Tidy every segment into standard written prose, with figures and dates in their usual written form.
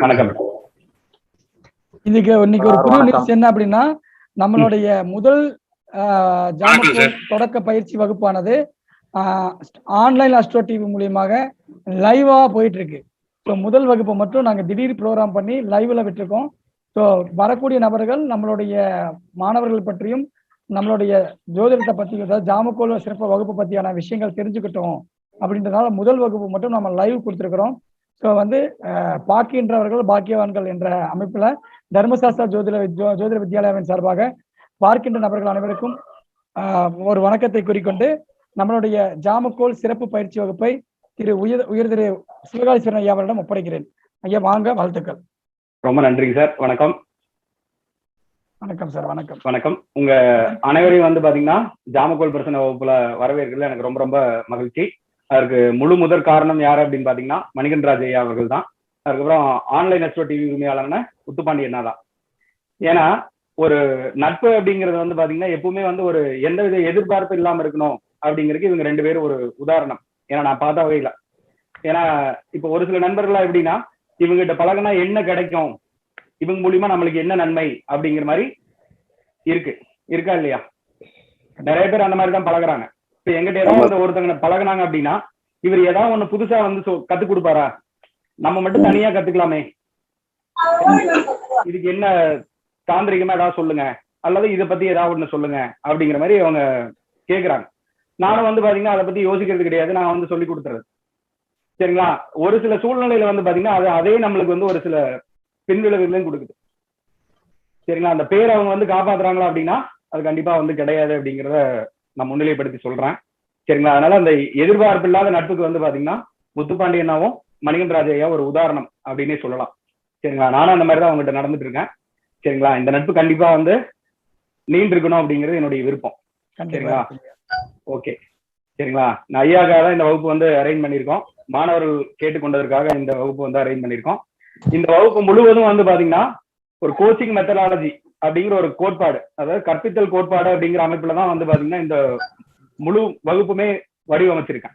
வணக்கம். இன்னைக்கு ஒரு புது நியூஸ் என்ன அப்படின்னா, நம்மளுடைய முதல் ஜாமக்கோல் தொடக்க பயிற்சி வகுப்பானது ஆன்லைன் அஸ்ட்ரோ டிவி மூலியமாக லைவா போயிட்டு இருக்கு. ஸோ முதல் வகுப்பை மட்டும் நாங்கள் திடீர் ப்ரோக்ராம் பண்ணி லைவ்ல விட்டுருக்கோம். ஸோ வரக்கூடிய நபர்கள் நம்மளுடைய மாணவர்கள் பற்றியும் நம்மளுடைய ஜோதிடத்தை பற்றி, அதாவது ஜாமக்கோல் சிறப்பு வகுப்பு பற்றியான விஷயங்கள் தெரிஞ்சுக்கிட்டோம் அப்படின்றதுனால முதல் வகுப்பு மட்டும் நம்ம லைவ் கொடுத்துருக்குறோம். ஸோ பார்க்கின்றவர்கள் பாக்கியவான்கள் என்ற அமைப்பில் தர்மசாஸ்திரா ஜோதிட வித்யாலயாவின் சார்பாக பார்க்கின்ற நபர்கள் அனைவருக்கும் ஒரு வணக்கத்தை குறிக்கொண்டு நம்மளுடைய ஜாமக்கோல் சிறப்பு பயிற்சி வகுப்பை உயர் திரு சிவகாலீஸ்வரன் ஐயா அவரிடம் ஒப்படைக்கிறேன். ஐயா வாங்க, வாழ்த்துக்கள். ரொம்ப நன்றிங்க சார். வணக்கம். வணக்கம் சார். வணக்கம். வணக்கம். உங்க அனைவரையும் பாத்தீங்கன்னா ஜாமக்கோல் பிரச்சனை வகுப்புல வரவேற்கிறது எனக்கு ரொம்ப ரொம்ப மகிழ்ச்சி. அதற்கு முழு முதற் காரணம் யாரு அப்படின்னு பாத்தீங்கன்னா மணிகண்டராஜ் ஐயா அவர்கள் தான். அதுக்கப்புறம் ஆன்லைன் அஸ்ட்ரோ டிவி உரிமையாளர்னா முத்துப்பாண்டி அண்ணா தான். ஏன்னா ஒரு நட்பு அப்படிங்கிறது பாத்தீங்கன்னா எப்பவுமே ஒரு எந்தவித எதிர்பார்ப்பு இல்லாம இருக்கணும் அப்படிங்கிறதுக்கு இவங்க ரெண்டு பேரும் ஒரு உதாரணம். ஏன்னா நான் பார்த்த வகையில, ஏன்னா இப்ப ஒரு சில நண்பர்களா எப்படின்னா இவங்ககிட்ட பழகினா என்ன கிடைக்கும், இவங்க மூலியமா நம்மளுக்கு என்ன நன்மை அப்படிங்கிற மாதிரி இருக்கா இல்லையா? நிறைய பேர் அந்த மாதிரி தான் பழகுறாங்க. இப்ப எங்கிட்ட ஏதாவது ஒருத்தங்க பழகினாங்க அப்படின்னா இவர் ஏதாவது ஒண்ணு புதுசா கத்து கொடுப்பாரா, நம்ம மட்டும் தனியா கத்துக்கலாமே, இதுக்கு என்ன தாந்திரிகமா ஏதாவது சொல்லுங்க, அல்லது இதை பத்தி ஏதாவது ஒண்ணு சொல்லுங்க அப்படிங்கிற மாதிரி அவங்க கேக்குறாங்க. நானும் பாத்தீங்கன்னா அதை பத்தி யோசிக்கிறது கிடையாது, நான் சொல்லி கொடுத்துறது. சரிங்களா? ஒரு சில சூழ்நிலையில பாத்தீங்கன்னா அதே நம்மளுக்கு ஒரு சில பின்விளைவுகளையும் கொடுக்குது. சரிங்களா? அந்த பேரை அவங்க காப்பாத்துறாங்களா அப்படின்னா அது கண்டிப்பா கிடையாது அப்படிங்கிறத நான் முன்னிலைப்படுத்தி சொல்றேன். சரிங்களா? அதனால அந்த எதிர்பார்ப்பு இல்லாத நட்புக்கு பாத்தீங்கன்னா முத்துப்பாண்டியனாவும் மணிகண்டராஜ் ஐயா ஒரு உதாரணம் அப்படின்னே சொல்லலாம். சரிங்களா? நானும் அந்த மாதிரிதான் அவங்ககிட்ட நடந்துட்டு இருக்கேன். சரிங்களா? இந்த நட்பு கண்டிப்பா நீண்டு இருக்கணும் அப்படிங்கிறது என்னுடைய விருப்பம். சரிங்களா? ஓகே. சரிங்களா? நான் ஐயாக்காக தான் இந்த வகுப்பு அரேஞ்ச் பண்ணியிருக்கோம். மாணவர்கள் கேட்டுக்கொண்டதற்காக இந்த வகுப்பு அரேஞ்ச் பண்ணியிருக்கோம். இந்த வகுப்பு முழுவதும் பாத்தீங்கன்னா ஒரு கோச்சிங் மெத்தடாலஜி அப்படிங்கிற ஒரு கோட்பாடு, அதாவது கற்பித்தல் கோட்பாடு அப்படிங்கிற அமைப்புல தான் பாத்தீங்கன்னா இந்த முழு வகுப்புமே வடிவமைச்சிருக்கேன்.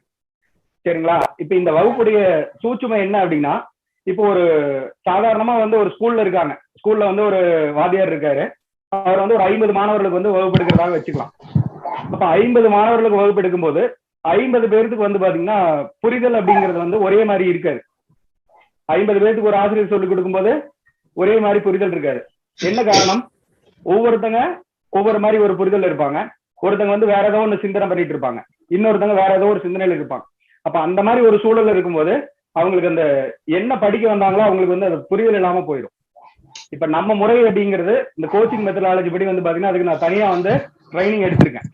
சரிங்களா? இப்ப இந்த வகுப்புடைய சூட்சுமை என்ன அப்படின்னா, இப்போ ஒரு சாதாரணமா ஒரு ஸ்கூல்ல இருக்காங்க. ஸ்கூல்ல ஒரு வாத்தியார் இருக்காரு. அவர் ஒரு 50 மாணவர்களுக்கு வகுப்பு எடுக்கிறதாக வச்சுக்கலாம். அப்ப 50 மாணவர்களுக்கு வகுப்பு எடுக்கும் போது 50 பேருக்கு பாத்தீங்கன்னா புரிதல் அப்படிங்கிறது ஒரே மாதிரி இருக்காது. 50 பேருக்கு ஒரு ஆசிரியர் சொல்லிக் கொடுக்கும் போது ஒரே மாதிரி புரிதல் இருக்காது. என்ன காரணம்? ஒவ்வொருத்தங்க ஒவ்வொரு மாதிரி ஒரு புரிதல் இருப்பாங்க. ஒருத்தங்க வேற ஏதோ ஒண்ணு சிந்தனை பண்ணிட்டு இருப்பாங்க, இன்னொருத்தங்க வேற ஏதோ ஒரு சிந்தனையில இருப்பாங்க. அப்ப அந்த மாதிரி ஒரு சூழல் இருக்கும்போது அவங்களுக்கு அந்த என்ன படிக்க வந்தாங்களோ அவங்களுக்கு அது புரிதல் இல்லாம போயிடும். இப்ப நம்ம முறை அப்படிங்கிறது இந்த கோச்சிங் மெத்தடாலஜி படி பாத்தீங்கன்னா அதுக்கு நான் தனியா ட்ரைனிங் எடுத்திருக்கேன்.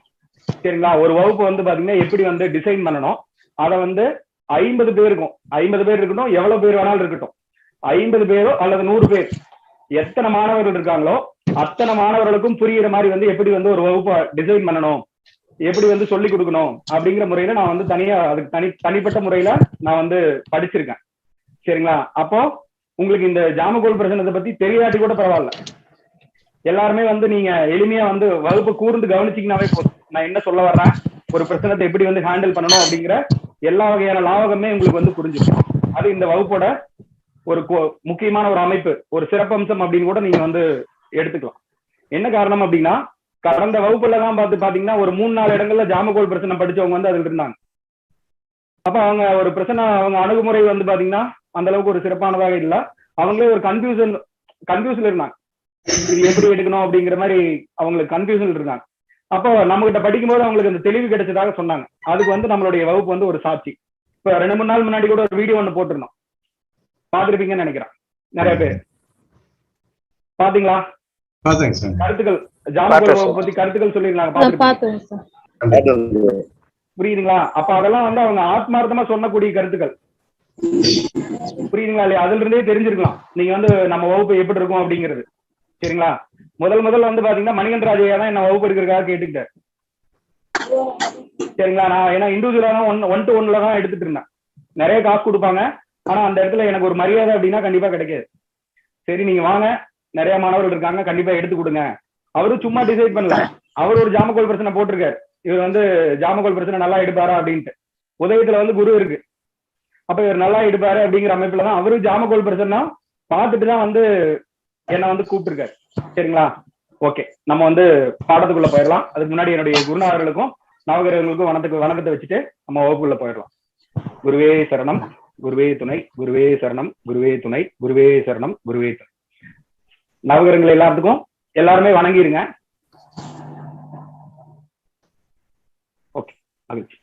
சரிங்களா? ஒரு வகுப்பு பாத்தீங்கன்னா எப்படி டிசைன் பண்ணணும், அதை 50 பேருக்கும் 50 பேர் இருக்கட்டும், எவ்வளவு பேர் வேணாலும் இருக்கட்டும், 50 பேரோ அல்லது 100 பேர், எத்தனை மாணவர்கள் இருக்காங்களோ அத்தனை மாணவர்களுக்கும் புரியுற மாதிரி எப்படி ஒரு வகுப்பை டிசைன் பண்ணணும், எப்படி சொல்லி கொடுக்கணும் அப்படிங்கிற முறையில நான் தனியா அதுக்கு தனிப்பட்ட முறையில நான் படிச்சிருக்கேன். சரிங்களா? அப்போ உங்களுக்கு இந்த ஜாமக்கோல் பிரச்சனை பத்தி தெரியாட்டி கூட பரவாயில்ல, எல்லாருமே நீங்க எளிமையா வகுப்பு கூர்ந்து கவனிச்சிங்கனாவே போதும். நான் என்ன சொல்ல வர்றேன், ஒரு பிரச்சனத்தை எப்படி ஹேண்டில் பண்ணணும் அப்படிங்கிற எல்லா வகையான லாபகமே உங்களுக்கு புரிஞ்சிடும். அது இந்த வகுப்போட ஒரு முக்கியமான ஒரு அமைப்பு, ஒரு சிறப்பம்சம் அப்படின்னு கூட நீங்க எடுத்துக்கலாம். என்ன காரணம் அப்படின்னா, கடந்த வகுப்புல தான் பாத்தீங்கன்னா ஒரு 3-4 இடங்கள்ல ஜாமக்கோல் பிரச்சனை படிச்சவங்க அதுல இருந்தாங்க. அப்ப அவங்க ஒரு பிரச்சனை, அவங்க அணுகுமுறை பாத்தீங்கன்னா அந்த அளவுக்கு ஒரு சிறப்பானதாக இல்ல. அவங்களே ஒரு கன்ஃபியூஷன்ல இருந்தாங்க, இது எப்படி எடுக்கணும் அப்படிங்கிற மாதிரி அவங்களுக்கு கன்ஃபியூஷன் இருந்தாங்க. அப்போ நம்ம கிட்ட படிக்கும்போது அவங்களுக்கு அந்த தெளிவு கிடைச்சதாக சொன்னாங்க. அதுக்கு நம்மளுடைய வகுப்பு ஒரு சாட்சி. இப்ப 2-3 நாள் முன்னாடி கூட ஒரு வீடியோ ஒண்ணு போட்டிருந்தோம், பாத்துருப்பீங்கன்னு நினைக்கிறேன். நிறைய பேர் பாத்தீங்களா? கருத்துக்கள் ஜாமக்கோல் பத்தி கருத்துக்கள் சொல்லிருந்தாங்க, புரியுதுங்களா? அப்ப அதெல்லாம் அவங்க ஆத்மார்த்தமா சொன்னக்கூடிய கருத்துக்கள், புரியுதுங்களா இல்லையா? அதுல இருந்தே தெரிஞ்சிருக்கலாம் நீங்க நம்ம வகுப்பு எப்படி இருக்கும் அப்படிங்கிறது. சரிங்களா? முதல்ல பாத்தீங்கன்னா மணிகண்டராஜ் ஐயா தான் என்ன வகுப்பு எடுக்கிறதுக்காக கேட்டுக்கிட்டேன். சரிங்களா? நான் ஏன்னா இண்டிவிஜுவலா தான் 1-to-1 தான் எடுத்துட்டு இருந்தேன். நிறைய காசு கொடுப்பாங்க, ஆனா அந்த இடத்துல எனக்கு ஒரு மரியாதை அப்படின்னா கண்டிப்பா கிடைக்காது. சரி நீங்க வாங்க, நிறைய மாணவர்கள் இருக்காங்க, கண்டிப்பா எடுத்து கொடுங்க. அவரும் சும்மா டிசைட் பண்ணல, அவர் ஒரு ஜாமக்கோல் பிரச்சனை போட்டிருக்காரு. இவர் ஜாமக்கோல் பிரச்சனை நல்லா எடுப்பாரா அப்படின்ட்டு. உதயத்துல குரு இருக்கு, அப்ப இவர் நல்லா எடுப்பாரு அப்படிங்கிற அமைப்புல தான் அவரு ஜாமக்கோல் பிரச்சனை பார்த்துட்டு தான் வந்து என்னை வந்து கூப்பிட்டுருக்காரு. சரிங்களா? ஓகே, நம்ம வந்து பாடத்துக்குள்ள போயிடலாம். அதுக்கு முன்னாடி என்னுடைய குருநாதர்களுக்கும் நவகிரகங்களுக்கும் வணக்கத்தை வச்சுட்டு நம்ம வகுப்புக்குள்ள போயிடலாம். குருவே சரணம், குருவே துணை, குருவே சரணம், குருவே துணை, குருவே சரணம், குருவே துணை. நவகிரகங்கள் எல்லாத்துக்கும் எல்லாருமே வணங்கிருங்க. ஓகே, மகிழ்ச்சி.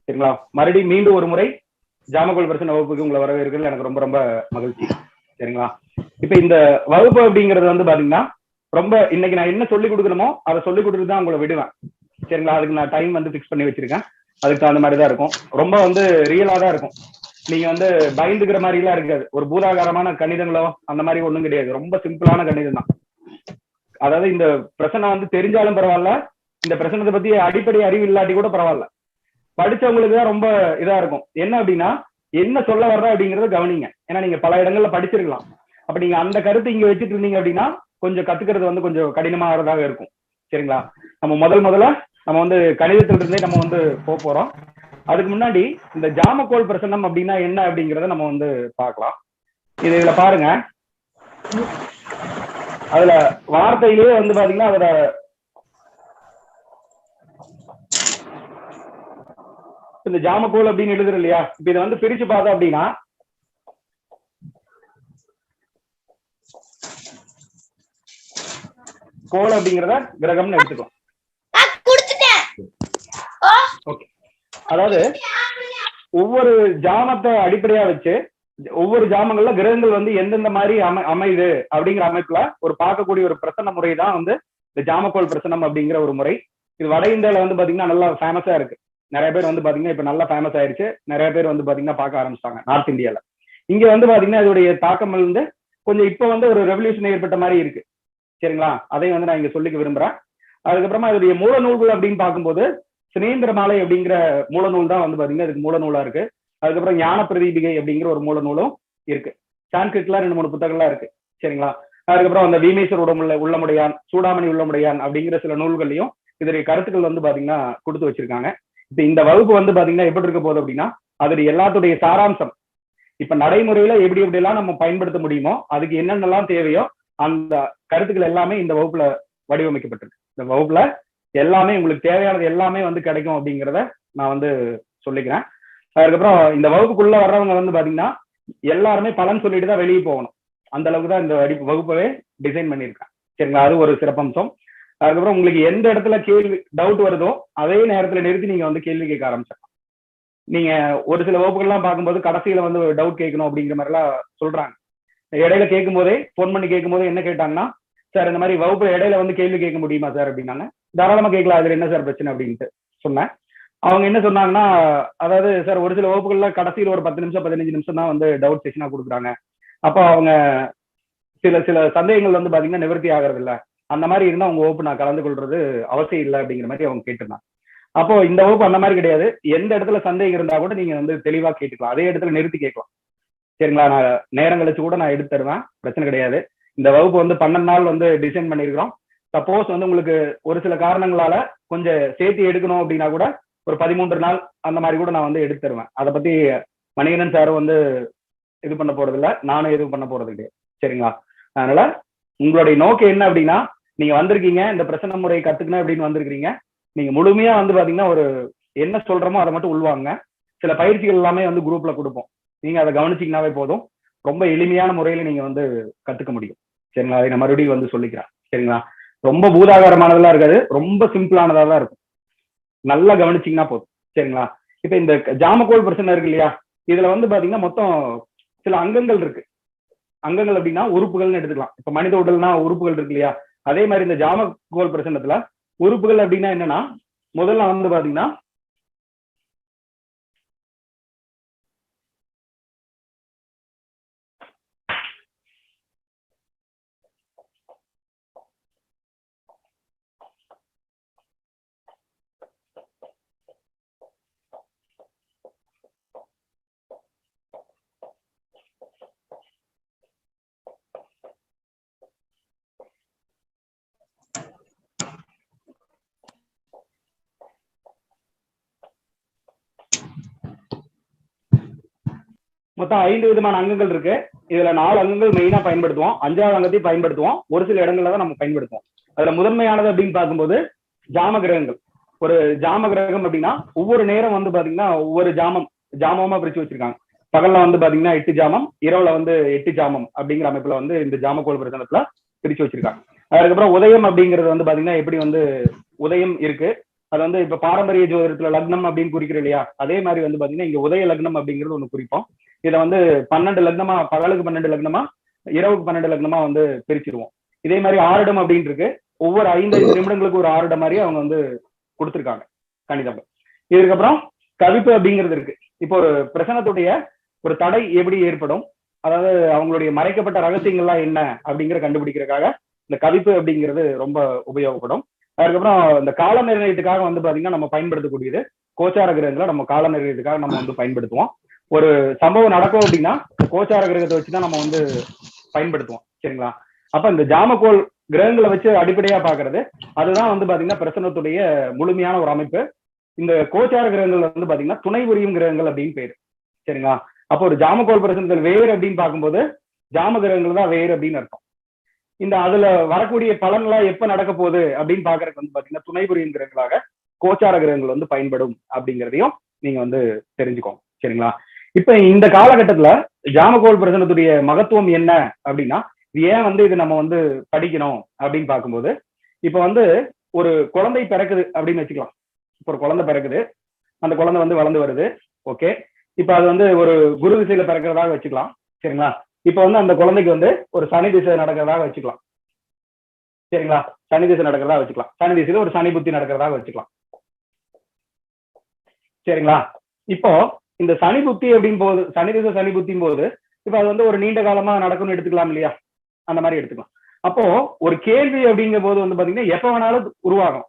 சரிங்களா? மறுபடியும் மீண்டும் ஒரு முறை ஜாமக்கோல் பிரசன்ன வகுப்புக்கு உங்களை வரவேற்கிறது எனக்கு ரொம்ப ரொம்ப மகிழ்ச்சி. சரிங்களா? இப்ப இந்த வகுப்பு அப்படிங்கிறது வந்து பாத்தீங்கன்னா ரொம்ப இன்னைக்கு நான் என்ன சொல்லி கொடுக்கணுமோ அதை சொல்லி கொடுத்துட்டு தான் உங்களை விடுவேன். சரிங்களா? அதுக்கு நான் டைம் வந்து பிக்ஸ் பண்ணி வச்சிருக்கேன். அதுக்கு தகுந்த மாதிரி தான் இருக்கும். ரொம்ப வந்து ரியலா தான் இருக்கும். நீங்க வந்து பயந்துக்கிற மாதிரி எல்லாம் இருக்காது. ஒரு பூதாகாரமான கணிதங்களோ அந்த மாதிரி ஒண்ணும் கிடையாது. ரொம்ப சிம்பிளான கணிதம் தான். அதாவது இந்த பிரச்சனை வந்து தெரிஞ்சாலும் பரவாயில்ல, இந்த பிரச்சனத்தை பத்தி அடிப்படை அறிவு இல்லாட்டி கூட பரவாயில்ல, படிச்சவங்களுக்கு தான் ரொம்ப இதா இருக்கும். என்ன அப்படின்னா என்ன சொல்ல வர்ற அப்படிங்கறத கவனிங்க. ஏன்னா நீங்க பல இடங்கள்ல படிச்சிருக்கலாம். அப்ப நீங்க அந்த கருத்தை இங்க வச்சுட்டு இருந்தீங்க அப்படின்னா கொஞ்சம் கத்துக்கிறது வந்து கொஞ்சம் கடினமானதாக இருக்கும். சரிங்களா? நம்ம முதல்ல நம்ம வந்து கணிதத்திலிருந்தே நம்ம வந்து போறோம். அதுக்கு முன்னாடி இந்த ஜாமக்கோல் பிரசன்னம் அப்படின்னா என்ன அப்படிங்கறத நம்ம வந்து பார்க்கலாம். இதுல பாருங்க, அதுல வார்த்தையிலேயே வந்து பாத்தீங்கன்னா அதோட இந்த ஜாமக்கோல் அப்படின்னு எழுதுற இல்லையா, இப்ப இதை வந்து பிரிச்சு பார்த்தோம் அப்படின்னா கோல் அப்படிங்கிறத கிரகம்னு எடுத்துக்கலாம். ஓகே, அதாவது ஒவ்வொரு ஜாமத்தை அடிப்படையா வச்சு ஒவ்வொரு ஜாமங்கள்ல கிரகங்கள் வந்து எந்தெந்த மாதிரி அமையுது அப்படிங்கிற அமைப்புல ஒரு பார்க்கக்கூடிய ஒரு பிரசன்ன முறை தான் வந்து இந்த ஜாமக்கோல் பிரசன்னம் அப்படிங்கிற ஒரு முறை. இது வட இந்தியாவில வந்து பாத்தீங்கன்னா நல்லா ஃபேமஸா இருக்கு. நிறைய பேர் வந்து பாத்தீங்கன்னா இப்ப நல்லா ஃபேமஸ் ஆயிருச்சு. நிறைய பேர் வந்து பாத்தீங்கன்னா பார்க்க ஆரம்பிச்சிட்டாங்க நார்த் இந்தியால. இங்க வந்து பாத்தீங்கன்னா இதோடைய தாக்கம் வந்து கொஞ்சம் இப்ப வந்து ஒரு ரெவல்யூஷன் ஏற்பட்ட மாதிரி இருக்கு. சரிங்களா? அதையும் வந்து நான் இங்க சொல்லிக்க விரும்புறேன். அதுக்கப்புறமா இதோடைய மூல நூல்கள் அப்படின்னு பார்க்கும்போது சினேந்திர மாலை அப்படிங்கிற மூல நூல் தான் வந்து பாத்தீங்கன்னா இதுக்கு மூல நூலா இருக்கு. அதுக்கப்புறம் ஞான பிரதீபிகை அப்படிங்கிற ஒரு மூல நூலும் இருக்கு. சான்ஸ்கிரிட்ல 2-3 புத்தகங்கள்லாம் இருக்கு. சரிங்களா? அதுக்கப்புறம் அந்த வீமேஸ்வர் உள்ளமுடையான், சூடாமணி உள்ளமுடையான் அப்படிங்கிற சில நூல்கள்லையும் இதோடைய கருத்துக்கள் வந்து பாத்தீங்கன்னா கொடுத்து வச்சிருக்காங்க. இப்ப இந்த வகுப்பு வந்து பாத்தீங்கன்னா எப்படி இருக்க போகுது அப்படின்னா அதோடைய எல்லாத்துடைய சாராம்சம் இப்ப நடைமுறையில எப்படி எல்லாம் நம்ம பயன்படுத்த முடியுமோ அதுக்கு என்னென்னலாம் தேவையோ அந்த கருத்துக்கள் எல்லாமே இந்த வகுப்புல வடிவமைக்கப்பட்டிருக்கு. இந்த வகுப்புல எல்லாமே உங்களுக்கு தேவையானது எல்லாமே வந்து கிடைக்கும் அப்படிங்கிறத நான் வந்து சொல்லிக்கிறேன். அதுக்கப்புறம் இந்த வகுப்புக்குள்ள வர்றவங்க வந்து பாத்தீங்கன்னா எல்லாருமே பலன் சொல்லிட்டு தான் வெளியே போகணும். அந்த அளவுக்கு தான் இந்த வகுப்பவே டிசைன் பண்ணியிருக்கேன். சரிங்களா? அது ஒரு சிறப்பம்சம். அதுக்கப்புறம் உங்களுக்கு எந்த இடத்துல கேள்வி டவுட் வருதோ அதே நேரத்துல நிறுத்தி நீங்க வந்து கேள்வி கேட்க ஆரம்பிச்சிடலாம். நீங்க ஒரு சில வகுப்புகள்லாம் பார்க்கும்போது கடைசியில வந்து டவுட் கேட்கணும் அப்படிங்கிற மாதிரி எல்லாம் சொல்றாங்க. இடையில கேட்கும் போதே போன் பண்ணி கேட்கும் போது என்ன கேட்டாங்கன்னா, சார் இந்த மாதிரி வகுப்புல இடையில வந்து கேள்வி கேட்க முடியுமா சார் அப்படின்னாங்க. தாராளமா கேட்கலாம், அதுல என்ன சார் பிரச்சனை அப்படின்ட்டு சொன்னேன். அவங்க என்ன சொன்னாங்கன்னா, அதாவது சார் ஒரு சில வகுப்புகள்ல கடைசியில் ஒரு 10 நிமிஷம் 15 நிமிஷம் தான் வந்து டவுட் செஷனா கொடுக்குறாங்க. அப்போ அவங்க சில சந்தேகங்கள் வந்து பாத்தீங்கன்னா நிவர்த்தி ஆகிறது இல்ல. அந்த மாதிரி இருந்தா உங்க வகுப்பு நான் கலந்து கொள்றது அவசியம் இல்லை அப்படிங்கிற மாதிரி அவங்க கேட்டிருந்தாங்க. அப்போ இந்த வகுப்பு அந்த மாதிரி கிடையாது. எந்த இடத்துல சந்தேகம் இருந்தா கூட நீங்க வந்து தெளிவா கேட்டுக்கலாம். அதே இடத்துல நிறுத்தி கேட்கலாம். சரிங்களா? நான் நேரம் கழிச்சு கூட நான் எடுத்து தருவேன், பிரச்சனை கிடையாது. இந்த வகுப்பு வந்து 12 நாள் வந்து டிசைன் பண்ணியிருக்கிறோம். சப்போஸ் வந்து உங்களுக்கு ஒரு சில காரணங்களால கொஞ்சம் சேர்த்து எடுக்கணும் அப்படின்னா கூட ஒரு 13 நாள் அந்த மாதிரி கூட நான் வந்து எடுத்து தருவேன். அதை பத்தி மணிகண்டன் சாரும் வந்து இது பண்ண போறது இல்லை, நானும் எதுவும் பண்ண போறது கிடையாது. சரிங்களா? அதனால உங்களுடைய நோக்கம் என்ன அப்படின்னா நீங்க வந்திருக்கீங்க இந்த பிரச்சனை முறையை கத்துக்கணும் அப்படின்னு வந்திருக்கீங்க. நீங்க முழுமையா வந்து பாத்தீங்கன்னா ஒரு என்ன சொல்றோமோ அதை மட்டும் உள்வாங்க. சில பயிற்சிகள் எல்லாமே வந்து குரூப்ல கொடுப்போம். நீங்க அதை கவனிச்சீங்கன்னாவே போதும். ரொம்ப எளிமையான முறையில நீங்க வந்து கத்துக்க முடியும். சரிங்களா? அதை நான் மறுபடியும் வந்து சொல்லிக்கிறேன். சரிங்களா? ரொம்ப பூதாகாரமானதெல்லாம் இருக்காது, ரொம்ப சிம்பிளானதா தான் இருக்கும். நல்லா கவனிச்சீங்கன்னா போதும். சரிங்களா? இப்ப இந்த ஜாமக்கோல் பிரச்சனை இருக்கு இல்லையா, இதுல வந்து பாத்தீங்கன்னா மொத்தம் சில அங்கங்கள் இருக்கு. அங்கங்கள் அப்படின்னா உறுப்புகள்னு எடுத்துக்கலாம். இப்ப மனித உடல்னா உறுப்புகள் இருக்கு இல்லையா, அதே மாதிரி இந்த ஜாமக்கோல் பிரச்சனத்துல உறுப்புகள் அப்படின்னா என்னன்னா முதல்ல வந்து பாத்தீங்கன்னா மொத்தம் 5 விதமான அங்கங்கள் இருக்கு. இதுல 4 அங்கங்கள் மெயினா பயன்படுத்துவோம், 5வது அங்கத்தையும் பயன்படுத்துவோம், ஒரு சில இடங்கள்ல தான் நம்ம பயன்படுத்துவோம். அதுல முதன்மையானது அப்படின்னு பார்க்கும்போது ஜாம கிரகங்கள். ஒரு ஜாம கிரகம் அப்படின்னா ஒவ்வொரு நேரம் வந்து பாத்தீங்கன்னா ஒவ்வொரு ஜாமமா பிரிச்சு வச்சிருக்காங்க. பகல்ல வந்து பாத்தீங்கன்னா 8 ஜாமம், இரவுல வந்து 8 ஜாமம் அப்படிங்கிற அமைப்புல வந்து இந்த ஜாமக்கோள் பிரசனத்துல பிரிச்சு வச்சிருக்காங்க. அதுக்கப்புறம் உதயம் அப்படிங்கிறது வந்து பாத்தீங்கன்னா எப்படி வந்து உதயம் இருக்கு, அது வந்து இப்ப பாரம்பரிய ஜோதிடத்துல லக்னம் அப்படின்னு குறிக்கிறோம் இல்லையா, அதே மாதிரி வந்து பாத்தீங்கன்னா இங்க உதய லக்னம் அப்படிங்கிறது ஒண்ணு குறிப்போம். இதை வந்து 12 லக்னமா, பகலுக்கு 12 லக்னமா, இரவுக்கு 12 லக்னமா வந்து பிரிச்சிருவோம். இதே மாதிரி ஆறுடம் அப்படின்னு இருக்கு, ஒவ்வொரு 5 நிமிடங்களுக்கு ஒரு ஆறுடம் மாதிரி அவங்க வந்து கொடுத்துருக்காங்க கணிதம். இதுக்கப்புறம் கவிப்பு அப்படிங்கிறது இருக்கு. இப்போ ஒரு பிரசனத்துடைய ஒரு தடை எப்படி ஏற்படும், அதாவது அவங்களுடைய மறைக்கப்பட்ட ரகசியங்கள்லாம் என்ன அப்படிங்கிற கண்டுபிடிக்கிறதுக்காக இந்த கவிப்பு அப்படிங்கிறது ரொம்ப உபயோகப்படும். அதுக்கப்புறம் இந்த கால நிர்ணயத்துக்காக வந்து பாத்தீங்கன்னா நம்ம பயன்படுத்தக்கூடியது கோச்சார கிரகங்களை நம்ம கால நிர்ணயத்துக்காக நம்ம வந்து பயன்படுத்துவோம். ஒரு சம்பவம் நடக்கும் அப்படின்னா கோச்சார கிரகத்தை வச்சுதான் நம்ம வந்து பயன்படுத்துவோம். சரிங்களா? அப்ப இந்த ஜாமக்கோள் கிரகங்களை வச்சு அடிப்படையா பாக்குறது அதுதான் வந்து பாத்தீங்கன்னா பிரசனத்துடைய முழுமையான ஒரு அமைப்பு. இந்த கோச்சார கிரகங்கள் வந்து பாத்தீங்கன்னா துணை புரியும் கிரகங்கள் அப்படின்னு பேரு. சரிங்களா? அப்போ ஒரு ஜாமக்கோள் பிரசனங்கள் வேறு அப்படின்னு பார்க்கும்போது ஜாம கிரகங்கள் தான் வேறு அப்படின்னு அர்த்தம். இந்த அதுல வரக்கூடிய பலன்களா எப்ப நடக்க போகுது அப்படின்னு பாக்குறதுக்கு வந்து பாத்தீங்கன்னா துணை புரியும் கிரகங்களாக கோச்சார கிரகங்கள் வந்து பயன்படும் அப்படிங்கிறதையும் நீங்க வந்து தெரிஞ்சுக்கோங்க. சரிங்களா? இப்ப இந்த காலகட்டத்துல ஜாமக்கோள் பிரசனத்துடைய மகத்துவம் என்ன அப்படின்னா, ஏன் வந்து இது நம்ம வந்து படிக்கணும் அப்படின்னு பார்க்கும்போது, இப்ப வந்து ஒரு குழந்தை பிறக்குது அப்படின்னு வச்சுக்கலாம். இப்ப ஒரு குழந்தை பிறக்குது, அந்த குழந்தை வந்து வளர்ந்து வருது. ஓகே, இப்ப அது வந்து ஒரு குரு திசையில பிறக்கிறதாக வச்சுக்கலாம். சரிங்களா? இப்ப வந்து அந்த குழந்தைக்கு வந்து ஒரு சனி திசை நடக்கிறதாக வச்சுக்கலாம். சரிங்களா? சனி திசை நடக்கிறதா வச்சுக்கலாம். சனி திசையில ஒரு சனி புத்தி நடக்கிறதாக வச்சுக்கலாம். சரிங்களா? இப்போ இந்த சனி புத்தி அப்படின்னு போது, சனி திசை சனி புத்தியும் போது இப்ப அது வந்து ஒரு நீண்ட காலமா நடக்கும்னு எடுத்துக்கலாம் இல்லையா, அந்த மாதிரி எடுத்துக்கலாம். அப்போ ஒரு கேள்வி அப்படிங்கிற போது வந்து பாத்தீங்கன்னா எப்ப வேணாலும் உருவாகும்.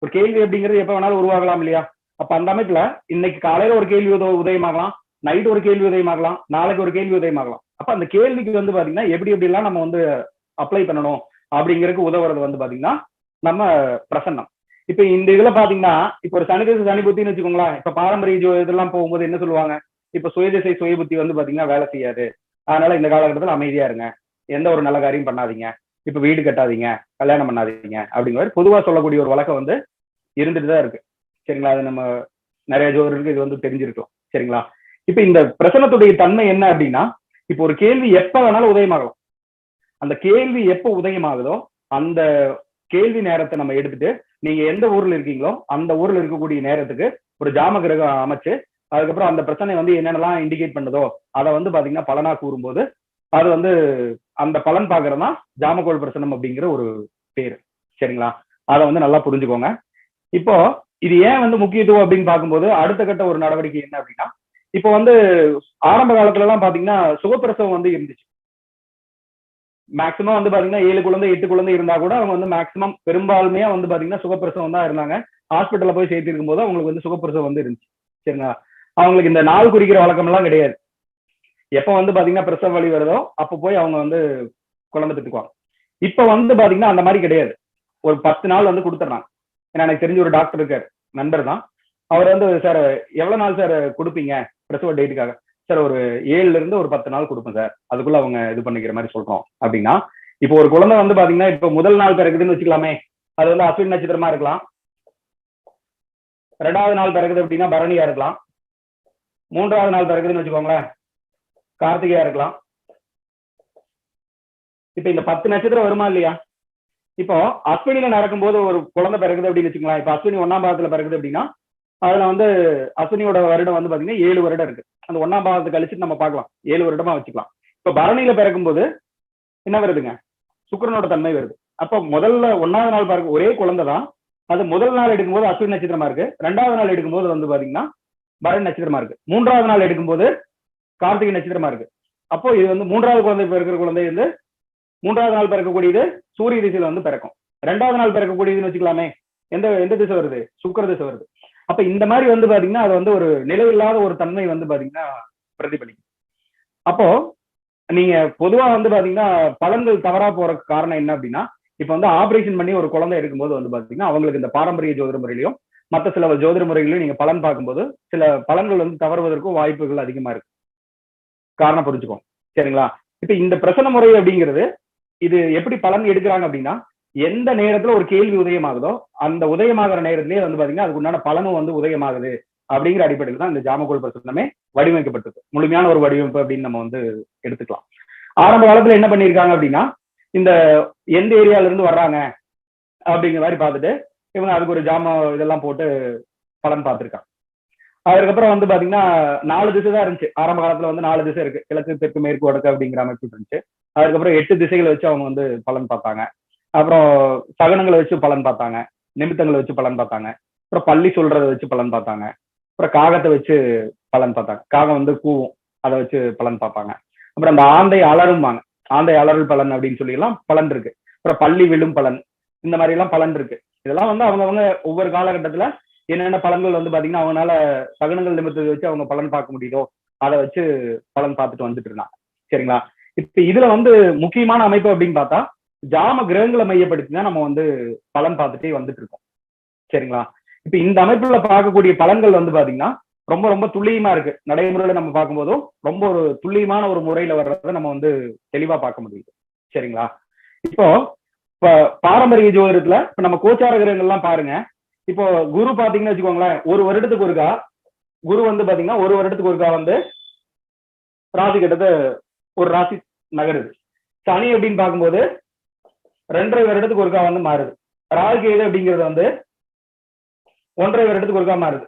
ஒரு கேள்வி அப்படிங்கிறது எப்ப வேணாலும் உருவாகலாம் இல்லையா? அப்ப அந்த அமைப்புல இன்னைக்கு காலையில ஒரு கேள்வி உதயமாகலாம், நைட் ஒரு கேள்வி உதயமாகலாம், நாளைக்கு ஒரு கேள்வி உதயமாகலாம். அப்ப அந்த கேள்விக்கு வந்து பாத்தீங்கன்னா எப்படி எப்படிலாம் நம்ம வந்து அப்ளை பண்ணணும் அப்படிங்கிறதுக்கு உதவுறது வந்து பாத்தீங்கன்னா நம்ம பிரசன்னம். இப்ப இந்த இதுல பாத்தீங்கன்னா இப்ப ஒரு சனி திசை சனி புத்தின்னு வச்சுக்கோங்களேன். இப்ப பாரம்பரிய இதெல்லாம் போகும்போது என்ன சொல்லுவாங்க, இப்ப சுயதிசை சுய புத்தி வந்து பாத்தீங்கன்னா வேலை செய்யாது, அதனால இந்த காலகட்டத்தில் அமைதியா இருங்க, எந்த ஒரு நல்ல காரியம் பண்ணாதீங்க, இப்ப வீடு கட்டாதீங்க, கல்யாணம் பண்ணாதீங்க அப்படிங்கிற பொதுவா சொல்லக்கூடிய ஒரு வழக்கம் வந்து இருந்துட்டு தான் இருக்கு. சரிங்களா? அது நம்ம நிறைய ஜோதிடருக்கு இது வந்து தெரிஞ்சிருக்கும். சரிங்களா? இப்ப இந்த பிரசனத்துடைய தன்மை என்ன அப்படின்னா, இப்போ ஒரு கேள்வி எப்ப வேணாலும் உதயமாகலாம். அந்த கேள்வி எப்ப உதயமாகுதோ அந்த கேள்வி நேரத்தை நம்ம எடுத்துட்டு நீங்க எந்த ஊர்ல இருக்கீங்களோ அந்த ஊர்ல இருக்கக்கூடிய நேரத்துக்கு ஒரு ஜாம கிரகம் அமைச்சு அதுக்கப்புறம் அந்த பிரச்சனை வந்து என்னென்னலாம் இண்டிகேட் பண்ணுதோ அதை வந்து பாத்தீங்கன்னா பலனா கூறும்போது அது வந்து அந்த பலன் பாக்குறதுனா ஜாமக்கோள் பிரசனம் அப்படிங்கிற ஒரு பேரு. சரிங்களா? அதை வந்து நல்லா புரிஞ்சுக்கோங்க. இப்போ இது ஏன் வந்து முக்கியத்துவம் அப்படின்னு பார்க்கும்போது அடுத்த கட்ட ஒரு நடவடிக்கை என்ன அப்படின்னா, இப்போ வந்து ஆரம்ப காலத்துல எல்லாம் பாத்தீங்கன்னா சுகப்பிரசவம் வந்து இருந்துச்சு. மேக்சிமம் வந்து பாத்தீங்கன்னா 7 குழந்தை 8 குழந்தை இருந்தா கூட அவங்க வந்து மேக்சிமம் பெரும்பான்மையா வந்து பாத்தீங்கன்னா சுகப்பிரசவம் தான் இருந்தாங்க. ஹாஸ்பிட்டல்ல போய் சேர்த்திருக்கும் போது அவங்களுக்கு வந்து சுகப்பிரசவம் வந்து இருந்துச்சு. சரிங்களா? அவங்களுக்கு இந்த நாள் குறிக்கிற வழக்கம் எல்லாம் கிடையாது. எப்ப வந்து பாத்தீங்கன்னா பிரசவ வலி வருதோ அப்ப போய் அவங்க வந்து குழந்தை பெற்றுக்குவாங்க. இப்ப வந்து பாத்தீங்கன்னா அந்த மாதிரி கிடையாது. ஒரு 10 நாள் வந்து கொடுத்துட்றாங்க. ஏன்னா எனக்கு தெரிஞ்ச ஒரு டாக்டர் இருக்காரு, நண்பர் தான். அவர் வந்து சார் எவ்வளவு நாள் சார் கொடுப்பீங்க பிரசவ டேட்டுக்காக? சார் ஒரு 7ல இருந்து ஒரு 10 நாள் கொடுப்பேன் சார், அதுக்குள்ள அவங்க இது பண்ணிக்கிற மாதிரி சொல்றோம் அப்படின்னா, இப்போ ஒரு குழந்தை வந்து பாத்தீங்கன்னா இப்ப முதல் நாள் பிறகுதுன்னு வச்சுக்கலாமே, அது வந்து அஸ்வினி நட்சத்திரமா இருக்கலாம். 2வது நாள் பிறகுது அப்படின்னா பரணியா இருக்கலாம். 3வது நாள் பிறகுதுன்னு வச்சுக்கோங்களேன் கார்த்திகையா இருக்கலாம். இப்ப இந்த 10 நட்சத்திரம் வருமா இல்லையா? இப்போ அஸ்வினில நடக்கும்போது ஒரு குழந்தை பிறகுது அப்படின்னு வச்சுக்கலாம். இப்ப அஸ்வினி 1ஆம் பாவத்துல பிறகுது அப்படின்னா அதுல வந்து அஸ்வினியோட வருடம் வந்து பாத்தீங்கன்னா 7 வருடம் இருக்கு. அந்த 1ஆம் பாவத்தை கழிச்சுட்டு நம்ம பார்க்கலாம், 7 வருடமா வச்சுக்கலாம். இப்ப பரணியில பிறக்கும்போது என்ன வருதுங்க, சுக்கிரனோட தன்மை வருது. அப்ப முதல்ல 1வது நாள் பிறகு ஒரே குழந்தை தான், அது முதல் நாள் எடுக்கும்போது அஸ்வினி நட்சத்திரமா இருக்கு, 2வது நாள் எடுக்கும்போது வந்து பாத்தீங்கன்னா பரணி நட்சத்திரமா இருக்கு, 3வது நாள் எடுக்கும்போது கார்த்திகை நட்சத்திரமா இருக்கு. அப்போ இது வந்து 3வது குழந்தை பிறக்கிற குழந்தை வந்து 3வது நாள் பிறக்கக்கூடியது சூரிய திசையில வந்து பிறக்கும். 2வது நாள் பிறக்கக்கூடியதுன்னு வச்சுக்கலாமே, எந்த திசை வருது, சுக்கிர திசை வருது. அப்ப இந்த மாதிரி வந்து பாத்தீங்கன்னா அது வந்து ஒரு நிலையில்லாத ஒரு தன்மை வந்து பாத்தீங்கன்னா பிரதிபலிக்கும். அப்போ நீங்க பொதுவா வந்து பாத்தீங்கன்னா பலன்கள் தவறா போறதுக்கு காரணம் என்ன அப்படின்னா, இப்ப வந்து ஆபரேஷன் பண்ணி ஒரு குழந்தை எடுக்கும்போது வந்து பாத்தீங்கன்னா அவங்களுக்கு இந்த பாரம்பரிய ஜோதிட முறையிலையும் மற்ற சில ஜோதிட முறைகளையும் நீங்க பலன் பார்க்கும்போது சில பலன்கள் வந்து தவறுவதற்கும் வாய்ப்புகள் அதிகமா இருக்கு. காரணம் புரிஞ்சுக்கோங்க. சரிங்களா? இப்ப இந்த பிரசன்ன முறை அப்படிங்கிறது இது எப்படி பலன் எடுக்கிறாங்க அப்படின்னா, எந்த நேரத்துல ஒரு கேள்வி உதயமாகுதோ அந்த உதயமாகிற நேரத்திலேயே வந்து பாத்தீங்கன்னா அதுக்கு உண்டான பலனும் வந்து உதயமாகுது அப்படிங்கிற அடிப்படையில் தான் இந்த ஜாமக்கோல் பிரசனமே வடிவமைக்கப்பட்டது. முழுமையான ஒரு வடிவமைப்பு அப்படின்னு நம்ம வந்து எடுத்துக்கலாம். ஆரம்ப காலத்துல என்ன பண்ணியிருக்காங்க அப்படின்னா, இந்த எந்த ஏரியால இருந்து வர்றாங்க அப்படிங்கிற மாதிரி பார்த்துட்டு இவங்க அதுக்கு ஒரு ஜாம இதெல்லாம் போட்டு பலன் பார்த்திருக்காங்க. அதுக்கப்புறம் வந்து பாத்தீங்கன்னா 4 திசை தான் இருந்துச்சு. ஆரம்ப காலத்துல வந்து 4 திசை இருக்கு. கிழக்கு, தெற்கு, மேற்கு, வடக்கு அப்படிங்கிற அமைப்பு இருந்துச்சு. அதுக்கப்புறம் 8 திசைகளை வச்சு அவங்க வந்து பலன் பார்த்தாங்க. அப்புறம் சகனங்களை வச்சு பலன் பார்த்தாங்க. நிமித்தங்களை வச்சு பலன் பார்த்தாங்க. அப்புறம் பள்ளி சொல்றதை வச்சு பலன் பார்த்தாங்க. அப்புறம் காகத்தை வச்சு பலன் பார்த்தாங்க. காகம் வந்து கூவும், அதை வச்சு பலன் பார்ப்பாங்க. அப்புறம் அந்த ஆந்தை அலரும்பாங்க. ஆந்தை அலறல் பலன் அப்படின்னு சொல்லி எல்லாம் பலன் இருக்கு. அப்புறம் பள்ளி விழும் பலன், இந்த மாதிரி எல்லாம் பலன் இருக்கு. இதெல்லாம் வந்து அவங்கவுங்க ஒவ்வொரு காலகட்டத்துல என்னென்ன பலன்கள் வந்து பாத்தீங்கன்னா அவங்களால சகனங்கள் நிமித்தத்தை வச்சு அவங்க பலன் பார்க்க முடியுதோ அதை வச்சு பலன் பார்த்துட்டு வந்துட்டு இருந்தாங்க. சரிங்களா? இப்ப இதுல வந்து முக்கியமான அமைப்பு அப்படின்னு பார்த்தா ஜாம கிரகங்களை மையப்படுத்தி தான் நம்ம வந்து பலன் பார்த்துட்டே வந்துட்டு இருக்கோம். சரிங்களா? இப்ப இந்த அமைப்புல பார்க்கக்கூடிய பலன்கள் வந்து பாத்தீங்கன்னா ரொம்ப ரொம்ப துல்லியமா இருக்கு. நடைமுறையில நம்ம பார்க்கும்போதும் ரொம்ப ஒரு துல்லியமான ஒரு முறையில வர்றதை நம்ம வந்து தெளிவா பார்க்க முடியுது. சரிங்களா? இப்போ இப்ப பாரம்பரிய ஜோதிடத்துல இப்ப நம்ம கோச்சார கிரகங்கள்லாம் பாருங்க. இப்போ குரு பாத்தீங்கன்னு வச்சுக்கோங்களேன், ஒரு வருடத்துக்கு ஒருக்கா குரு வந்து பாத்தீங்கன்னா ஒரு வருடத்துக்கு ஒருக்கா வந்து ராசி கட்டத்தை ஒரு ராசி நகருது. சனி அப்படின்னு பார்க்கும்போது 2.5 வருடத்துக்கு ஒருக்கா வந்து மாறுது. ராகு கேது அப்படிங்கிறது வந்து 1.5 வருடத்துக்கு ஒருக்கா மாறுது.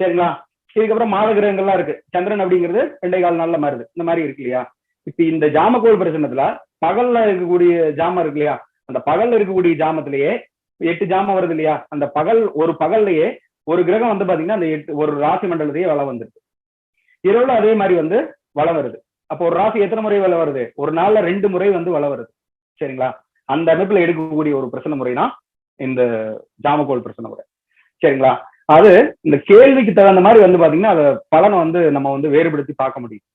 சரிங்களா? இதுக்கப்புறம் மாத கிரகங்கள்லாம் இருக்கு. சந்திரன் அப்படிங்கிறது 2.25 நாள்ல மாறுது. இந்த மாதிரி இருக்கு இல்லையா? இப்ப இந்த ஜாமக்கோள் பிரச்சனத்துல பகல்ல இருக்கக்கூடிய ஜாமம் இருக்கு இல்லையா, அந்த பகல்ல இருக்கக்கூடிய ஜாமத்திலேயே 8 ஜாமம் வருது இல்லையா, அந்த ஒரு பகல்லையே ஒரு கிரகம் வந்து பாத்தீங்கன்னா அந்த ஒரு ராசி மண்டலத்தையே வளம் வந்துருது. இரவுல அதே மாதிரி வந்து வளம் வருது. அப்போ ஒரு ராசி எத்தனை முறை வளம் வருது? ஒரு நாள்ல 2 முறை வந்து வளம் வருது. சரிங்களா? அந்த அமைப்புல எடுக்கக்கூடிய ஒரு பிரச்சனை முறைனா இந்த ஜாமக்கோள் பிரச்சனை முறை. சரிங்களா? அது இந்த கேள்விக்கு தகுந்த மாதிரி வந்து பாத்தீங்கன்னா அத பலனை வந்து நம்ம வந்து வேறுபடுத்தி பார்க்க முடியும்.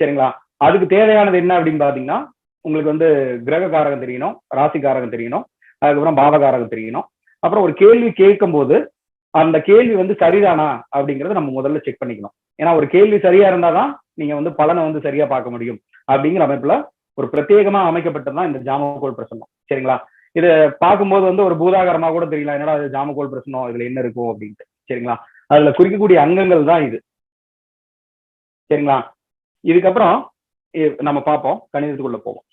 சரிங்களா? அதுக்கு தேவையானது என்ன அப்படின்னு பாத்தீங்கன்னா உங்களுக்கு வந்து கிரக காரகம் தெரியணும், ராசி காரகம் தெரியணும், அதுக்கப்புறம் பாவகாரகம் தெரியணும். அப்புறம் ஒரு கேள்வி கேட்கும் போது அந்த கேள்வி வந்து சரிதானா அப்படிங்கறத நம்ம முதல்ல செக் பண்ணிக்கணும். ஏன்னா ஒரு கேள்வி சரியா இருந்தாதான் நீங்க வந்து பலனை வந்து சரியா பார்க்க முடியும். அப்படிங்கிற அமைப்புல ஒரு பிரத்யேகமா அமைக்கப்பட்டதுதான் இந்த ஜாமக்கோள் பிரசனம். சரிங்களா? இதை பார்க்கும்போது வந்து ஒரு பூதாகரமா கூட தெரியல, என்னடா இது ஜாமக்கோள் பிரசனம், இதுல என்ன இருக்கும் அப்படின்ட்டு. சரிங்களா? அதுல குறிக்கக்கூடிய அங்கங்கள் தான் இது. சரிங்களா? இதுக்கப்புறம் நம்ம பார்ப்போம், கணிதத்துக்குள்ள போவோம்.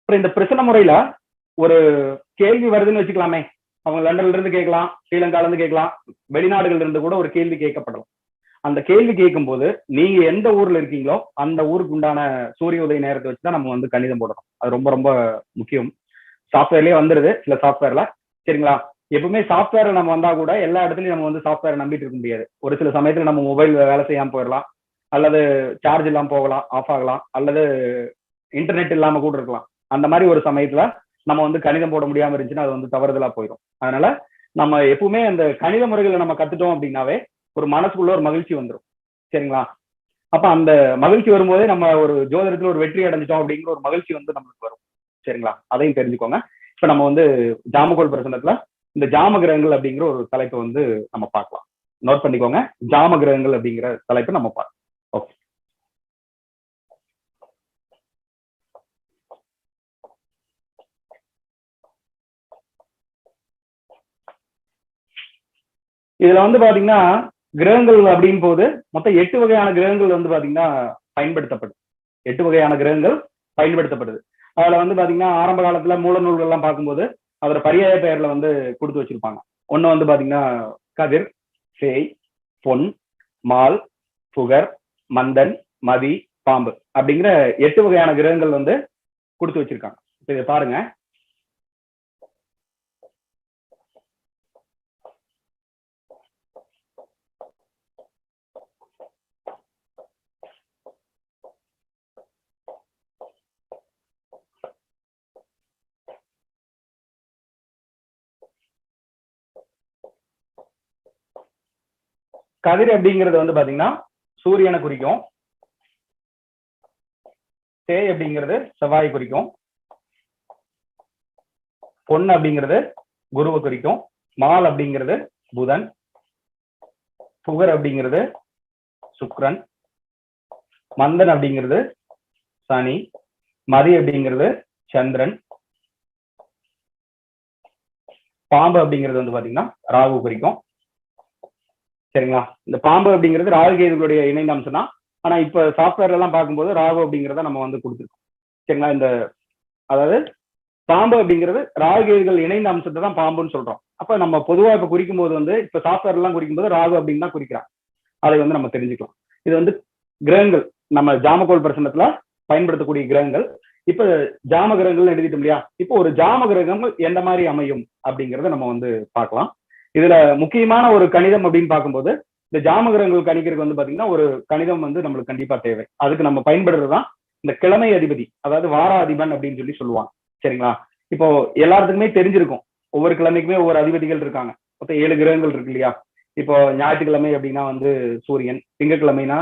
அப்புறம் இந்த பிரச்சனை முறையில ஒரு கேள்வி வருதுன்னு வச்சுக்கலாமே, அவங்க லண்டன்ல இருந்து கேட்கலாம், ஸ்ரீலங்கால இருந்து கேட்கலாம், வெளிநாடுகள்ல இருந்து கூட ஒரு கேள்வி கேட்கப்படலாம். அந்த கேள்வி கேட்கும் போது நீங்க எந்த ஊர்ல இருக்கீங்களோ அந்த ஊருக்கு உண்டான சூரிய உதய நேரத்தை வச்சுதான் நம்ம வந்து கணிதம் போடணும். அது ரொம்ப ரொம்ப முக்கியம். சாஃப்ட்வேர்லயே வந்துருது சில சாஃப்ட்வேர்ல. சரிங்களா? எப்பவுமே சாஃப்ட்வேர் நம்ம வந்தா கூட எல்லா இடத்துலயும் நம்ம வந்து சாஃப்ட்வேர் நம்பிட்டு இருக்க முடியாது. ஒரு சில சமயத்துல நம்ம மொபைல் வேலை செய்யாம போயிடலாம், அல்லது சார்ஜ் இல்லாம போகலாம், ஆஃப் ஆகலாம், அல்லது இன்டர்நெட் இல்லாம கூட இருக்கலாம். அந்த மாதிரி ஒரு சமயத்துல நம்ம வந்து கணிதம் போட முடியாம இருந்துச்சுன்னா அது வந்து தவறுதலா போயிடும். அதனால நம்ம எப்பவுமே அந்த கணித முறைகளை நம்ம கத்துட்டோம் அப்படின்னாவே ஒரு மனசுக்குள்ள ஒரு மகிழ்ச்சி வந்துடும். சரிங்களா? அப்ப அந்த மகிழ்ச்சி வரும்போதே நம்ம ஒரு ஜோதிடத்துல ஒரு வெற்றி அடைஞ்சிட்டோம் அப்படிங்கிற ஒரு மகிழ்ச்சி வந்து நம்மளுக்கு வரும். சரிங்களா? அதையும் தெரிஞ்சுக்கோங்க. இப்ப நம்ம வந்து ஜாமக்கோள் பிரசனத்துல இந்த ஜாம கிரகங்கள் அப்படிங்கிற ஒரு தலைப்பை வந்து நம்ம பார்க்கலாம். நோட் பண்ணிக்கோங்க, ஜாம கிரகங்கள் அப்படிங்கிற தலைப்பை நம்ம பார்க்கலாம். ஓகே. இதுல வந்து பாத்தீங்கன்னா கிரகங்கள் அப்படின்னு போது மொத்தம் 8 வகையான கிரகங்கள் வந்து பாத்தீங்கன்னா பயன்படுத்தப்படுது. 8 வகையான கிரகங்கள் பயன்படுத்தப்படுது. அதுல வந்து பாத்தீங்கன்னா ஆரம்ப காலத்துல மூல நூல்கள் எல்லாம் பார்க்கும்போது அதோட பரியாய பெயர்ல வந்து கொடுத்து வச்சிருப்பாங்க. ஒண்ணு வந்து பாத்தீங்கன்னா கதிர், சேய், பொன், மால், புகர், மந்தன், மதி, பாம்பு அப்படிங்கிற 8 வகையான கிரகங்கள் வந்து கொடுத்து வச்சிருக்காங்க. இதை பாருங்க. கதிர் அப்படிங்கிறது வந்து பாத்தீங்கன்னா சூரியனை குறிக்கும், தே அப்படிங்கிறது செவ்வாய் குறிக்கும், பொன் அப்படிங்கிறது குருவை குறிக்கும், மால் அப்படிங்கிறது புதன், புகர் அப்படிங்கிறது சுக்கிரன், மந்தன் அப்படிங்கிறது சனி, மதி அப்படிங்கிறது சந்திரன், பாம்பு அப்படிங்கிறது வந்து பாத்தீங்கன்னா ராகு குறிக்கும். சரிங்களா? இந்த பாம்பு அப்படிங்கிறது ராகு கேதுகளுடைய இணைந்த அம்சம் தான். ஆனா இப்ப சாஃப்ட்வேர்ல எல்லாம் பார்க்கும்போது ராகு அப்படிங்கிறத நம்ம வந்து கொடுத்துருக்கோம். சரிங்களா? இந்த அதாவது பாம்பு அப்படிங்கிறது ராகு கேதுகள் இணைந்த அம்சத்தை தான் பாம்புன்னு சொல்றோம். அப்ப நம்ம பொதுவா இப்ப குறிக்கும் போது வந்து இப்ப சாஃப்ட்வேர் எல்லாம் குறிக்கும் போது ராகு அப்படின்னு தான் குறிக்கிறான். அதை வந்து நம்ம தெரிஞ்சுக்கலாம். இது வந்து கிரகங்கள், நம்ம ஜாமகோல் பிரசனத்துல பயன்படுத்தக்கூடிய கிரகங்கள். இப்ப ஜாம கிரகங்கள் எழுதிட்டோம் இல்லையா? இப்போ ஒரு ஜாம கிரகங்கள் எந்த மாதிரி அமையும் அப்படிங்கறத நம்ம வந்து பார்க்கலாம். இதுல முக்கியமான ஒரு கணிதம் அப்படின்னு பார்க்கும்போது இந்த ஜாம கிரகங்கள் கணிக்கிறதுக்கு வந்து பாத்தீங்கன்னா ஒரு கணிதம் வந்து நம்மளுக்கு கண்டிப்பா தேவை. அதுக்கு நம்ம பயன்படுறதுதான் இந்த கிழமை அதிபதி, அதாவது வார அதிபன் அப்படின்னு சொல்லி சொல்லுவாங்க. சரிங்களா? இப்போ எல்லாத்துக்குமே தெரிஞ்சிருக்கும், ஒவ்வொரு கிழமைக்குமே ஒவ்வொரு அதிபதிகள் இருக்காங்க. மொத்தம் 7 கிரகங்கள் இருக்கு இல்லையா? இப்போ ஞாயிற்றுக்கிழமை அப்படின்னா வந்து சூரியன், திங்கட்கிழமைனா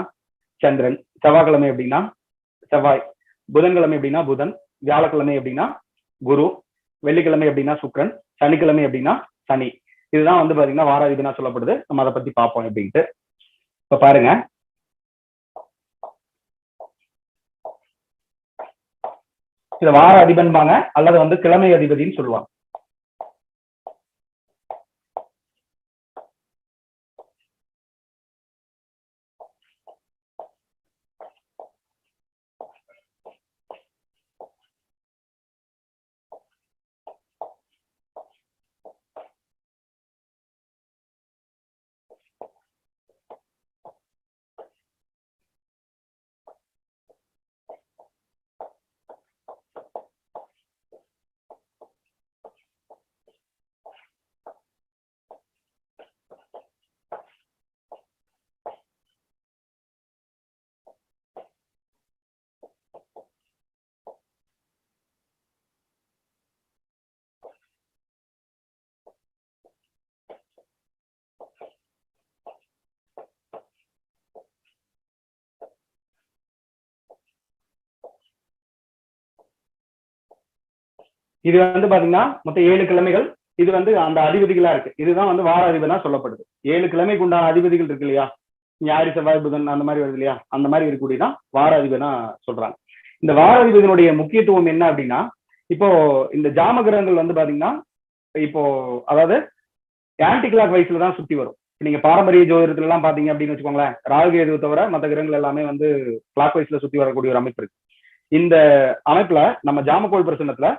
சந்திரன், செவ்வாய்க்கிழமை அப்படின்னா செவ்வாய், புதன்கிழமை அப்படின்னா புதன், வியாழக்கிழமை அப்படின்னா குரு, வெள்ளிக்கிழமை அப்படின்னா சுக்கிரன், சனிக்கிழமை அப்படின்னா சனி. இதுதான் வந்து பாத்தீங்கன்னா வாராதிபதினா சொல்லப்படுது. நம்ம அதை பத்தி பார்ப்போம் அப்படின்ட்டு. இப்ப பாருங்க, இத வார அதிபன்பாங்க அல்லது வந்து கிழமை அதிபதினு சொல்லுவாங்க. இது வந்து பாத்தீங்கன்னா மொத்தம் 7 கிழமைகள். இது வந்து அந்த அதிபதிகளா இருக்கு. இதுதான் வந்து வார அதிபதினா சொல்லப்படுது. 7 கிழமைக்கு உண்டான அதிபதிகள் இருக்கு இல்லையா? ஞாயிறு, செவ்வாய், புதன் அந்த மாதிரி வருது இல்லையா? அந்த மாதிரி இருக்கக்கூடியதான் வார அதிபதினா சொல்றாங்க. இந்த வார அதிபதியினுடைய முக்கியத்துவம் என்ன அப்படின்னா, இப்போ இந்த ஜாம கிரகங்கள் வந்து பாத்தீங்கன்னா இப்போ அதாவது ஆன்டி கிளாக் வைஸ்ல தான் சுத்தி வரும். நீங்க பாரம்பரிய ஜோதிடத்துல எல்லாம் பாத்தீங்க அப்படின்னு வச்சுக்கோங்களேன், ராகு கேது தவிர மற்ற கிரகங்கள் எல்லாமே வந்து கிளாக் வைஸ்ல சுத்தி வரக்கூடிய ஒரு அமைப்பு இருக்கு. இந்த அமைப்புல நம்ம ஜாமகோல் பிரசனத்துல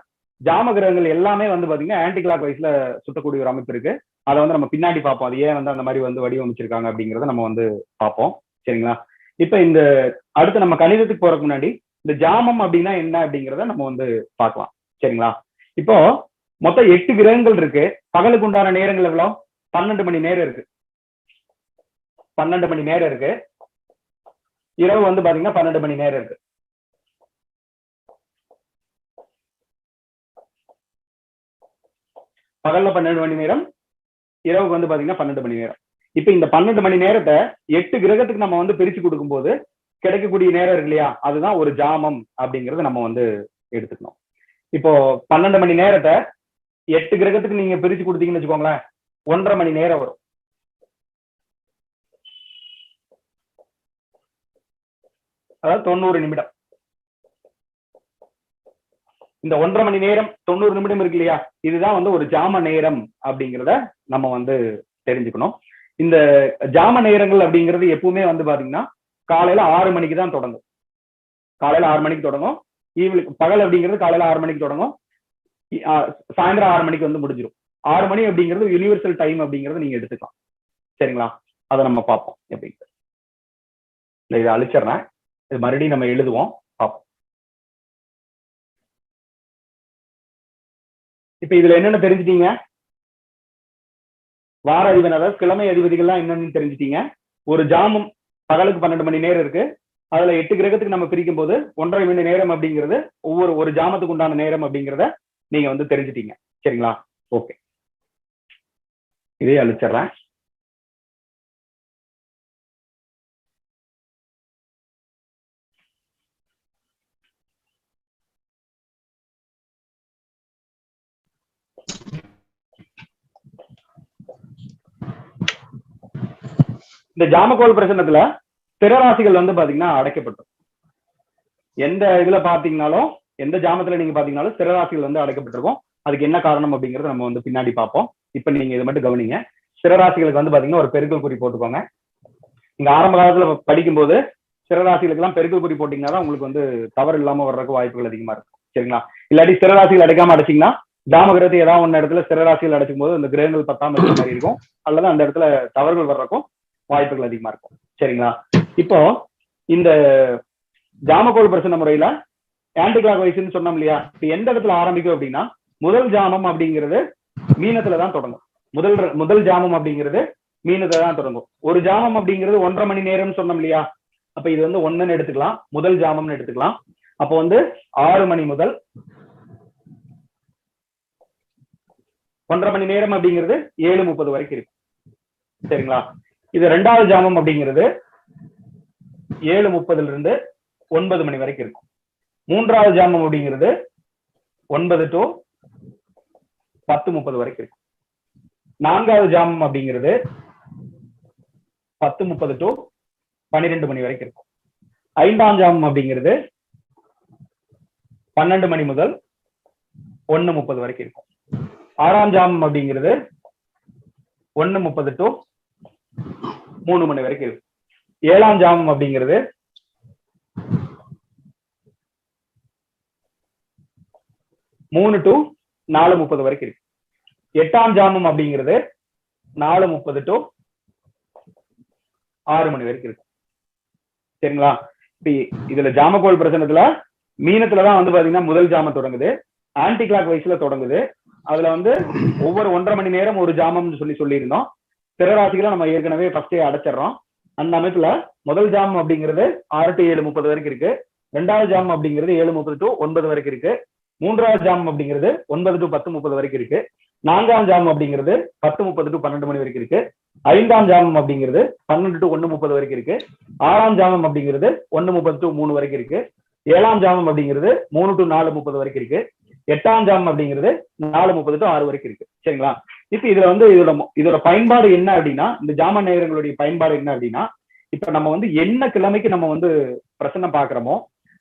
ஜாம கிரகங்கள் எல்லாமே வந்து பாத்தீங்கன்னா ஆன்டி கிளாக் வைஸ்ல சுத்தக்கூடிய ஒரு அமைப்பு இருக்கு. அதை வந்து நம்ம பின்னாடி பார்ப்போம், அது ஏன் வந்து அந்த மாதிரி வந்து வடிவமைச்சிருக்காங்க அப்படிங்கறத நம்ம வந்து பார்ப்போம். சரிங்களா? இப்ப இந்த அடுத்து நம்ம கணிதத்துக்கு போறதுக்கு முன்னாடி இந்த ஜாமம் அப்படின்னா என்ன அப்படிங்கிறத நம்ம வந்து பார்க்கலாம். சரிங்களா? இப்போ மொத்தம் 8 கிரகங்கள் இருக்கு. பகலுக்கு உண்டான நேரங்கள் எவ்வளவு? 12 மணி நேரம் இருக்கு. 12 மணி நேரம் இருக்கு. இரவு வந்து பாத்தீங்கன்னா 12 மணி நேரம் இருக்கு. பகல்ல 12 மணி நேரம், இரவுக்கு வந்து பாத்தீங்கன்னா 12 மணி நேரம். இப்ப இந்த 12 மணி நேரத்தை 8 கிரகத்துக்கு நம்ம வந்து பிரிச்சு கொடுக்கும் போது கிடைக்கக்கூடிய நேரம் இருக்கு இல்லையா? அதுதான் ஒரு ஜாமம் அப்படிங்கறத நம்ம வந்து எடுத்துக்கணும். இப்போ 12 மணி நேரத்தை 8 கிரகத்துக்கு நீங்க பிரிச்சு கொடுத்தீங்கன்னு வச்சுக்கோங்களேன், 1.5 மணி நேரம் வரும். அதாவது 90 நிமிடம். இந்த 1.5 மணி நேரம் 90 நிமிடம் இருக்கு இல்லையா? இதுதான் வந்து ஒரு ஜாம நேரம் அப்படிங்கிறத நம்ம வந்து தெரிஞ்சுக்கணும். இந்த ஜாம நேரங்கள் அப்படிங்கிறது எப்பவுமே வந்து பாத்தீங்கன்னா காலையில 6 மணிக்கு தான் தொடங்கும். காலையில 6 மணிக்கு தொடங்கும். ஈவினிங் பகல் அப்படிங்கிறது காலையில 6 மணிக்கு தொடங்கும், சாயந்தரம் 6 மணிக்கு வந்து முடிஞ்சிடும். 6 மணி அப்படிங்கிறது யூனிவர்சல் டைம் அப்படிங்கறத நீங்க எடுத்துக்கலாம். சரிங்களா? அதை நம்ம பார்ப்போம் எப்படின்ட்டு. இதை அழிச்சிடறேன், இது மறுபடியும் நம்ம எழுதுவோம், பார்ப்போம். இப்ப இதுல என்னென்ன தெரிஞ்சுட்டீங்க? வார அதிபதி அதாவது கிழமை அதிபதிகள்லாம் என்னன்னு தெரிஞ்சுட்டீங்க. ஒரு ஜாமம் பகலுக்கு 12 மணி நேரம் இருக்கு. அதுல 8 கிரகத்துக்கு நம்ம பிரிக்கும் போது 1.5 மணி நேரம் அப்படிங்கிறது ஒரு ஜாமத்துக்கு உண்டான நேரம் அப்படிங்கிறத நீங்க வந்து தெரிஞ்சுட்டீங்க. சரிங்களா? ஓகே, இதே அழிச்சிடறேன். இந்த ஜாமக்கோள் பிரசன்னத்துல ஸ்திர ராசிகள் வந்து பாத்தீங்கன்னா அடைக்கப்பட்டோம். எந்த இதுல பாத்தீங்கன்னாலும், எந்த ஜாமத்துல நீங்க பாத்தீங்கன்னாலும் ஸ்திர ராசிகள் வந்து அடைக்கப்பட்டிருக்கும். அதுக்கு என்ன காரணம் அப்படிங்கறத நம்ம வந்து பின்னாடி பார்ப்போம். இப்ப நீங்க இதை மட்டும் கவனிங்க. ஸ்திர ராசிகளுக்கு வந்து பாத்தீங்கன்னா ஒரு பெருக்கல் குறி போட்டுக்கோங்க. இங்க ஆரம்ப காலத்துல படிக்கும்போது ஸ்திர ராசிகளுக்கு எல்லாம் பெருக்கல் குறி போட்டீங்கன்னா தான் உங்களுக்கு வந்து தவறு இல்லாம வர்றதுக்கு வாய்ப்புகள் அதிகமா இருக்கும். சரிங்களா? இல்லாட்டி ஸ்திர ராசிகள் அடைக்காம அடைச்சிங்கன்னா ஜாமகிரகத்தை ஏதாவது ஒன்னு இடத்துல ஸ்திர ராசிகள் அடைச்சும் போது அந்த கிரகங்கள் 10ஆம் இடத்துல மாதிரி இருக்கும், அல்லது அந்த இடத்துல தவறுகள் வர்றதுக்கும் வாய்ப்புகள் அதிகமா இருக்கும். சரிங்களா? இப்போ இந்த ஜாமக்கோள் பிரசன்ன முறையில ஆன்டி கிளாக் வைஸ்ன்னு சொன்னோம் இல்லையா? இப்ப எந்த இடத்துல ஆரம்பிக்கும் அப்படின்னா, முதல் ஜாமம் அப்படிங்கிறது மீனத்துலதான் தொடங்கும். முதல் ஜாமம் அப்படிங்கிறது மீனத்துல தான் தொடங்கும். ஒரு ஜாமம் அப்படிங்கிறது 1.5 மணி நேரம் சொன்னோம் இல்லையா? அப்ப இது வந்து 1ன்னு எடுத்துக்கலாம், முதல் ஜாமம்னு எடுத்துக்கலாம். அப்போ வந்து 6 மணி முதல் 1.5 மணி நேரம் அப்படிங்கிறது 7:30 வரைக்கும் இருக்கு. சரிங்களா? இது 2வது ஜாமம் அப்படிங்கிறது 7:30 இருந்து 9 மணி வரைக்கும் இருக்கும். 3வது ஜாமம் அப்படிங்கிறது 9 to 10:30 வரைக்கும் இருக்கும். 4வது ஜாமம் அப்படிங்கிறது 10:30 to 12 மணி வரைக்கும் இருக்கும். 5ஆம் ஜாமம் அப்படிங்கிறது 12 மணி முதல் 1:30 வரைக்கும் இருக்கும். 6ஆம் ஜாமம் அப்படிங்கிறது 1:30 to 3 மணி வரைக்கும் இருக்கும். 7ஆம் ஜாமம் அப்படிங்கிறது 3 to 4:30 வரைக்கும் இருக்கு. 8ஆம் ஜாமம் அப்படிங்கிறது 4:30 to 6 மணி வரைக்கும் இருக்கு. சரிங்களா? இதுல ஜாமக்கோள் பிரசனத்துல மீனத்துலதான் வந்து பாத்தீங்கன்னா முதல் ஜாமம் தொடங்குது, ஆன்டி கிளாக் வைஸ்ல தொடங்குது. அதுல வந்து ஒவ்வொரு 1.5 மணி நேரம் ஒரு ஜாமம்னு சொல்லியிருந்தோம். ஸ்திர ராசிகளை நம்ம ஏற்கனவே ஃபர்ஸ்டே அடைச்சிடறோம். அந்த அமைப்புல முதல் ஜாமம் அப்படிங்கிறது 6 to 7:30 வரைக்கும் இருக்கு. 2வது ஜாமம் அப்படிங்கிறது 7:30 to 9 வரைக்கும் இருக்கு. 3வது ஜாமம் அப்படிங்கிறது 9 to 10:30 வரைக்கும் இருக்கு. 4ஆம் ஜாமம் அப்படிங்கிறது 10:30 to 12 மணி வரைக்கும் இருக்கு. 5ஆம் ஜாமம் அப்படிங்கிறது 12 to 1:30 வரைக்கும் இருக்கு. 6ஆம் ஜாமம் அப்படிங்கிறது 1:30 to 3 வரைக்கும் இருக்கு. 7ஆம் ஜாமம் அப்படிங்கிறது 3 to 4:30 வரைக்கும் இருக்கு. 8ஆம் ஜாமம் அப்படிங்கிறது 4:30 to 6 வரைக்கும் இருக்கு. சரிங்களா? இப்ப இதுல வந்து இதோட பயன்பாடு என்ன அப்படின்னா, இந்த ஜாம நேரங்களுடைய பயன்பாடு என்ன அப்படின்னா, இப்ப நம்ம வந்து என்ன கிழமைக்கு நம்ம வந்து பிரசன்னம் பாக்குறோமோ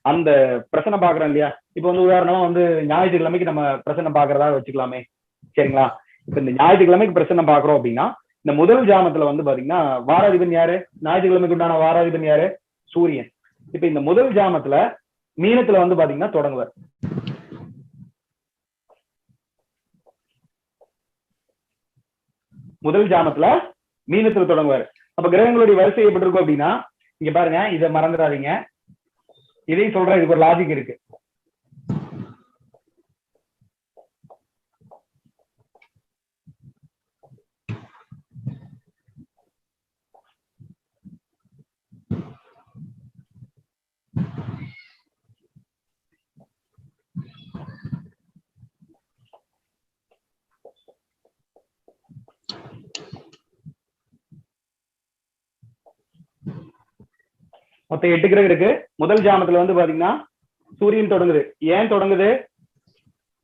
அந்த பிரசன்னம் பாக்குறோம் இல்லையா? இப்ப வந்து உதாரணமா வந்து ஞாயிற்றுக்கிழமைக்கு நம்ம பிரசன்னம் பாக்குறதா வச்சுக்கலாமே. சரிங்களா? இப்ப இந்த ஞாயிற்றுக்கிழமைக்கு பிரசன்னம் பாக்குறோம் அப்படின்னா, இந்த முதல் ஜாமத்துல வந்து பாத்தீங்கன்னா வாராதிபன் யாரு? ஞாயிற்றுக்கிழமைக்கு உண்டான வாராதிபன் யாரு? சூரியன். இப்ப இந்த முதல் ஜாமத்துல மீனத்துல வந்து பாத்தீங்கன்னா தொடங்குவார். முதல் ஜாமத்துல மீனத்துல தொடங்குவார். அப்ப கிரகங்களுடைய வரிசை எப்படி இருக்கும் அப்படின்னா, இங்க பாருங்க, இதை மறந்துடாதீங்க, இதையும் சொல்றேன், இதுக்கு ஒரு லாஜிக் இருக்கு. மொத்தம் 8 கிரகம் இருக்கு. முதல் ஜாமத்துல வந்து பாத்தீங்கன்னா சூரியன் தொடங்குது. ஏன் தொடங்குது?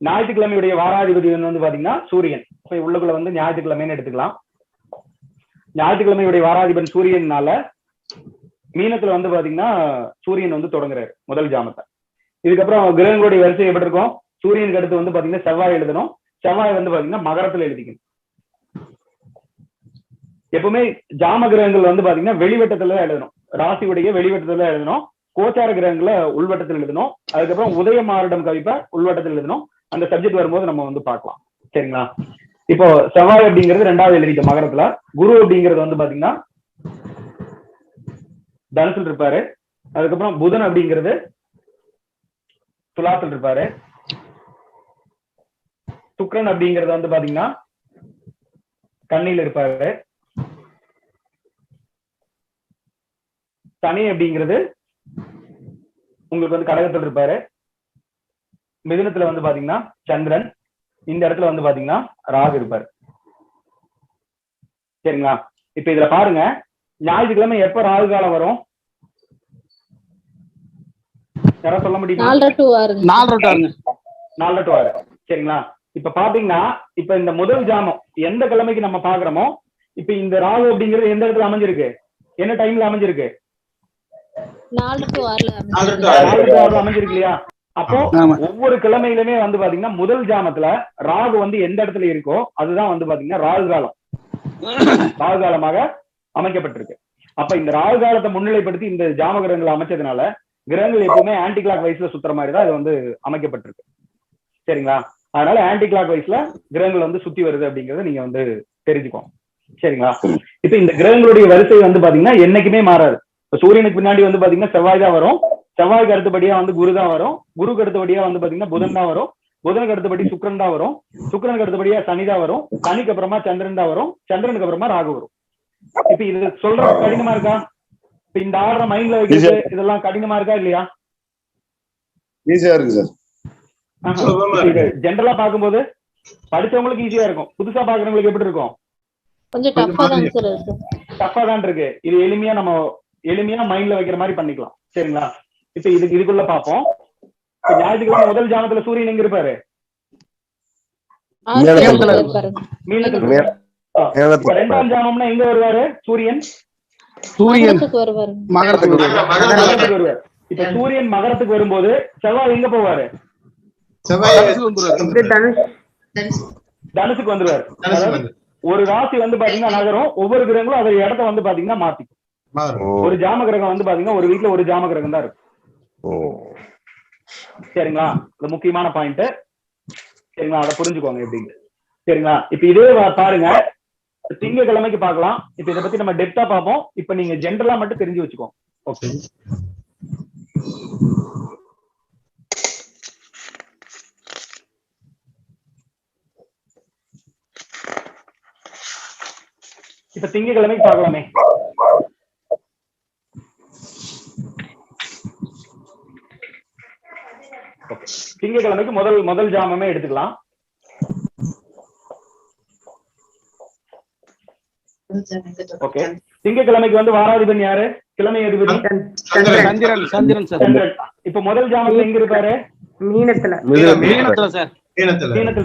ஞாயிற்றுக்கிழமையுடைய வாராதிபதி வந்து பாத்தீங்கன்னா சூரியன். உள்ளுக்குள்ள வந்து ஞாயிற்றுக்கிழமைன்னு எடுத்துக்கலாம். ஞாயிற்றுக்கிழமையுடைய வாராதிபன் சூரியனால மீனத்துல வந்து பாத்தீங்கன்னா சூரியன் வந்து தொடங்குறாரு முதல் ஜாமத்தை. இதுக்கப்புறம் கிரகங்களுடைய வரிசை எப்படி இருக்கும்? சூரியனுக்கு அடுத்து வந்து பாத்தீங்கன்னா செவ்வாய் எழுதணும். செவ்வாய் வந்து பாத்தீங்கன்னா மகரத்துல எழுதிக்கணும். எப்பவுமே ஜாம கிரகங்கள் வந்து பாத்தீங்கன்னா வெளிவட்டத்துல எழுதணும். ராசியுடைய வெளிவட்டத்துல எழுதணும். கோச்சார கிரகங்களை உள்வட்டத்தில் எழுதணும். அதுக்கப்புறம் உதய மாரடம் கவிப்ப உள்வட்டத்தில் எழுதணும். அந்த சப்ஜெக்ட் வரும்போது நம்ம வந்து பார்க்கலாம். சரிங்களா? இப்போ செவ்வாய் அப்படிங்கிறது 2வது எழுதிக்க மகரத்துல. குரு அப்படிங்கிறது வந்து பாத்தீங்கன்னா தனுசுல இருப்பாரு. அதுக்கப்புறம் புதன் அப்படிங்கிறது துலாத்தில் இருப்பாரு. சுக்கிரன் அப்படிங்கிறது வந்து பாத்தீங்கன்னா கன்னியில இருப்பாரு. சனி அப்படிங்கிறது உங்களுக்கு வந்து கடகத்தில் இருப்பாரு. மிதுனத்துல வந்து பாத்தீங்கன்னா சந்திரன். இந்த இடத்துல வந்து பாத்தீங்கன்னா ராகு இருப்பாரு. சரிங்களா? இப்ப இதுல பாருங்க, ஞாயிற்றுக்கிழமை எப்ப ராகு காலம் வரும்? யாராவது சொல்ல முடியுமா? 4 to 6. 4 to 6. சரிங்களா? இப்ப பாத்தீங்கன்னா இப்ப இந்த முதல் ஜாமம் எந்த கிழமைக்கு நம்ம பாக்குறோமோ, இப்ப இந்த ராகு அப்படிங்கிறது எந்த இடத்துல அமைஞ்சிருக்கு? என்ன டைம்ல அமைஞ்சிருக்கு? 4 to 6 4 to 6 அமைஞ்சிருக்கு இல்லையா? அப்போ ஒவ்வொரு கிழமையிலுமே வந்து பாத்தீங்கன்னா முதல் ஜாமத்துல ராகு வந்து எந்த இடத்துல இருக்கோ அதுதான் வந்து பாத்தீங்கன்னா ராகு காலம், ராகு காலமாக அமைக்கப்பட்டிருக்கு. அப்ப இந்த ராகு காலத்தை முன்னிலைப்படுத்தி இந்த ஜாம கிரகங்களை அமைச்சதுனால கிரகங்கள் எப்பவுமே ஆன்டி கிளாக் வைஸ்ல சுத்துற மாதிரி தான் இது வந்து அமைக்கப்பட்டிருக்கு. சரிங்களா? அதனால ஆன்டி கிளாக் வைஸ்ல கிரகங்கள் வந்து சுத்தி வருது அப்படிங்கறத நீங்க வந்து தெரிஞ்சுக்கோங்க. சரிங்களா? இப்ப இந்த கிரகங்களுடைய வரிசை வந்து பாத்தீங்கன்னா என்னைக்குமே மாறாது. இப்ப சூரியனுக்கு பின்னாடி வந்து பாத்தீங்கன்னா செவ்வாய் தான் வரும், செவ்வாய்க்கு அடுத்தபடியா வந்து குரு தான் வரும், குருக்கு அடுத்தபடியா வந்து பாத்தீங்கன்னா புதன் தான் வரும், புதனுக்கு அடுத்தபடி சுக்கிரன் தான் வரும், சுக்கிரனுக்கு அடுத்தபடியா சனி தான் வரும், சனிக்கு அப்புறமா சந்திரன் தான் வரும், சந்திரனுக்கு அப்புறமா ராகு வரும். இப்ப இது சொல்றது கடினமா இருக்கா? இப்ப இந்த ஆர்டர் மைண்ட்ல வைக்கிறது இதெல்லாம் கடினமா இருக்கா இல்லையா? ஈஸியா இருக்கு சார். ஜென்ரலா பாக்கும்போது படிச்சவங்களுக்கு ஈஸியா இருக்கும், புதுசா பாக்குறவங்களுக்கு எப்படி இருக்கும்? கொஞ்சம் டஃப்பா தான் சார் இருக்கு. டஃப்பா தான் இருக்கு. இது எளிமையா மைண்ட்ல வைக்கிற மாதிரி பண்ணிக்கலாம். சரிங்களா? இப்ப இதுக்குள்ள பாப்போம். இப்ப ஞாயிற்றுக்கிழமை முதல் ஜாமத்துல சூரியன் எங்க இருப்பாரு? மீனத்துல. ரெண்டாம் ஜாமம்னா எங்க வருவாரு சூரியன்? மகரத்துக்கு வருவார். இப்ப சூரியன் மகரத்துக்கு வரும்போது செவ்வாய் எங்க போவாரு? தனுசுக்கு வந்துருவாரு. ஒரு ராசி வந்து பாத்தீங்கன்னா நகரம், ஒவ்வொரு கிரகங்களும் அதோட இடத்த வந்து பாத்தீங்கன்னா மாத்திக்கும். ஒரு ஜாம கிரகம் வந்து பாத்தீங்கன்னா ஒரு வீட்டுல ஒரு ஜாம கிரகம் தான் இருக்கு. சரிங்களா? அது முக்கியமான பாயிண்ட். சரிங்களா? அதை புரிஞ்சுக்கோங்க எப்படிங்க. சரிங்களா? இப்ப இதே பாருங்க, திங்கக்கிழமைக்கு பார்க்கலாம். இப்ப இதை பத்தி நம்ம டெப்தா பார்ப்போம். இப்ப நீங்க ஜென்ரலா மட்டும் தெரிஞ்சு வச்சுக்கோங்க. ஓகே. இப்ப திங்கக்கிழமைக்கு பார்க்கலாமே. திங்கக்கிழமைக்கு முதல் ஜாமமே எடுத்துக்கலாம். ஓகே. திங்கக்கிழமைக்கு வந்து வாராதிபன் யாரு? கிழமை அதிபதி சந்திரன். இப்ப முதல் ஜாமத்துல எங்க இருப்பாரு? மீனத்துல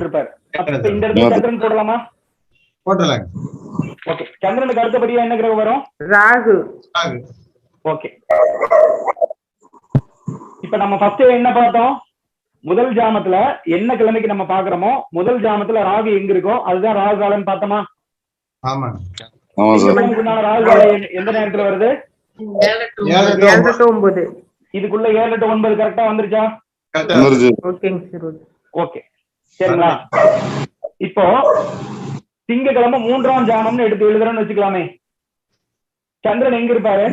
இருப்பாரு. இந்த இடத்துல சந்திரன் போடலாமா? போடலாம். ஓகே. சந்திரனுக்கு அடுத்தபடியா என்ன கிரகம் வரும்? ராகு. ஓகே. இப்ப நம்ம ஃபர்ஸ்ட் என்ன பார்த்தோம்? முதல் ஜாமத்துல என்ன கிழமைக்கு நம்ம பாக்குறோமோ முதல் ஜாமத்துல ராகு எங்க இருக்கோ அதுதான் ராகு காலம் பார்த்தோமா? ஆமா. ராகு காலம் எந்த நேரத்துல வருது? 7 to 9. இதுக்குள்ள 7 to 9 கரெக்டா வந்துருச்சா? ஓகே. சரிங்களா? இப்போ திங்கக்கிழமை 3ஆம் ஜாமம்னு எடுத்து எழுதுறோம்னு வச்சுக்கலாமே. சந்திரன் எங்க இருப்பாரு?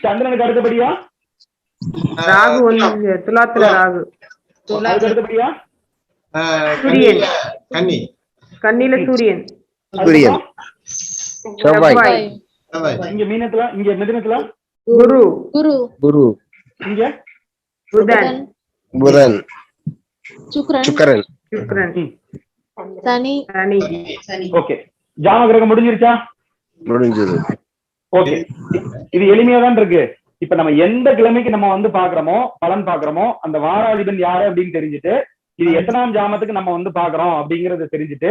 சந்திரனுக்கு அடுத்தபடியா ராகு துலாத்துல ராகு. அடுத்தபடியா சூரியன். கன்னியில சூரியன். செவ்வாய். இங்க மீனத்துல, இங்க மிதுனத்துல குரு. இங்க புதன் சுக்கிரன் சனி. ஓகே. ஜாம கிரகம் முடிஞ்சிருச்சா? முடிஞ்சது. ஓகே. இது எளிமையா தான் இருக்கு. இப்ப நம்ம எந்த கிழமைக்கு நம்ம வந்து பாக்குறோமோ பலன் பாக்குறோமோ அந்த வாராதிபன் யாரு அப்படின்னு தெரிஞ்சுட்டு இது எத்தனாம் ஜாமத்துக்கு நம்ம வந்து பாக்குறோம் அப்படிங்கறத தெரிஞ்சுட்டு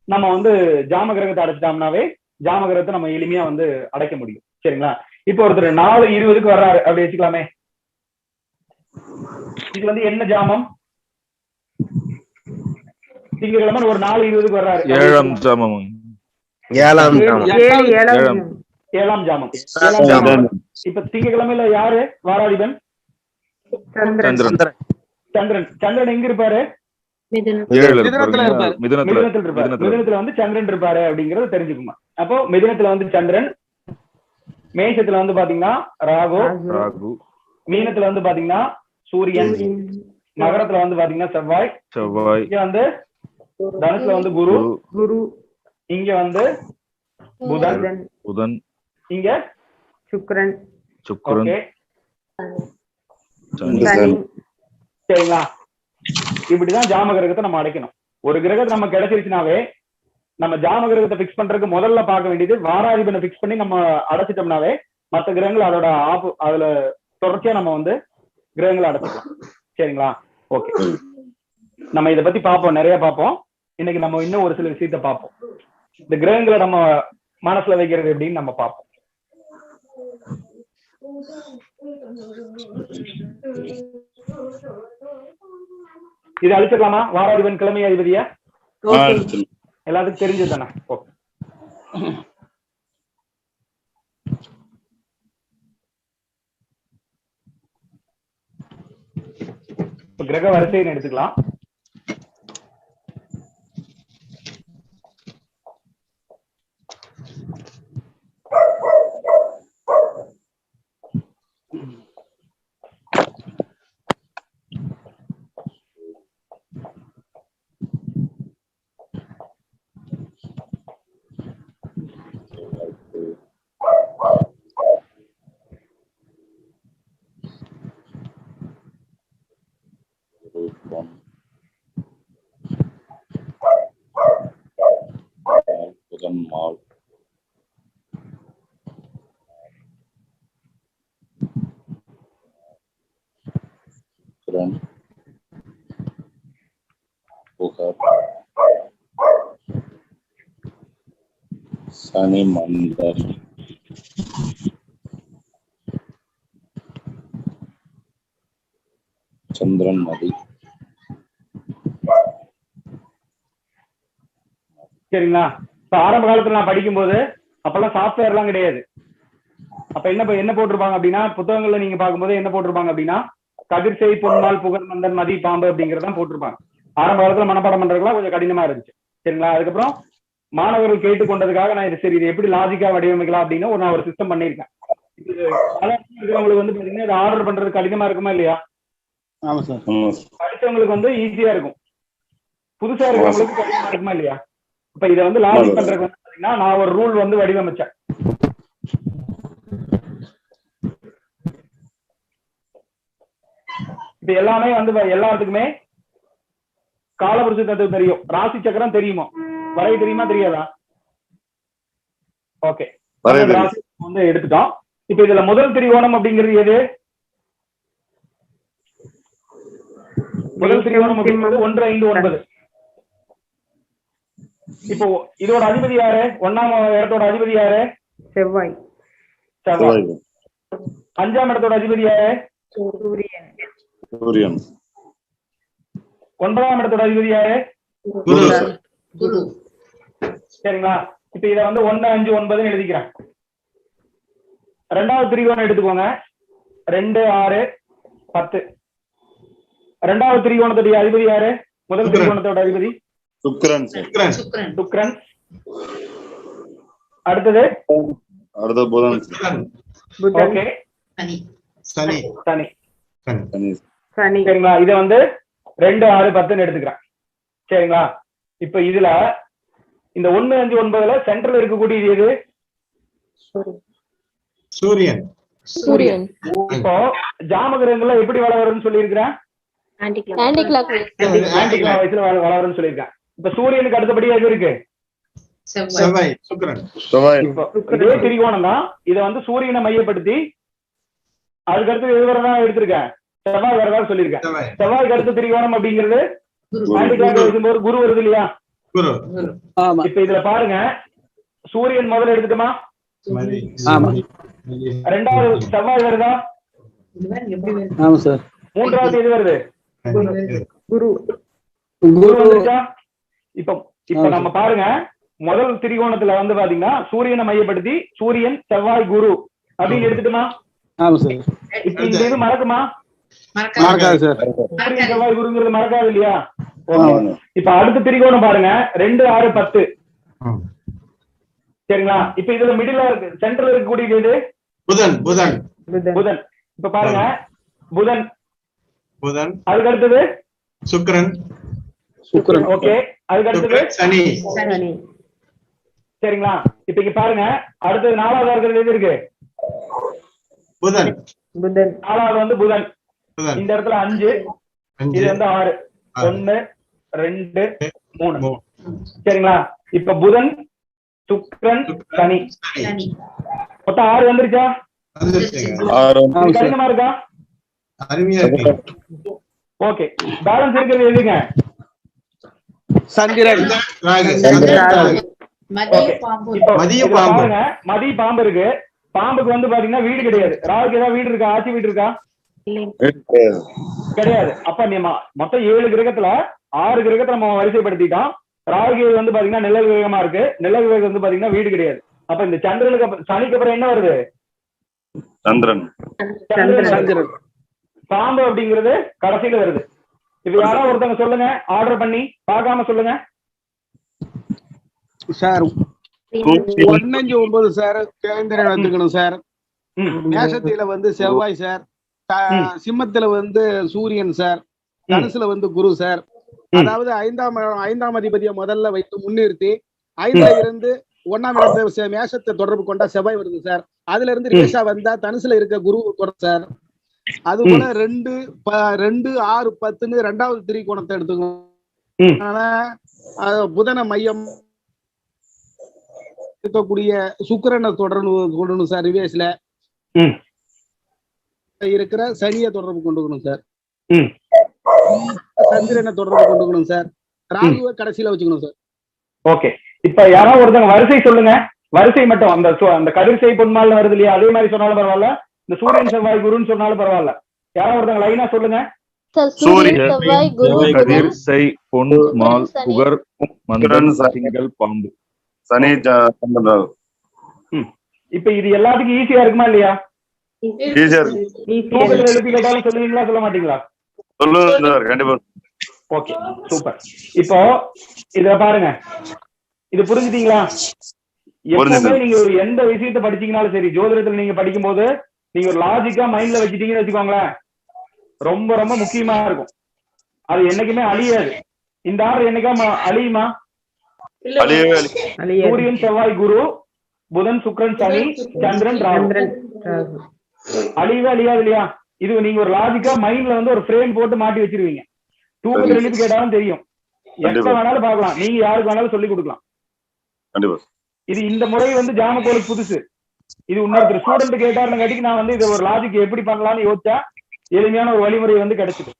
நம்ம வந்து ஜாம கிரகத்தை அடைச்சிட்டோம்னாவே ஜாம கிரகத்தை நம்ம எளிமையா வந்து அடைக்க முடியும். சரிங்களா? இப்ப ஒருத்தர் 4:20 வர்றாரு அப்படி வச்சுக்கலாமே. இது வந்து என்ன ஜாமம்? திங்கக்கிழமை ஒரு 4:20 வர்றாரு. 7ஆம் ஜாமம். 7ஆம் ஜாமம். இப்ப திங்கக்கிழமையில யாரு வாராதிபன்? சந்திரன் எங்க இருப்பாரு? மிதுனத்துல வந்து சந்திரன் இருப்பாரு அப்படிங்கறத தெரிஞ்சுக்குமா. அப்போ மிதுனத்துல வந்து சந்திரன், மேஷத்துல வந்து பாத்தீங்கன்னா ராகு, மீனத்துல வந்து பாத்தீங்கன்னா சூரியன், மகரத்துல வந்து பாத்தீங்கன்னா செவ்வாய், இங்க வந்து தனுசுல வந்து குரு, இங்க வந்து புதன், இங்க சுக்கிரன். சரிங்களா? இப்படிதான் ஜாம கிரகத்தை நம்ம அடைக்கணும். ஒரு கிரகத்தை நம்ம கிடைச்சிருச்சுனாவே நம்ம ஜாம கிரகத்தை பிக்ஸ் பண்றதுக்கு முதல்ல பார்க்க வேண்டியது வாராதிபனை பிக்ஸ் பண்ணி நம்ம அடைச்சிட்டோம்னாவே மற்ற கிரகங்கள் அதோட அதுல தொடர்ச்சியா நம்ம வந்து கிரகங்களை அடைச்சிக்கலாம். சரிங்களா? ஓகே. நம்ம இதை பத்தி பார்ப்போம், நிறைய பார்ப்போம். இன்னைக்கு நம்ம இன்னும் ஒரு சில விஷயத்த பார்ப்போம். இந்த கிரகங்களை நம்ம மனசுல வைக்கிறது எப்படின்னு நம்ம பார்ப்போம். இது அழிச்சிடலாமா? வாராதிபன் கிழமை அதிபதியா எல்லாத்துக்கும் தெரிஞ்சது தானே? ஓகே. கிரக வரிசைன்னு எடுத்துக்கலாம். சனி மண்டல் சந்திரன் மதி. சரிங்களா? இப்ப ஆரம்ப காலத்துல நான் படிக்கும்போது அப்பெல்லாம் சாஃப்ட்வேர் எல்லாம் கிடையாது. அப்ப என்ன போட்டிருப்பாங்க அப்படின்னா, புத்தகங்கள்ல நீங்க பார்க்கும்போது என்ன போட்டிருப்பாங்க அப்படின்னா, கதிர்செய் பொன்மால் புகழ் மந்தன் மதி பாம்பு அப்படிங்கறதான் போட்டிருப்பாங்க. ஆரம்ப காலத்துல மனப்பாடம் பண்றதுலாம் கொஞ்சம் கடினமா இருந்துச்சு. சரிங்களா? அதுக்கப்புறம் மாணவர்கள் கேட்டுக்கொண்டதுக்காக நான் இது எப்படி லாஜிக்கா வடிவமைக்கலாம் அப்படின்னு நான் ஒரு சிஸ்டம் பண்ணியிருக்கேன். இருக்கிறவங்களுக்கு வந்து பாத்தீங்கன்னா இது ஆர்டர் பண்றது கடினமா இருக்குமா இல்லையா? படிச்சவங்களுக்கு வந்து ஈஸியா இருக்கும், புதுசா இருக்கிறவங்களுக்கு கடினமா இருக்குமா இல்லையா? இப்ப இதை வந்து லாஜிக் பண்றதுக்கு வந்து பாத்தீங்கன்னா நான் ஒரு ரூல் வந்து வடிவமைச்சேன். இப்ப எல்லாமே வந்து எல்லாத்துக்குமே காலபுருஷ தத்துவம் தெரியும், ராசி சக்கரம் தெரியுமா, வரை தெரியுமா தெரியாதா? ஓகே, ராசி வந்து எடுத்துட்டோம். இப்ப இதுல முதல் திரிகோணம் அப்படிங்கிறது எது? முதல் திரிகோணம் அப்படிங்கிறது 1, 5, 9. இப்போ இதோட அதிபதி யாரு? 1ஆம் இடத்தோட அதிபதி யாரு? செவ்வாய். செவ்வாய். 5ஆம் இடத்தோட அதிபதி யாரு? சூரியன். சூரியன். 9ஆம் இடத்தோட அதிபதி யாரு? குரு. சரிங்களா? இப்ப இத வந்து 1, 5, 9 எழுதிக்கிறேன். ரெண்டாவது திரிகோணம் எடுத்துக்கோங்க. 2, 6, 10. ரெண்டாவது திரிகோணத்துடைய அதிபதி யாரு? முதல் திரிகோணத்தோட அதிபதி சுக்கிரன். சுக்கிரன். அடுத்தது புதன். ஓகே, சனி. சனி. சனி. சரிங்களா? இத வந்து 2, 6, 10 எடுத்துக்கிறேன். சரிங்களா? இப்ப இதுல இந்த 1, 5, 9ல சென்ட்ரல் இருக்கக்கூடியது எது? சூரியன். சூரியன். இப்போ ஜாமகிரகங்கள்ல எப்படி வளரும்னு சொல்லியிருக்கிறேன்? ஆன்டி கிளாக் வயசுல வளரும்னு சொல்லியிருக்கேன். இப்ப சூரியனுக்கு அடுத்தபடியா எது இருக்கு? செவ்வாய். சுக்கிரன். இதே திரிகோணம் தான். இத வந்து சூரியனை மையப்படுத்தி அதுக்கு அடுத்து எது வரதான் எடுத்திருக்கேன்? செவ்வாய் வரதா சொல்லியிருக்கேன். செவ்வாய்க்கு அடுத்த திரிகோணம் அப்படிங்கிறது ஆன்டி கிளாக் வைக்கும்போது குரு வருது இல்லையா? இப்ப இதுல பாருங்க, சூரியன் முதல்ல எடுத்துட்டோமா? ரெண்டாவது செவ்வாய் வருதா? மூன்றாவது எது வருது? குரு. குரு வந்துருச்சா? இப்ப நம்ம பாருங்க, முதல் திரிகோணத்துல வந்து பாத்தீங்கன்னா சூரியனை மையப்படுத்தி சூரியன் செவ்வாய் குரு அப்படின்னு எடுத்துட்டுமா? இப்ப இந்த இது மறக்குமா? சூரியன் செவ்வாய் குருங்கிறது மறக்காது இல்லையா? இப்ப அடுத்த திரிகோணம் பாருங்க, 2, 6, 10. சரிங்களா? இப்ப இதுல மிடில் சென்டர்ல இருக்கக்கூடியது எது? புதன். இப்ப பாருங்க, புதன். அதுக்கு அடுத்தது சுக்கிரன். ஓகே, அதுக்கு அடுத்தது சனி. சரிங்களா? இப்ப இங்க பாருங்க, அடுத்தது 4வது இருக்கிறது எது இருக்கு? புதன். 4வது வந்து புதன். இந்த இடத்துல 5, இது வந்து 6. 1, 2, 3. சரிங்களா? இப்ப புதன், சுக்கிரன், சனி. மொத்தம் 6 வந்துருச்சா? கடினமா இருக்கா? அருமையா இருக்கு. ஓகே, பேலன்ஸ் இருக்கிறது எதுங்க? சந்திரன். இப்போ மதிய இதுல பாம்பு. பாருங்க, மதிய பாம்பு இருக்கு. பாம்புக்கு வந்து பாத்தீங்கன்னா வீடு கிடையாது. ராகுக்கு ஏதாவது வீடு இருக்கா? ஆட்சி வீடு இருக்கா? கிடையாது. அப்ப நம்ம மொத்தம் 7 கிரகத்துல 6 கிரகத்தை நம்ம வரிசைப்படுத்திட்டோம். ராகு வந்து பாத்தீங்கன்னா நிழல் கிரகமா இருக்கு. நிழல் கிரகம் வந்து பாத்தீங்கன்னா வீடு கிடையாது. அப்ப இந்த சந்திரனுக்கு சனிக்கு அப்புறம் என்ன வருது? சந்திரன். சந்திரன். பாம்பு அப்படிங்கிறது கடைசியில வருது. இப்ப யாராவது ஒருத்தவங்க சொல்லுங்க, ஆர்டர் பண்ணி பார்க்காம சொல்லுங்க சார். 159 சார் கேந்திரன் வந்துக்கணும் சார். மேஷத்தில வந்து செவ்வாய் சார். சிம்மத்துல வந்து சூரியன் சார். தனுசுல வந்து குரு சார். அதாவது ஐந்தாம் அதிபதியை முதல்ல வைத்து முன்னிறுத்தி 5ல இருந்து 1ஆம் இடத்தை மேஷத்தை தொடர்பு கொண்டா செவ்வாய் வருது சார். அதுல இருந்து ரேஷா வந்தா தனுசுல இருக்க குரு தொடர் சார். அது போல 2, 6, 10ன்னு 2வது திரிகோணத்தை எடுத்துக்கணும். ஆனா புதன மையம் இருக்கக்கூடிய சுக்கிரனை தொடரணும் சார். ரிவேஸ்ல இருக்கிற சனியை தொடர்பு கொண்டுக்கணும் சார். சந்திரனை தொடர்பு கொண்டுக்கணும் சார். ராகுவை கடைசியில வச்சுக்கணும் சார். ஓகே. இப்ப யாராவது ஒருத்தங்க வரிசை சொல்லுங்க. வரிசை மட்டும் அந்த கதிர்சை பொன்மால் வருது இல்லையா, அதே மாதிரி சொன்னாலும் பரவாயில்ல. இந்த சூரியன் செவ்வாய் குருன்னு சொன்னாலும் பரவாயில்ல. யாராவது ஒருத்தங்க லைனா சொல்லுங்க. சூரியன் செவ்வாய் குரு கதிர் செய் பொன் மால் புகர் மந்திரன் திங்கள் பாம்பு சனி சந்திரன். இப்ப இது எல்லாத்துக்கும் ஈஸியா இருக்குமா இல்லையா? ஈஸியா இருக்கு. தூக்கத்துல எழுப்பி கேட்டாலும் சொல்லுவீங்களா, சொல்ல மாட்டீங்களா? சொல்லுங்க சார், கண்டிப்பா. Okay, super. இப்போ இத பாருங்க, இது புரிஞ்சுட்டீங்களா? எப்பவுமே நீங்க ஒரு எந்த விஷயத்த படிச்சீங்கனாலும் சரி, ஜோதிடத்துல நீங்க படிக்கும் போது நீங்க ஒரு லாஜிக்கா மைண்ட்ல வச்சுட்டீங்கன்னு வச்சுக்கோங்களேன், ரொம்ப ரொம்ப முக்கியமா இருக்கும். அது என்னைக்குமே அழியாது. இந்த ஆர்டர் என்னைக்கா அழியுமா? சூரியன் செவ்வாய் குரு, புதன் சுக்கிரன் சனி, சந்திரன் ராகு. அழியவே அழியாது இல்லையா? இது நீங்க ஒரு லாஜிக்கா மைண்ட்ல வந்து ஒரு ஃப்ரேம் போட்டு மாட்டி வச்சிருவீங்க. தூக்கத்துல எழுப்பி கேட்டாலும் தெரியும். எப்ப வேணாலும் பார்க்கலாம். நீங்க யாருக்கு வேணாலும் சொல்லி கொடுக்கலாம். இது இந்த முறை வந்து ஜாமக்கோலுக்கு புதுசு. இது இன்னொருத்தர் ஸ்டூடெண்ட் கேட்டாருன்னு காட்டிக்கு நான் வந்து இது ஒரு லாஜிக் எப்படி பண்ணலாம்னு யோசிச்சா எளிமையான ஒரு வழிமுறை வந்து கிடைச்சது.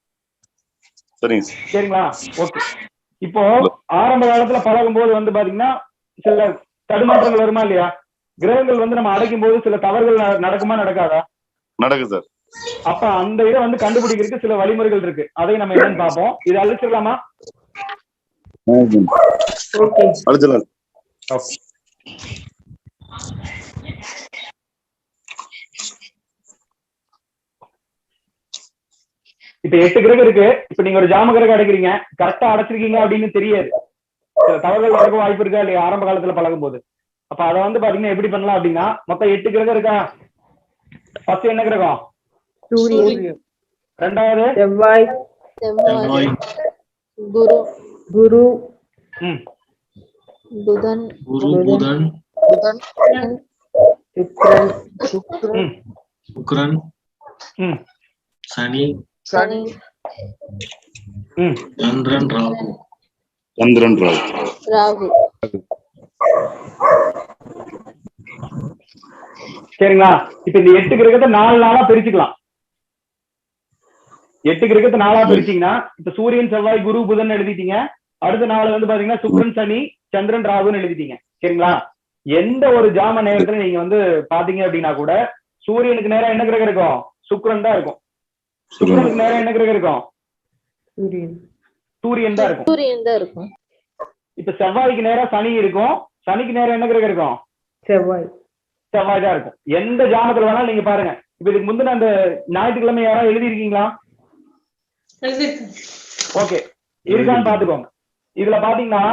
சரிங்களா? ஓகே. இப்போ ஆரம்ப காலத்துல பழகும் போது வந்து பாத்தீங்கன்னா சில தடுமாற்றங்கள் வருமா இல்லையா? கிரகங்கள் வந்து நம்ம அடைக்கும் போது சில தவறுகள் நடக்குமா நடக்காதா? நடக்குது சார். அப்ப அந்த இதை வந்து கண்டுபிடிக்கிறதுக்கு சில வழிமுறைகள் இருக்கு. அதை நம்ம என்னன்னு பார்ப்போம். இதை அழிச்சிடலாமா? அழிச்சிடலாம். இப்ப 8 கிரகம் இருக்கு. இப்ப நீங்க ஒரு ஜாம கிரகம் அடைக்கிறீங்க, கரெக்டா அடைச்சிருக்கீங்க அப்படின்னு தெரியாது. சில தவறுகள் நடக்க வாய்ப்பு இருக்கா இல்லையா ஆரம்ப காலத்துல பழகும் போது? அப்ப அதை வந்து பாத்தீங்கன்னா எப்படி பண்ணலாம் அப்படின்னா, மொத்தம் 8 கிரகம் இருக்கா? ஃபர்ஸ்ட் என்ன கிரகம்? சூரியன். ரெண்டாவது செவ்வாய். குரு. குரு. புதன். சுக்கிரன். சனி. சந்திரன் ராகு. சரிங்களா? இப்ப இந்த 8 கிரகத்தை 4 நாளா பிரிச்சுக்கலாம். 8 கிரகத்தை 4ஆ பிரிச்சீங்கன்னா, இப்ப சூரியன் செவ்வாய் குரு புதன் எழுதிட்டீங்க. அடுத்த நாள் வந்து பாத்தீங்கன்னா சுக்கிரன் சனி சந்திரன் ராகுன்னு எழுதிட்டீங்க. சரிங்களா? எந்த ஒரு ஜாம நேரத்துல நீங்க வந்து பாத்தீங்க அப்படின்னா கூட சூரியனுக்கு நேரம் என்ன கிரகம் இருக்கும்? சுக்கிரன் தான் இருக்கும். சுக்கிரனுக்கு நேரம் என்ன கிரகம் இருக்கும்? சூரியன் தான் இருக்கும். இப்ப செவ்வாய்க்கு நேரம் சனி இருக்கும். சனிக்கு நேரம் என்ன கிரகம் இருக்கும்? செவ்வாய் தான் இருக்கும். எந்த ஜாமத்துல வேணாலும் நீங்க பாருங்க. இப்ப இதுக்கு முந்தின அந்த ஞாயிற்றுக்கிழமை யாராவது எழுதி இருக்கீங்களா? ஓகே, இருக்கான்னு பாத்துக்கோங்க. இதுல பாத்தீங்கன்னா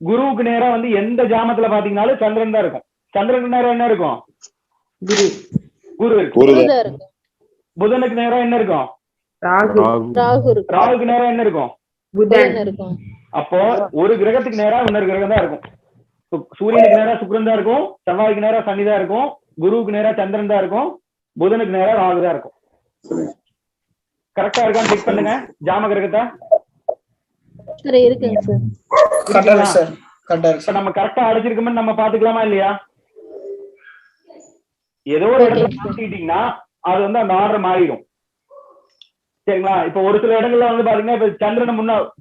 குருவுக்கு நேரம் வந்து எந்த ஜாமத்துல பாத்தீங்கன்னாலும் சந்திரன் தான் இருக்கும். சந்திரனுக்கு நேரம் என்ன இருக்கும்? குரு இருக்கும். புதனுக்கு நேரம் என்ன இருக்கும்? ராகுக்கு நேரம் என்ன இருக்கும்? இருக்கும். அப்போ ஒரு கிரகத்துக்கு நேரம் இன்னொரு கிரகம் தான் இருக்கும். சூரியனுக்கு நேரம் சுக்கிரன் தான் இருக்கும். செவ்வாய்க்கு நேரம் சனி தான் இருக்கும். குருவுக்கு நேரம் சந்திரன் தான் இருக்கும். புதனுக்கு நேரம் ராகு தான் இருக்கும். கரெக்டா இருக்கான்னு செக் பண்ணுங்க ஜாம கிரகத்தை. நம்ம கரெக்டா அடைச்சிருக்கோம்னு நம்ம பாத்துக்கலாமா இல்லையா? ஏதோ ஒரு இடத்துல மாத்திட்டீங்கன்னா அது வந்து அந்த ஆர்டர் மாறிடும். சரிங்களா? இப்ப ஒரு சில இடங்கள்ல வந்து பாத்தீங்கன்னா இப்ப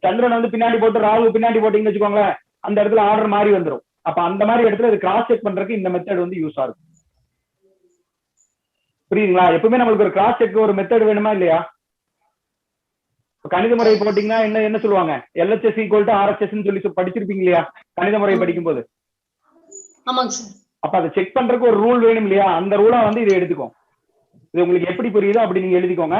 சந்திரன் வந்து பின்னாடி போட்டு ராகு பின்னாடி போட்டீங்கன்னு வச்சுக்கோங்களேன், அந்த இடத்துல ஆர்டர் மாறி வந்துடும். அப்ப அந்த மாதிரி இடத்துல இது கிராஸ் செக் பண்றதுக்கு இந்த மெத்தட் வந்து யூஸ் ஆகும். புரியுதுங்களா? எப்பவுமே நம்மளுக்கு ஒரு கிராஸ் செக் ஒரு மெத்தட் வேணுமா இல்லையா? கணித முறை போட்டீங்கன்னா என்ன சொல்லுவாங்க, LHS = RHS சொல்லி படிச்சிருப்பீங்க இல்லையா கணித முறை படிக்கும் போது? அப்ப அதை செக் பண்றதுக்கு ஒரு ரூல் வேணும் இல்லையா? அந்த ரூலா வந்து இதை எடுத்துக்கோங்க. இது உங்களுக்கு எப்படி புரியுதோ அப்படி நீங்க எழுதிக்கோங்க.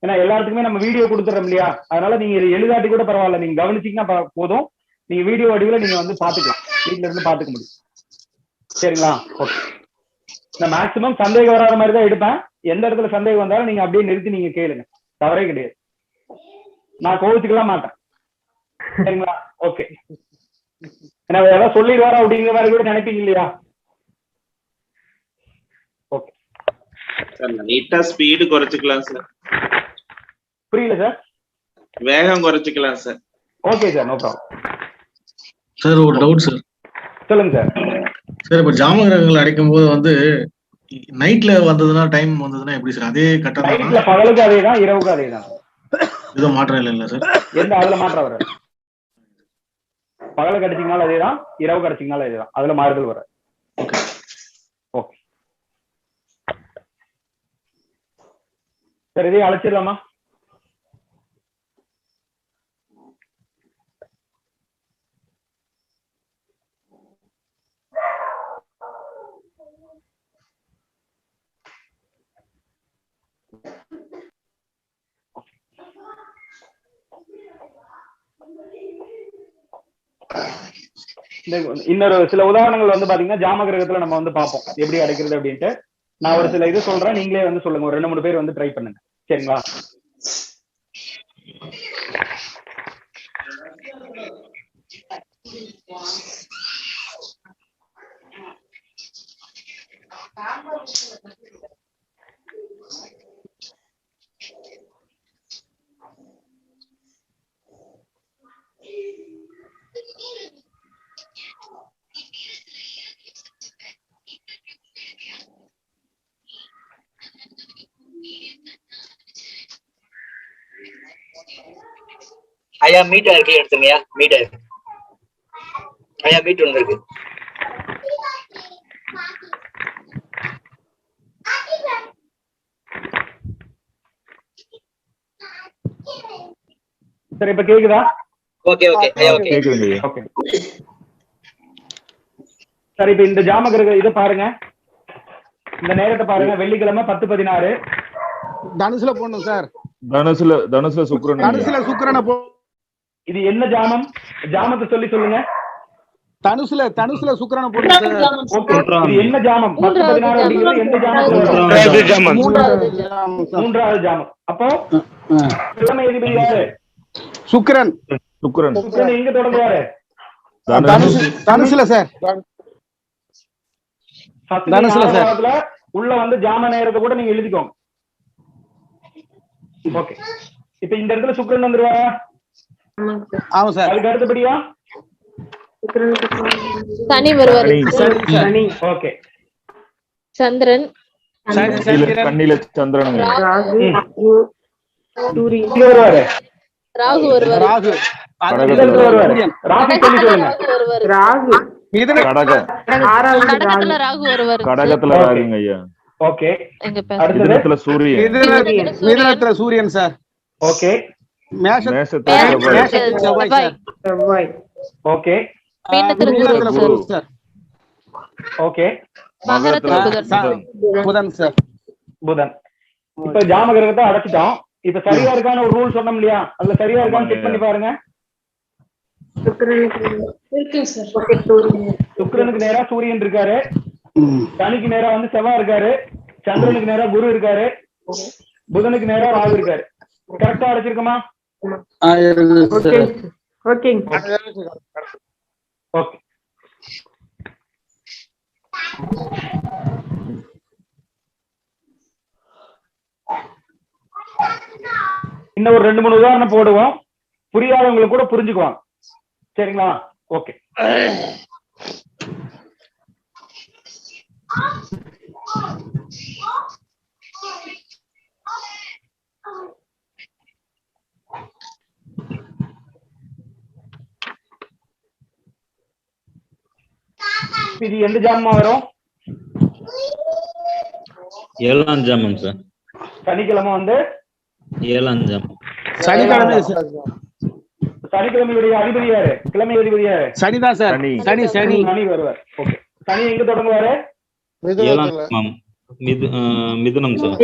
ஏன்னா எல்லாத்துக்குமே நம்ம வீடியோ கொடுத்துறோம் இல்லையா, அதனால நீங்க இதை எழுதாட்டி கூட பரவாயில்ல, நீங்க கவனிச்சீங்கன்னா போதும். நீங்க வீடியோ வடிவில் நீங்க வந்து பாத்துக்கலாம், வீட்டுல இருந்து பாத்துக்க முடியும். சரிங்களா? ஓகே. நான் மேக்சிமம் சந்தேகம் வராத மாதிரி தான் எடுப்பேன். எந்த இடத்துல சந்தேகம் வந்தாலும் நீங்க அப்படியே நிறுத்தி நீங்க கேளுங்க, தவறே கிடையாது. நான் கோவிச்சுக்கலாம் மாட்டேன். சரிங்களா? ஓகே. ஏன்னா ஏதாவது சொல்லிடுவாரா அப்படிங்கிற மாதிரி கூட நினைப்பீங்க இல்லையா? ஓகே சார், லைட்டா ஸ்பீடு குறைச்சிக்கலாம் சார். புரியல சார்? வேகம் குறைச்சிக்கலாம் sir. Okay sir, no problem. Sir ஒரு டவுட் சார். சொல்லுங்க சார். சார் இப்ப ஜாம கிரகங்கள் அடைக்கும் போது வந்து நைட்ல வந்ததுன்னா டைம் வந்ததுன்னா எப்படி சார்? அதே கட்டம் நைட்ல பகலுக்கு அதே தான், இரவுக்கு அதே தான். எதுவும் மாற்றம் இல்லைல்ல சார்? எந்த அதுல மாற்றம் வராது. பகலுக்கு அடிச்சிங்கனாலும் அதே தான், இரவு அடிச்சிங்கனாலும் அதே தான், அதுல மாறுதல் வராது. ஓகே. சார் இதையும் அழைச்சிடலாமா? இன்னொரு சில உதாரணங்கள் வந்து பாத்தீங்கன்னா ஜாம கிரகத்துல நம்ம வந்து பார்ப்போம் எப்படி அடைக்கிறது அப்படின்ட்டு. நான் ஒரு சில இது சொல்றேன், நீங்களே வந்து சொல்லுங்க. ஒரு 2-3 பேர் வந்து ட்ரை பண்ணுங்க. சரிங்களா? ஐயா மீட்டர் இருக்கு, எடுத்துங்கய்யா. மீட்டர் ஐயா, மீட்டர் வந்திருக்கு. சரி, இப்ப கேக்குதா? ஓகே ஓகே ஐயா, ஓகே ஓகே. சரி, இப்ப இந்த ஜாம கிரக இதை பாருங்க, இந்த நேரத்தை பாருங்க. வெள்ளிக்கிழமை 10:16. தனுசுல போடணும் சார். தனுசுல சுக்கிரனை இது என்ன ஜாமம்? ஜாமத்தை சொல்லுங்க. தனுசுல சுக்கிரனை போடணும் சார். ஓகே. இது என்ன ஜாமம்? 10:16 அப்படிங்கிறது எந்த ஜாமம்? மூன்றாவது ஜாமம். அப்போ கிழமை அதிபதி யாரு? சுக்கிரன் எங்க தொடங்குவாரு? தனுசுல சார். தனுசுல சார். உள்ள வந்து ஜாம நேரத்தை கூட நீங்க எழுதிக்கோங்க. ஓகே. இப்ப இந்த இடத்துல சுக்கிரன் வந்துருவாரா? ஆமா சார். அதுக்கு அடுத்தபடியா சனி வருவாரு. ஓகே. சந்திரன், கண்ணில சந்திரன், வருவாரு. ராகு வருவாரு. ராகு கடகத்துல ராகு வருவாரு. கடகத்துல ராகுங்க ஐயா. ஓகே. மிதுனத்துல சூரியன். மிதுனத்துல சூரியன் சார். ஓகே. மேஷத்துல செவ்வாய் சார். ஓகே. மீனத்துல குரு சார். ஓகே. மகரத்துல புதன் சார். புதன். இப்ப ஜாம கிரகத்தை அடைச்சிட்டோம். இப்ப சரியா இருக்கான ஒரு ரூல் சொன்னோம் இல்லையா, அதுல சரியா இருக்கான்னு செக் பண்ணி பாருங்க. சுக்கிரனுக்கு நேரா சூரியன் இருக்காரு, சனிக்கு நேரா வந்து செவ்வாய் இருக்காரு, சந்திரனுக்கு நேரா குரு இருக்காரு, புதனுக்கு நேரா ராகு இருக்காரு. கரெக்டா அடைச்சிருக்கோமா? ஓகே. ஓகே. இன்னும் ஒரு 2-3 உதாரணம் போடுவோம், புரியாதவங்களுக்கு கூட புரிஞ்சுக்குவாங்க. சரிங்களா? ஓகே. இப்ப இது எந்த ஜாமமா வரும்? ஏழாம் ஜாமம் சார். சனிக்கிழமை வந்து ஏழாம் ஜாமம். சனிக்கிழமை சனிக்கிழமையுடைய அதிபதி யாரு? கிழமை அதிபதி யாரு? சனிதான் சார். சனி சனி சனி வருவார். ஓகே, சனி எங்க தொடங்குவாரு? ஏழாம் ஜாமம் மிதுனம் சார்.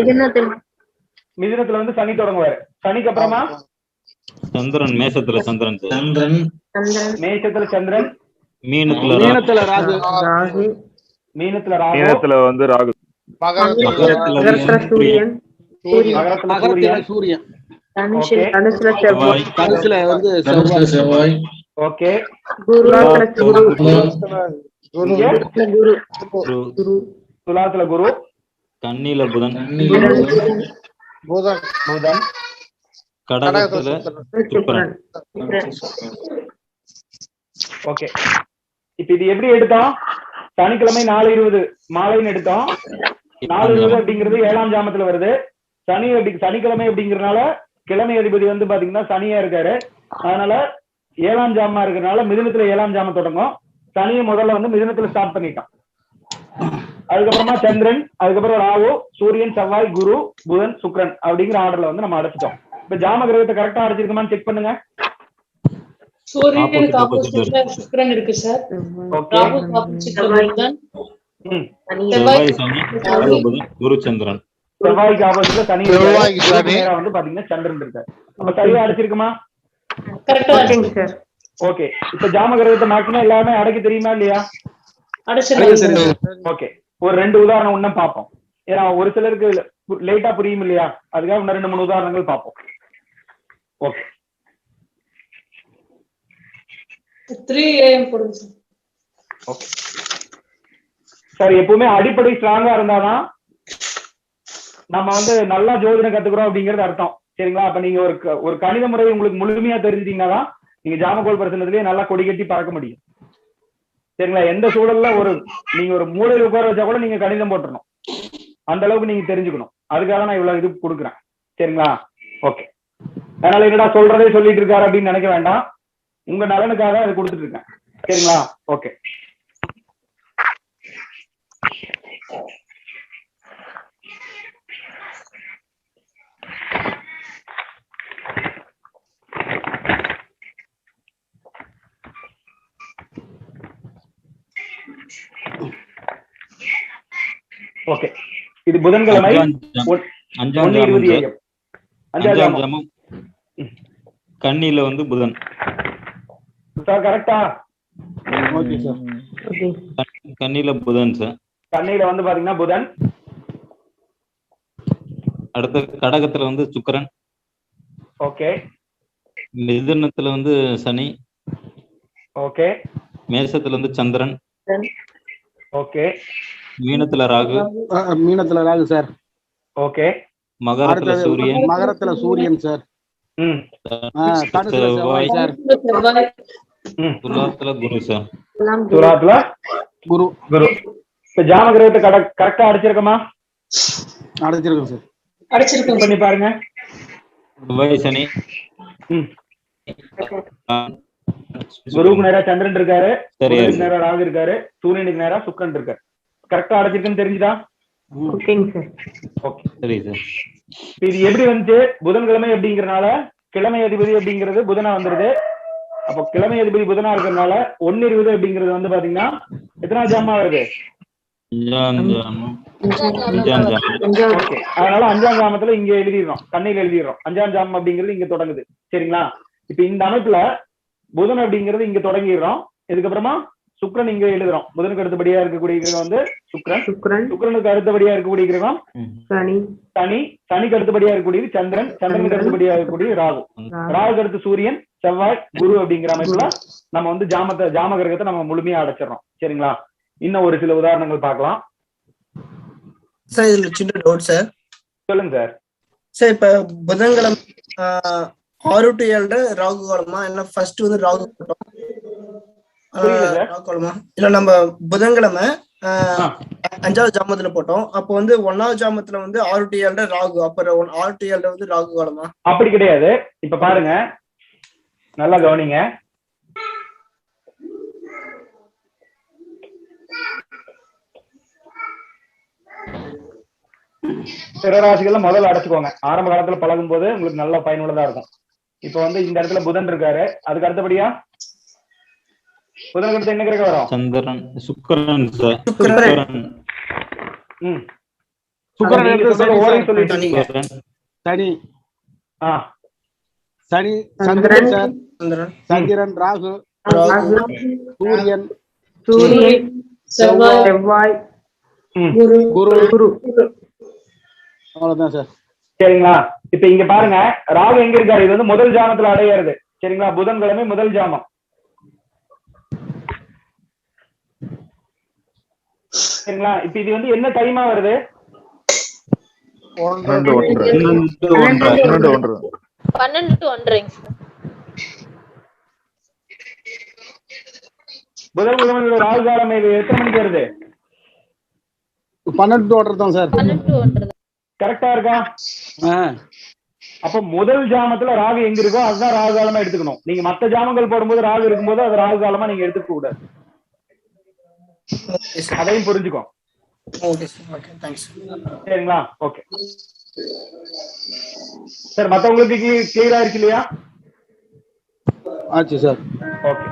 மிதுனத்துல வந்து சனி தொடங்குவாரு. சனிக்கு அப்புறமா சந்திரன் மேஷத்துல சந்திரன் சார். மேஷத்துல சந்திரன், மீனத்துல ராகு, மீனத்துல ராகு, மீனத்துல வந்து ராகு, மகரத்துல சூரியன், மகரத்துல சூரியன், தனுசுல செவ்வாய், தனுசுல வந்து செவ்வாய், ஓகே, துலாத்துல குரு, கன்னியில புதன், புதன், கடகத்துல சுக்கிரன். ஓகே, இப்ப இது எப்படி எடுத்தோம்? சனிக்கிழமை 4:20 மாலைன்னு எடுத்தோம். 4:20 அப்படிங்கிறது 7ஆம் ஜாமத்துல வருது. சனிக்கிழமை அப்படிங்கறதுனால கிழமை அதிபதி வந்து பாத்தீங்கன்னா சனியா இருக்காரு. அதனால 7ஆம் ஜாமமா இருக்கிறதுனால மிதுனத்துல 7ஆம் ஜாமம் தொடங்கும். சனியை முதல்ல வந்து மிதுனத்துல ஸ்டார்ட் பண்ணிட்டோம். அதுக்கப்புறமா சந்திரன், அதுக்கப்புறம் ராகு, சூரியன், செவ்வாய், குரு, புதன், சுக்கிரன் அப்படிங்கிற ஆர்டர்ல வந்து நம்ம அடைச்சிட்டோம். இப்ப ஜாம கிரகத்தை கரெக்டா அடைச்சிருக்கோமான்னு செக் பண்ணுங்க. சூரியனுக்கு ஆப்போசிட்ல சுக்கிரன் இருக்கு சார். ராகுக்கு ஆப்போசிட்ல புதன், செவ்வாய் சனி, புதன், குரு, சந்திரன். செவ்வாய்க்கு ஆப்போசிட்ல சனி, நேரா வந்து பாத்தீங்கன்னா சந்திரன் இருக்காரு. நம்ம சரியா அடைச்சிருக்குமா? கரெக்டா இருக்கு சார். ஓகே, இப்ப ஜாம கிரகத்தை மேக்ஸிமம் எல்லாமே அடைக்க தெரியுமா இல்லையா? ஓகே, ஒரு 2 உதாரணம் இன்னும் பார்ப்போம். ஏன்னா ஒரு சிலருக்கு லேட்டா புரியும் இல்லையா, அதுக்காக இன்னும் 2-3 உதாரணங்கள் பார்ப்போம். ஓகே, 3 AM போடுங்க சார். ஓகே சார், எப்பவுமே அடிப்படை ஸ்ட்ராங்கா இருந்தாதான் நம்ம வந்து நல்லா ஜோதிடம் கத்துக்கிறோம் அப்படிங்கிறது அர்த்தம். சரிங்களா? அப்ப நீங்க ஒரு கணித முறை உங்களுக்கு முழுமையா தெரிஞ்சுட்டீங்கன்னா நீங்க ஜாமகோல் பிரச்சனத்திலேயே நல்லா கொடி கட்டி பறக்க முடியும். சரிங்களா? எந்த சூழல்ல நீங்க ஒரு மூலையில உட்கார வச்சா கூட நீங்க கணிதம் போட்டுறணும். அந்த அளவுக்கு நீங்க தெரிஞ்சுக்கணும். அதுக்காக நான் இவ்வளவு இது கொடுக்குறேன். சரிங்களா? ஓகே, அதனால என்னடா சொல்றதே சொல்லிட்டு இருக்காரு அப்படின்னு நினைக்க வேண்டாம். உங்க நலனுக்காக அதை கொடுத்துட்டு இருக்கேன். சரிங்களா? ஓகே, ஓகே, இது புதன்கிழமை 1:20 AM. 5ஆம் ஜாமம் கன்னியில வந்து புதன் சார். கரெக்டா? Okay sir. கன்னியில புதன் சார். கன்னியில வந்து பாத்தீங்கன்னா புதன். அடுத்த கடகத்துல வந்து சுக்கிரன். ஓகே, மிதுனத்துல வந்து சனி. ஓகே, மேஷத்துல வந்து சந்திரன். ஓகே, மீனத்துல ராகு. மீனத்துல ராகு சார். ஓகே, மகரத்துல சூரியன். மகரத்துல சூரியன் சார். தனுசுல செவ்வாய் சார். துலாத்துல குரு சார். துலாத்துல குரு. இப்ப ஜாம கிரகத்தை கரெக்டா அடிச்சிருக்கோமா? அடைச்சிருக்கோம் சார். அடிச்சிருக்கோம். பண்ணி பாருங்க. செவ்வாய் சனி. குருவுக்கு நேரா சந்திரன் இருக்காரு, புதனுக்கு நேரா ராகு இருக்காரு, சூரியனுக்கு நேரா சுக்கிரன் இருக்காரு. கரெக்டா அடைச்சிருக்குன்னு தெரிஞ்சுதா? ஓகேங்க சார். ஓகே, சரி சார். இது எப்படி வந்துச்சு? புதன்கிழமை அப்படிங்கறதுனால கிழமை அதிபதி அப்படிங்கிறது புதனா வந்துருது. அப்போ கிழமை அதிபதி புதனா இருக்கிறதுனால 1:20 அப்படிங்கிறது வந்து பாத்தீங்கன்னா எத்தனாவது ஜாமா வருது? ஓகே, அதனால 5ஆம் ஜாமத்துல இங்க எழுதிடுறோம், கண்ணையில எழுதிடுறோம். 5ஆம் ஜாமம் அப்படிங்கிறது இங்க தொடங்குது. சரிங்களா? இப்ப இந்த அமைப்புல புதன் அப்படிங்கிறது இங்க தொடங்கிடுறோம். இதுக்கப்புறமா சுக்கிரன் இங்க எழுதுறோம். புதனுக்கு அடுத்தபடியா இருக்கக்கூடிய கிரகம் வந்து சுக்கிரன். சுக்கிரனுக்கு அடுத்தபடியா இருக்கக்கூடிய கிரகம் சனி. சனிக்கு அடுத்தபடியா இருக்கக்கூடியது சந்திரன். சந்திரனுக்கு அடுத்தபடியா இருக்கக்கூடிய ராகு. ராகுக்கு அடுத்து சூரியன், செவ்வாய், குரு அப்படிங்கிற அமைப்புல நம்ம வந்து ஜாம கிரகத்தை நம்ம முழுமையா அடைச்சிடறோம். சரிங்களா? இன்னும் ஒரு சில உதாரணங்கள் பார்க்கலாம் சார். இதுல சின்ன டவுட் சார். சொல்லுங்க சார். சார், இப்ப புதன்கிழமை 6 to 7 ராகு காலமா இல்ல ஃபர்ஸ்ட் வந்து ராகு காலமா? இல்ல நம்ம புதன்கிழமை 5ஆவது ஜாமத்துல போட்டோம். அப்போ வந்து 1ஆவது ஜாமத்துல வந்து 6 to 7 ராகு. அப்புறம் 6 to 7 வந்து ராகு காலமா? அப்படி கிடையாது. இப்ப பாருங்க, நல்லா கவனிங்க. பிற ராசிகள்ல முதல்ல அடைச்சுக்கோங்க. ஆரம்ப காலத்துல பழகும் போது உங்களுக்கு நல்ல பயனுள்ளதா இருக்கும். இப்ப வந்து இந்த இடத்துல புதன் இருக்காரு, அதுக்கு அடுத்தபடியா புதனுக்கு அடுத்து என்ன கிரகம் வரும்? சந்திரன், சுக்கிரன் சார். சுக்கிரன் சொல்லிட்டு சனி, ஆ சனி, சந்திரன் சார், சந்திரன், ராகு, சூரியன், செவ்வாய், குரு. அவ்வளவுதான் சார். சரிங்களா? இப்ப இங்க பாருங்க, ராகு எங்க இருக்காரு? இது வந்து முதல் ஜாமத்துல அடையாது. சரிங்களா? புதன்கிழமை முதல் ஜாமம். சரிங்களா? இப்ப இது வந்து என்ன டைமா வருது? 12 to 1. புதன் கிழமை ராகு காலம் இது எத்தனை மணிக்கு வருது? 12 to 1 தான் சார். கரெக்டா இருக்கா? அப்ப முதல் ஜாமத்துல ராகு எங்க இருக்கோ அதுதான் ராகு காலமா எடுத்துக்கணும். நீங்க மத்த ஜாமங்கள் போடும்போது ராகு இருக்கும்போது அது ராகு காலமா நீங்க எடுத்துக்க கூடாது. அதையும் புரிஞ்சுக்கோ. சரிங்களா? Okay sir. மத்தவங்களுக்கு கிளியரா இருக்கு இல்லையா? ஆச்சு சார். ஓகே.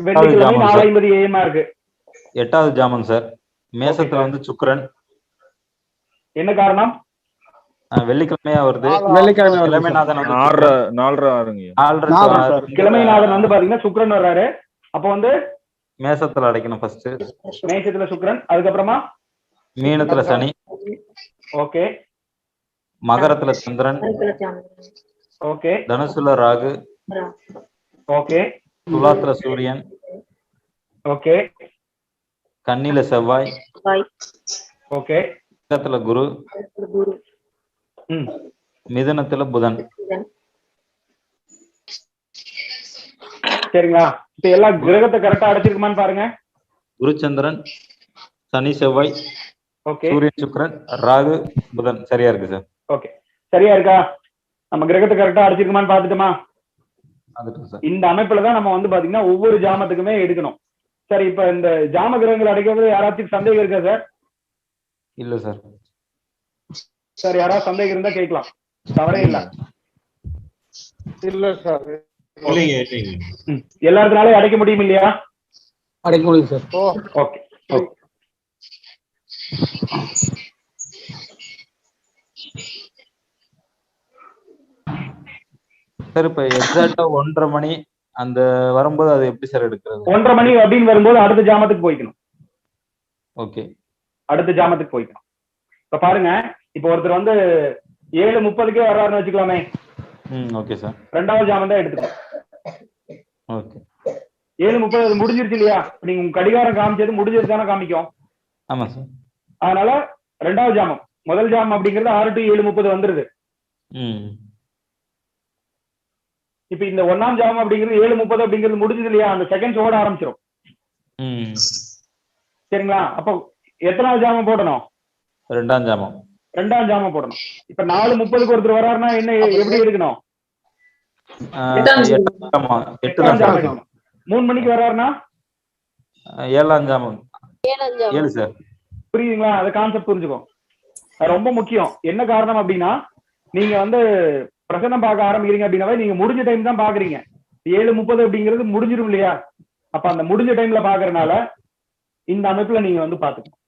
வெள்ளிக்கிழமை 4:50 AM இருக்கு. 8வது ஜாமம் சார். மேசத்துல வந்து சுக்கிரன். என்ன காரணம்? வெள்ளிக்கிழமையா வருது. கிழமைநாதன் வந்து பாத்தீங்கன்னா சுக்கிரன் வர்றாரு. அப்ப வந்து மேசத்துல அடைக்கணும் ஃபர்ஸ்ட். மேசத்துல சுக்கிரன், அதுக்கப்புறமா மீனத்துல சனி. ஓகே. மகரத்துல சந்திரன். ஓகே. தனுசுல ராகு. ஓகே. துலாத்துல சூரியன். ஓகே. கன்னில செவ்வாய். ஓகே. மீனத்துல குரு. மிதுனத்துல புதன். சரிங்களா? இப்ப எல்லா கிரகத்தை கரெக்டா அடைச்சிருக்குமான்னு பாருங்க. குருச்சந்திரன், சனி, செவ்வாய், சூரியன், சுக்கிரன், ராகு, புதன். சரியா இருக்கு சார். ஓகே. சரியா இருக்கா? நம்ம கிரகத்தை கரெக்டா அடைச்சிருக்குமான்னு பாத்துட்டோமா? இந்த அமைப்புலதான் நம்ம வந்து பாத்தீங்கன்னா ஒவ்வொரு ஜாமத்துக்குமே எடுக்கணும். சரி, இப்ப இந்த ஜாம கிரகங்கள் அடைக்கிறது யாராச்சும் சந்தேகம் இருக்கா சார்? இல்ல சார். சார், யாராவது சந்தேகம் இருந்தா கேட்கலாம், தவறே இல்ல. இல்ல சார். எல்லாத்தினாலும் அடைக்க முடியும் இல்லையா? அடைக்க முடியும் சார். ஓகே. சார், இப்ப எக்ஸாக்டா 1:30 மணி அந்த வரும்போது அது எப்படி சார் எடுக்கிறது? 1:30 மணி அப்படின்னு வரும்போது அடுத்த ஜாமத்துக்கு போய்க்கணும். ஓகே. அடுத்த ஜாமத்துக்கு போய்க்கணும். இப்ப பாருங்க, இப்ப ஒருத்தர் வந்து 7:30க்கே வர்றாருன்னு வச்சுக்கலாமே. Okay sir. 2வது ஜாமம் தான் எடுத்துக்கணும். ஓகே. 7:30 முடிஞ்சிருச்சு இல்லையா? நீங்க உங்க கடிகாரம் காமிச்சது முடிஞ்சிருச்சானே காமிக்கும். ஆமா சார். அதனால 2வது ஜாமம், முதல் ஜாமம் அப்படிங்கிறது 6 to 7:30 வந்துருது. இப்ப இந்த 1ஆம் ஜாமம் அப்படிங்கிறது 7:30 அப்படிங்கிறது முடிஞ்சது இல்லையா? அந்த செகண்ட்ஸ் ஓட ஆரம்பிச்சிடும். சரிங்களா? அப்போ எத்தனாவது ஜாமம் போடணும்? 2ஆம் ஜாமம். 2ஆம் ஜாமம் போடணும். இப்ப 4:30க்கு ஒருத்தர் வர்றாருன்னா என்ன எப்படி எடுக்கணும்? 8ஆம் ஜாமம். 3 மணிக்கு வர்றாருன்னா 7ஆம் ஜாமம். 7 சார். புரியுதுங்களா? அது கான்செப்ட் புரிஞ்சுக்கோ. அது ரொம்ப முக்கியம். என்ன காரணம் அப்படின்னா, நீங்க வந்து பிரசனம் பார்க்க ஆரம்பிக்கிறீங்க அப்படின்னாவே நீங்க முடிஞ்ச டைம் தான் பாக்குறீங்க. 7:30 அப்படிங்கிறது முடிஞ்சிடும் இல்லையா? அப்ப அந்த முடிஞ்ச டைம்ல பாக்குறதுனால இந்த அமைப்புல நீங்க வந்து பாத்துக்கணும்.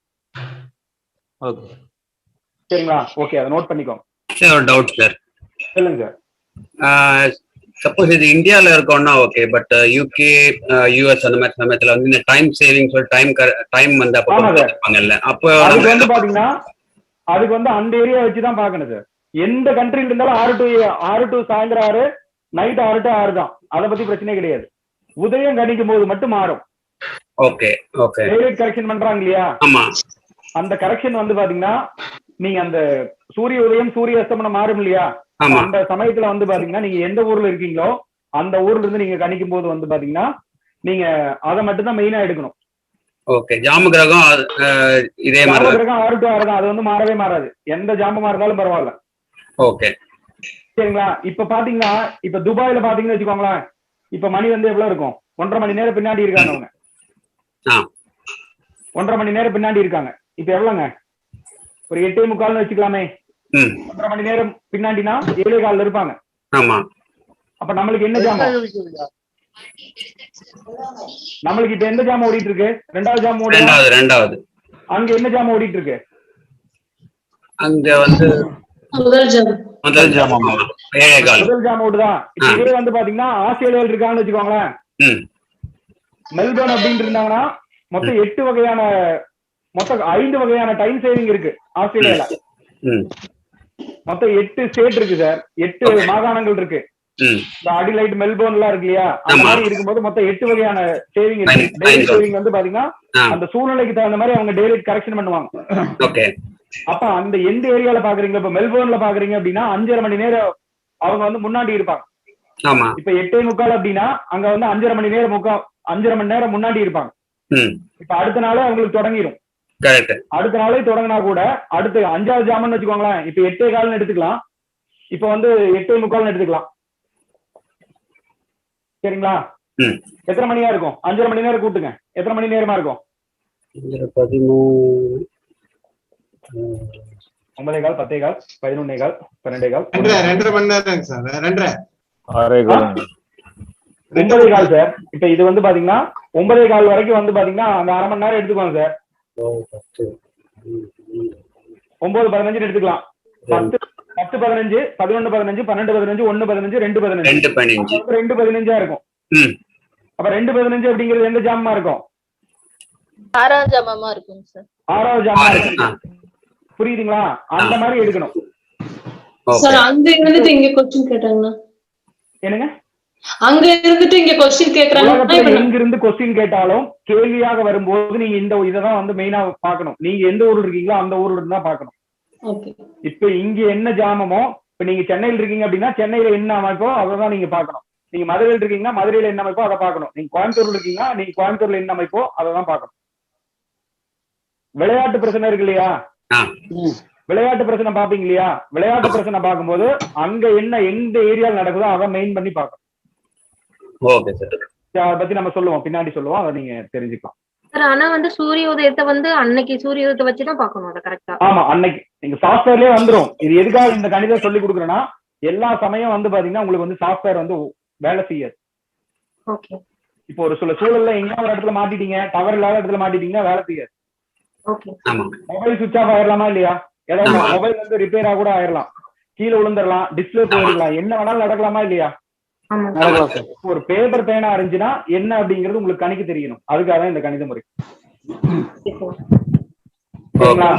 சரிங்களா? ஓகே, அதை நோட் பண்ணிக்கோங்க. சார், ஒரு டவுட் சார். சொல்லுங்க சார். சப்போஸ் இது இந்தியால இருக்கோம்னா ஓகே, பட் யூகே, யூஎஸ் அந்த மாதிரி சமயத்துல வந்து இந்த டைம் சேவிங் டைம் வந்து அப்போ அப்போ அதுக்கு வந்து பாத்தீங்கன்னா அதுக்கு வந்து அந்த ஏரியா வச்சுதான் பாக்கணும் சார். எந்த கண்ட்ரில இருந்தாலும் 6 to சாயந்தரம் 6, நைட் 6 to 6 தான். அதை பத்தி பிரச்சனையே கிடையாது. உதயம் கணிக்கும் போது மட்டும் மாறும். ஓகே. ஓகே. கரெக்ஷன் பண்றாங்க இல்லையா? ஆமா. அந்த கரெக்ஷன் வந்து பாத்தீங்கன்னா நீங்க அந்த சூரிய உதயம் சூரிய அஸ்தமனம் மாறும் இல்லையா, அந்த சமயத்துல வந்து பாத்தீங்கன்னா நீங்க எந்த ஊர்ல இருக்கீங்களோ அந்த ஊர்ல இருந்து நீங்க கணிக்கும் போது வந்து பாத்தீங்கன்னா நீங்க அதை மட்டும் தான் மெயினா எடுக்கணும். ஓகே. ஜாம கிரகம் இதே மாதிரி கிரகம் 6 to 6 தான், அது வந்து மாறவே மாறாது, எந்த ஜாமமா இருந்தாலும் பரவாயில்ல. ஓகே சரிங்களா. இப்ப பாத்தீங்கன்னா இப்ப துபாயில பாத்தீங்கன்னு வச்சுக்கோங்களேன், இப்ப மணி வந்து எவ்வளவு இருக்கும், 1.5 மணி நேரம் பின்னாடி இருக்காங்க அவங்க. 1.5 மணி நேரம் பின்னாடி இருக்காங்க. இப்ப எவ்வளவுங்க, ஒரு 8:45 வச்சுக்கலாமே. 1.5 மணி நேரம் பின்னாடினா 7:15 இருப்பாங்க. ஆமா. அப்ப நம்மளுக்கு என்ன ஜாமம், நம்மளுக்கு இப்ப எந்த ஜாமம் ஓடிட்டு இருக்கு, ரெண்டாவது ஜாமம் ஓடுது. ரெண்டாவது அங்க என்ன ஜாமம் ஓடிட்டு இருக்கு, அங்க வந்து முதல் ஜாமம் ஓடுதான். இப்ப இதே வந்து பாத்தீங்கன்னா ஆஸ்திரேலியாவில் இருக்காங்கன்னு வச்சுக்கோங்களேன், மெல்பர்ன் அப்படின்னு இருந்தாங்கன்னா மொத்தம் 8 வகையான மொத்தம் 5 வகையான டைம் சேவிங் இருக்கு ஆஸ்திரேலியால. மொத்தம் 8 ஸ்டேட் இருக்கு சார், 8 மாகாணங்கள் இருக்கு. அடிலைட் மெல்போர்ன் எல்லாம் இருக்கு இல்லையா, அந்த மாதிரி இருக்கும்போது மொத்தம் 8 வகையான சேவிங் இருக்கு. டெய்லி சேவிங் வந்து பாத்தீங்கன்னா அந்த சூழ்நிலைக்கு தகுந்த மாதிரி அவங்க டெய்லி கரெக்ஷன் பண்ணுவாங்க. அப்ப அந்த எந்த ஏரியால பாக்குறீங்க, இப்ப மெல்போர்ன்ல பாக்குறீங்க அப்படின்னா 5.5 மணி நேரம் அவங்க வந்து முன்னாடி இருப்பாங்க. இப்ப 8:45 அப்படின்னா அங்க வந்து 5.5 மணி நேரம் 5.5 மணி நேரம் முன்னாடி இருப்பாங்க. இப்ப அடுத்த நாளே அவங்களுக்கு தொடங்கிடும். அடுத்த நாளே தொடங்கினா கூட அடுத்து 5வது ஜாமன்னு வச்சுக்கோங்களேன், இப்ப 8:15 எடுத்துக்கலாம், இப்ப வந்து 8:45 எடுத்துக்கலாம். சரிங்களா. எத்தனை மணியா இருக்கும், 5.5 மணி நேரம் கூட்டுங்க, எத்தனை மணி நேரமா இருக்கும், 9:15 10:15 11:15 12:15 2.5 மணி நேரம் சார், 2.5 சார். இப்ப இது வந்து பாத்தீங்கன்னா 9:15 வரைக்கும் வந்து பாத்தீங்கன்னா அந்த 1/2 மணி நேரம் எடுத்துக்குவாங்க சார். 9:15 எடுத்துக்கலாம், 10:15 11:15 12:15 1:15 2:15 2:15 இருக்கும். அப்ப 2:15 அப்படிங்கிறது எந்த ஜாமமா இருக்கும், 6வது ஜாமமா இருக்கும் சார். 6வது ஜாமமா இருக்கும். புரியுதுங்களா, அந்த மாதிரி எடுக்கணும் சார். அங்க இருந்துட்டு இங்க क्वेश्चन கேட்டாங்கன்னா என்னங்க, அங்க இருந்துட்டு இங்க क्वेश्चन கேக்குறாங்க. எங்க இருந்து क्वेश्चन கேட்டாலும் கேள்வியாக வரும்போது நீங்க இந்த இததான் வந்து மெயினா பார்க்கணும். நீங்க எந்த ஊர்ல இருக்கீங்களோ அந்த ஊர்ல இருந்து தான் பார்க்கணும். இப்ப இங்க என்ன ஜாமமோ, இப்ப நீங்க சென்னையில இருக்கீங்க அப்படின்னா சென்னையில என்ன அமைப்போ அதான் நீங்க பார்க்கணும். நீங்க மதுரையில் இருக்கீங்கன்னா மதுரையில என்ன அமைப்போ அதை பார்க்கணும். நீங்க கோயம்புத்தூர்ல இருக்கீங்கன்னா நீங்க கோயம்புத்தூர்ல என்ன அமைப்போ அதை தான் பார்க்கணும். விளையாட்டு பிரச்சனை இருக்கு இல்லையா, விளையாட்டு பிரச்சனை பாப்பீங்க இல்லையா, விளையாட்டு பிரச்சனை பார்க்கும்போது அங்க என்ன எந்த ஏரியால நடக்குதோ அதை மெயின் பண்ணி பார்க்கணும். அதை பத்தி நம்ம சொல்லுவோம், பின்னாடி சொல்லுவோம், அதை நீங்க தெரிஞ்சுக்கலாம். ஆனா வந்து சூரிய உதயத்தை வந்து அன்னைக்கு சூரிய உதயத்தை வச்சுதான் பாக்கணும், அதை கரெக்டா. ஆமா, அன்னைக்கு நீங்க சாஃப்ட்வேர்லயே வந்துரும். இது எதுக்காக இந்த கணிதம் சொல்லி கொடுக்குறேன்னா, எல்லா சமயம் வந்து பாத்தீங்கன்னா உங்களுக்கு வந்து சாஃப்ட்வேர் வந்து வேலை செய்யாது. இப்போ ஒரு சில சூழல்ல எங்க ஒரு இடத்துல மாட்டிட்டீங்க, டவர் இல்லாத இடத்துல மாட்டிட்டீங்கன்னா வேலை செய்யாது. மொபைல் சுவிட்ச் ஆஃப் ஆயிடலாமா இல்லையா, ஏதாவது மொபைல் வந்து ரிப்பேரா கூட ஆயிடலாம், கீழே விழுந்துடலாம், டிஸ்பிளே போயிடலாம், என்ன வேணாலும் நடக்கலாமா இல்லையா. ஒரு பேப்பர் பேனா இருந்துச்சுன்னா என்ன அப்படிங்கிறது உங்களுக்கு கணிக்க தெரியணும், அதுக்காக தான் இந்த கணித முறை. சரிங்களா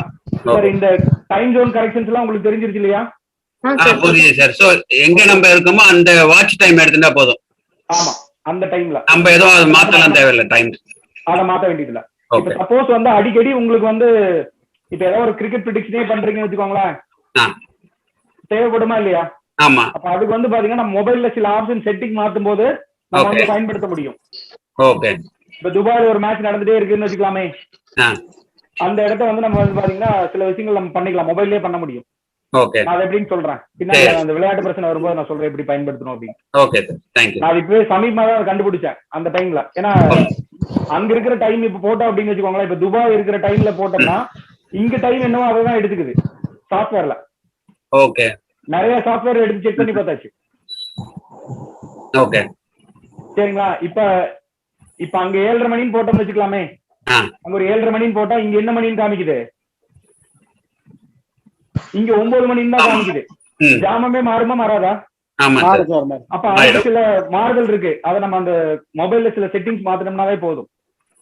சார், இந்த டைம் ஜோன் கரெக்ஷன்ஸ் எல்லாம் உங்களுக்கு தெரிஞ்சிருச்சு இல்லையா. புரியுது சார். சோ எங்க நம்ம இருக்கோமோ அந்த வாட்ச் டைம் எடுத்துட்டா போதும். ஆமா, அந்த டைம்ல நம்ம எதுவும் மாத்தலாம் தேவையில்லை, டைம் அதை மாத்த வேண்டியது இல்ல. இப்ப சப்போஸ் வந்து அடிக்கடி உங்களுக்கு வந்து இப்ப ஏதாவது ஒரு கிரிக்கெட் ப்ரிடிக்ஷனே பண்றீங்கன்னு வச்சுக்கோங்களேன், தேவைப்படுமா இல்லையா. ஆமா. அப்ப அதுக்கு வந்து பாத்தீங்கன்னா நம்ம மொபைல்ல சில ஆப்ஷன் செட்டிங் மாத்தும் போது நம்ம வந்து பயன்படுத்த முடியும். ஓகே. இப்ப துபாயில ஒரு மேட்ச் நடந்துட்டே இருக்குன்னு வச்சுக்கலாமே, அந்த இடத்த வந்து நம்ம வந்து பாத்தீங்கன்னா சில விஷயங்கள் நம்ம பண்ணிக்கலாம், மொபைல்லயே பண்ண முடியும். ஓகே. நான் அதை எப்படின்னு சொல்றேன் பின்னாடி, அந்த விளையாட்டு பிரச்சனை வரும்போது நான் சொல்றேன் எப்படி பயன்படுத்தணும் அப்படின்னு. Okay sir, thank you. நான் இப்பவே சமீபமா தான் கண்டுபிடிச்சேன் அந்த டைம்ல. ஏன்னா அங்க இருக்கிற டைம் இப்ப போட்டோம் அப்படின்னு வச்சுக்கோங்களேன், இப்ப துபாய் இருக்கிற டைம்ல போட்டோம்னா இங்க டைம் என்னவோ அதை தான் எடுத்துக்குது சாஃப்ட்வேர்ல. ஓகே. நிறைய சாஃப்ட்வேர் எடுத்து செக் பண்ணி பார்த்தாச்சு. ஓகே. சரிங்களா. இப்ப அங்க 7:30 மணின்னு போட்டோம்னு வச்சுக்கலாமே, அங்க ஒரு 7:30 மணின்னு போட்டா இங்க என்ன மணின்னு காமிக்குது, இங்க 9 மணின்னு தான் காமிக்குது. ஜாமமே மாறுமா மாறாதா. அப்ப அதுக்கு சில மாறுதல் இருக்கு, அதை நம்ம அந்த மொபைல்ல சில செட்டிங்ஸ் மாத்தினோம்னாவே போதும்.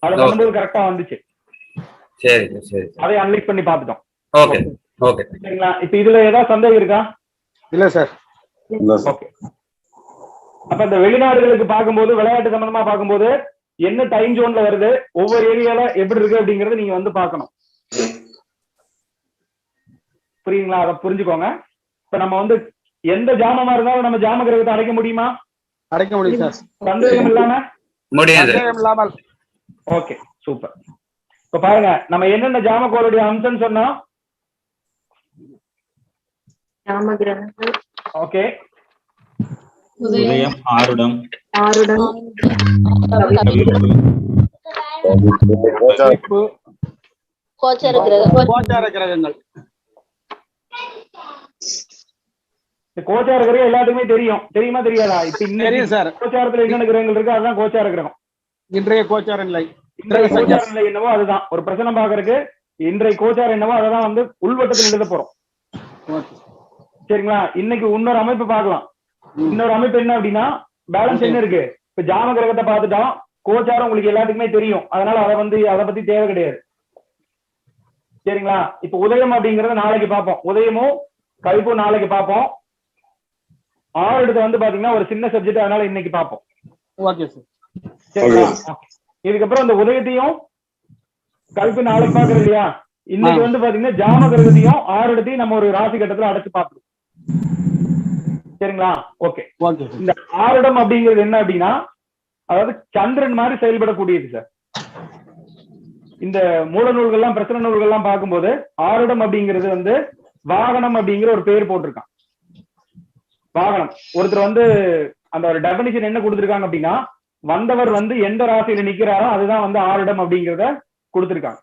அதை பண்ணும்போது கரெக்டா வந்துச்சு. சரி சரி, அதை அனலைஸ் பண்ணி பார்த்துட்டோம். Okay okay. சரிங்களா. இப்ப இதுல ஏதாவது சந்தேகம் இருக்கா. இல்ல சார். ஓகே. அப்ப இந்த வெளிநாடுகளுக்கு பார்க்கும்போது விளையாட்டு சம்பந்தமா பார்க்கும்போது என்ன டைம் ஜோன்ல வருது, ஒவ்வொரு ஏரியால எப்படி இருக்கு அப்படிங்கறது நீங்க வந்து பார்க்கணும். புரியுங்களா? அதை புரிஞ்சுக்கோங்க. இப்ப நம்ம வந்து எந்த ஜாமமா இருந்தாலும் நம்ம ஜாம கிரகத்தை அடைக்க முடியுமா? அடைக்க முடியும் சார். சந்தேகம் இல்லாம முடியாது. Okay, super. இப்ப பாருங்க, நம்ம என்னென்ன ஜாமக்கோளுடைய அம்சம் சொன்னோம்? ஓகே, உதயம், ஆருடம், கோச்சார கிரகங்கள். கோச்சார கிரகம் எல்லாத்துக்குமே தெரியும். தெரியுமா தெரியாதா? இப்ப தெரியும் சார். கோச்சாரத்துல என்னென்ன கிரகங்கள் இருக்கு அதுதான் கோச்சார கிரகம். இன்றைய கோச்சார நிலை, இன்றைய கோச்சார நிலை என்னவோ அதுதான். ஒரு பிரச்சனை பாக்குறதுக்கு இன்றைய கோச்சாரம் என்னவோ அதான் வந்து உள்வட்டத்தில் எழுத போறோம். சரிங்களா? இன்னைக்கு இன்னொரு அமைப்பு பார்க்கலாம். இன்னொரு அமைப்பு என்ன அப்படின்னா, பேலன்ஸ் என்ன இருக்கு. இப்ப ஜாம கிரகத்தை பார்த்துட்டோம், கோச்சாரம் உங்களுக்கு எல்லாத்துக்குமே தெரியும். அதனால அதை பத்தி தேவை கிடையாது. சரிங்களா? இப்ப உதயம் அப்படிங்கறத நாளைக்கு பார்ப்போம். உதயமும் கழிப்பும் நாளைக்கு பார்ப்போம். 6 இடத்தை வந்து பாத்தீங்கன்னா ஒரு சின்ன சப்ஜெக்ட், அதனால இன்னைக்கு பார்ப்போம். Okay sir. சரிங்களா? இதுக்கப்புறம் இந்த உதயத்தையும் கழிப்பு நாளைக்கு பாக்குறோம் இல்லையா? இன்னைக்கு வந்து பாத்தீங்கன்னா ஜாம கிரகத்தையும் 6 இடத்தையும் நம்ம ஒரு ராசி கட்டத்துல அடைச்சு பார்ப்போம். சரிங்களா? ஓகே. இந்த 6 இடம் அப்படிங்கிறது என்ன அப்படின்னா, அதாவது சந்திரன் மாதிரி செயல்படக்கூடியது சார். இந்த மூல நூல்கள்லாம் பிரச்சனை நூல்கள்லாம் பார்க்கும்போது 6 இடம் அப்படிங்கிறது வந்து வாகனம் அப்படிங்கிற ஒரு பேர் போட்டிருக்கான். வாகனம். ஒருத்தர் வந்து அந்த ஒரு டெபினிஷன் என்ன கொடுத்திருக்காங்க அப்படின்னா, வந்தவர் வந்து எந்த ராசியில நிக்கிறாரோ அதுதான் வந்து 6 இடம் அப்படிங்கிறத கொடுத்திருக்காங்க.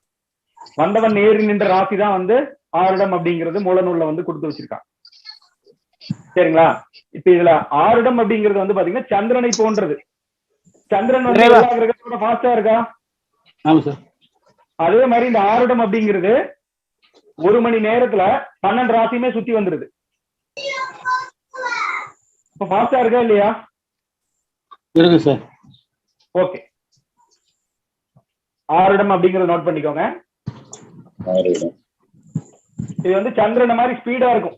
வந்தவன் நேரி நின்ற ராசி தான் வந்து 6 இடம் அப்படிங்கிறது மூல நூல்ல வந்து கொடுத்து வச்சிருக்காங்க. சரிங்களா? இப்ப இதுல 6 இடம் அப்படிங்கிறது வந்து பாத்தீங்கன்னா சந்திரனை போன்றது. சந்திரன் வந்து எல்லா கிரகத்தோட ஃபாஸ்டா இருக்கா? ஆமா சார். அதே மாதிரி இந்த 6 இடம் அப்படிங்கிறது 1 மணி நேரத்துல 12 ராசியுமே சுத்தி வந்துருது. இப்ப ஃபாஸ்டா இருக்கா இல்லையா? இருக்கு சார். ஓகே. 6 இடம் அப்படிங்கறத நோட் பண்ணிக்கோங்க. இது வந்து சந்திரனை மாதிரி ஸ்பீடா இருக்கும்.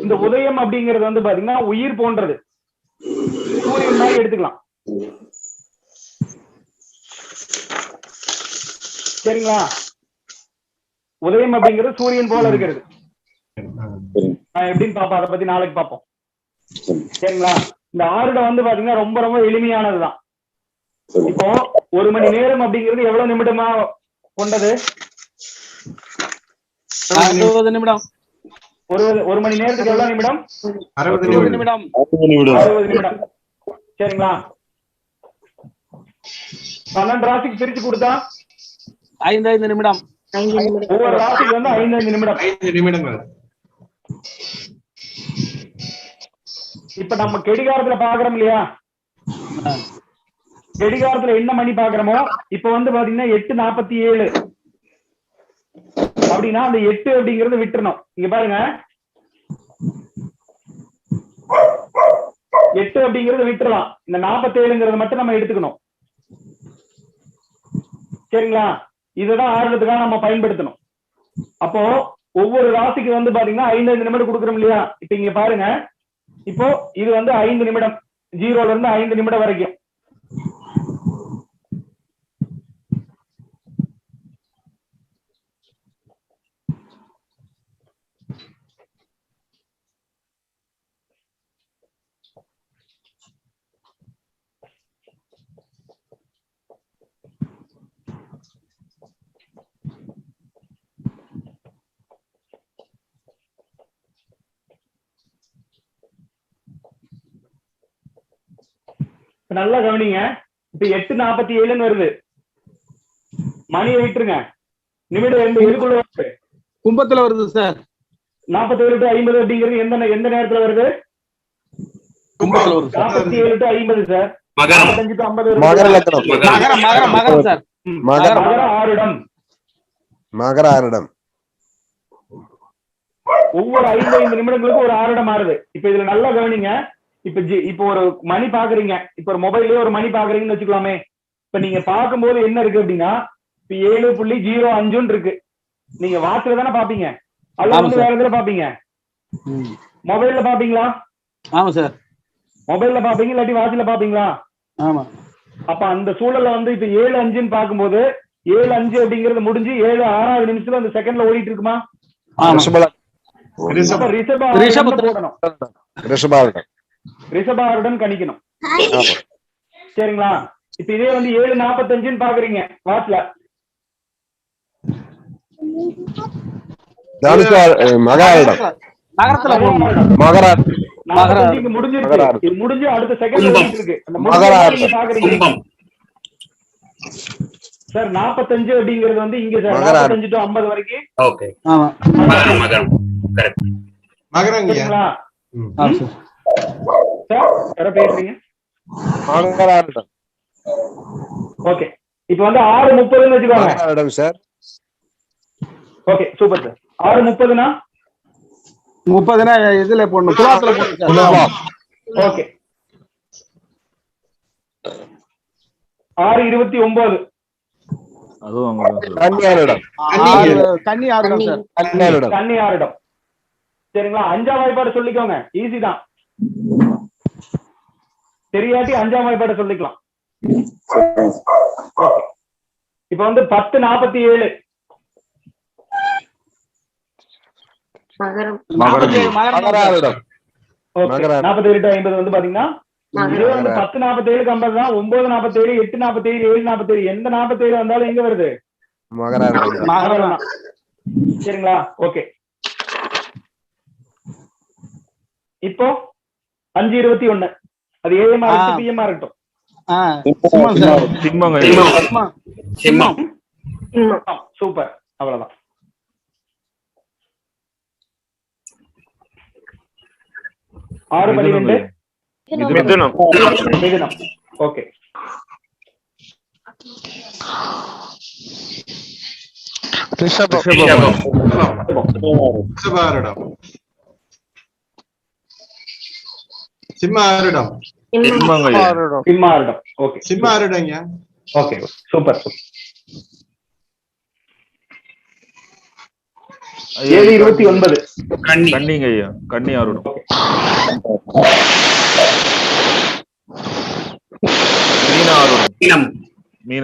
இந்த உதயம் அப்படிங்கிறது வந்து பாத்தீங்கன்னா உயிர் போன்றது. சூரியன் மாதிரி எடுத்துக்கலாம். சரிங்களா? உதயம் அப்படிங்கிறது சூரியன் போல இருக்கிறது. நான் எப்படின்னு பாப்போம், அதை பத்தி நாளைக்கு பார்ப்போம். சரிங்களா? இந்த 6 இடம் வந்து பாத்தீங்கன்னா ரொம்ப ரொம்ப எளிமையானதுதான். இப்போ 1 மணி நேரம் அப்படிங்கிறது எவ்வளவு நிமிடமா கொண்டது? 60 நிமிடம். ஒரு மணி நேரத்துக்கு எவ்வளவு நிமிடம்? 60 நிமிடம். 60 நிமிடம். சரிங்களா? 12 ராசிக்கு பிரிச்சு கொடுத்தா 5 நிமிடம். ஒவ்வொரு ராசிக்கு வந்து 5 நிமிடம். 5 நிமிடங்கள். இப்ப நம்ம கெடிகாரத்துல பாக்குறோம் இல்லையா? கெடிகாரத்துல என்ன மணி பாக்குறோமோ இப்ப வந்து பாத்தீங்கன்னா 8:47 அப்படின்னா அந்த 8 அப்படிங்கறது விட்டுறணும். இங்க பாருங்க, 8 அப்படிங்கறது விட்டுறலாம். இந்த 47ங்கிறத மட்டும் நம்ம எடுத்துக்கணும். சரிங்களா? இதுதான் 6 இடத்துக்காக நம்ம பயன்படுத்தணும். அப்போ ஒவ்வொரு ராசிக்கு வந்து பாத்தீங்கன்னா 5 நிமிடம் கொடுக்குறோம் இல்லையா? இப்ப இங்க பாருங்க, இப்போ இது வந்து 5 நிமிடம், 0ல இருந்து 5 நிமிடம் வரைக்கும். நல்லா கவனிங்க. இப்ப 8:47 வருது. மணியை விட்டுருங்க. நிமிடம் எதுக்குள்ள வருது? கும்பத்துல வருது சார். 47 to 50 அப்படிங்கிறது எந்த நேரத்துல வருது? கும்பத்துல வருது. 47 to 50 சார். 45 to 50 மகர லக்னம். மகரம் சார். மகர 6 இடம். மகர 6 இடம். ஒவ்வொரு 5 நிமிடங்களுக்கு ஒரு 6 இடம் மாறுது. இப்ப இதுல நல்லா கவனிங்க. இப்ப ஒரு மணி பாக்குறீங்க, இப்ப ஒரு மொபைல்லயே ஒரு மணி பாக்குறீங்கன்னு வச்சுக்கலாமே. இப்ப நீங்க பார்க்கும்போது என்ன இருக்கு அப்படின்னா, இப்ப 7.05 இருக்கு. நீங்க வாட்ச்ல தானே பாப்பீங்க, அல்லது வேற எதுல பாப்பீங்க? மொபைல்ல பாப்பீங்களா? ஆமா சார். மொபைல்ல பாப்பீங்க இல்லாட்டி வாட்ச்ல பாப்பீங்களா? ஆமா. அப்ப அந்த சூழல்ல வந்து இப்ப 7:05 பார்க்கும்போது 7:05 அப்படிங்கிறது முடிஞ்சு 7:06 நிமிஷத்துல அந்த செகண்ட்ல ஓடிட்டு இருக்குமா? ரிஷபாருடன் கணிக்கணும். சரிங்களா? இப்ப இதே வந்து 7:45 பாக்குறீங்க வாட்ச்ல. முடிஞ்சு அடுத்த செகண்ட் ஓடிட்டு இருக்கு. சார் 45 அப்படிங்கிறது வந்து இங்க சார் 45 to 50 வரைக்கும். ஓகே. ஆமா. மகரம். கரெக்ட். மகரங்கயா. சார் யார பேசுறீங்க? மகரம். ஓகே. இப்போ வந்து 6:30 ன்னு வெச்சுக்கோங்க. மகரம் சார். Okay super sir. 6:30 னா 30 னா இதுல போடணும். துலாத்துல போடணும். ஓகே. 6:29 அதுவும் கன்னியாரிடம். சரிங்களா? 5ஆம் வாய்ப்பாடு சொல்லிக்கோங்க. ஈஸி தான். தெரியாட்டி 5ஆம் வாய்ப்பாடு சொல்லிக்கலாம். இப்ப வந்து 10:47 மகரம். 47 to 50 வந்து பாத்தீங்கன்னா 10:47 50 தான். 9:47 8:47 7:47 எந்த 47 வந்தாலும் எங்க வருது? மகரம். சரிங்களா? ஓகே. இப்போ 5:21 அது AM இருக்கட்டும் PM இருக்கட்டும். சிம்மம். சூப்பர். அவ்வளவுதான். ஆறு 12 மிதுனம். ஓகே. சிம்மாரிடம். ஓகே. சிம்மாரிடங்க. Okay super. 7:29 கன்னிங்க ஐயா. கன்னி ஆருடம்.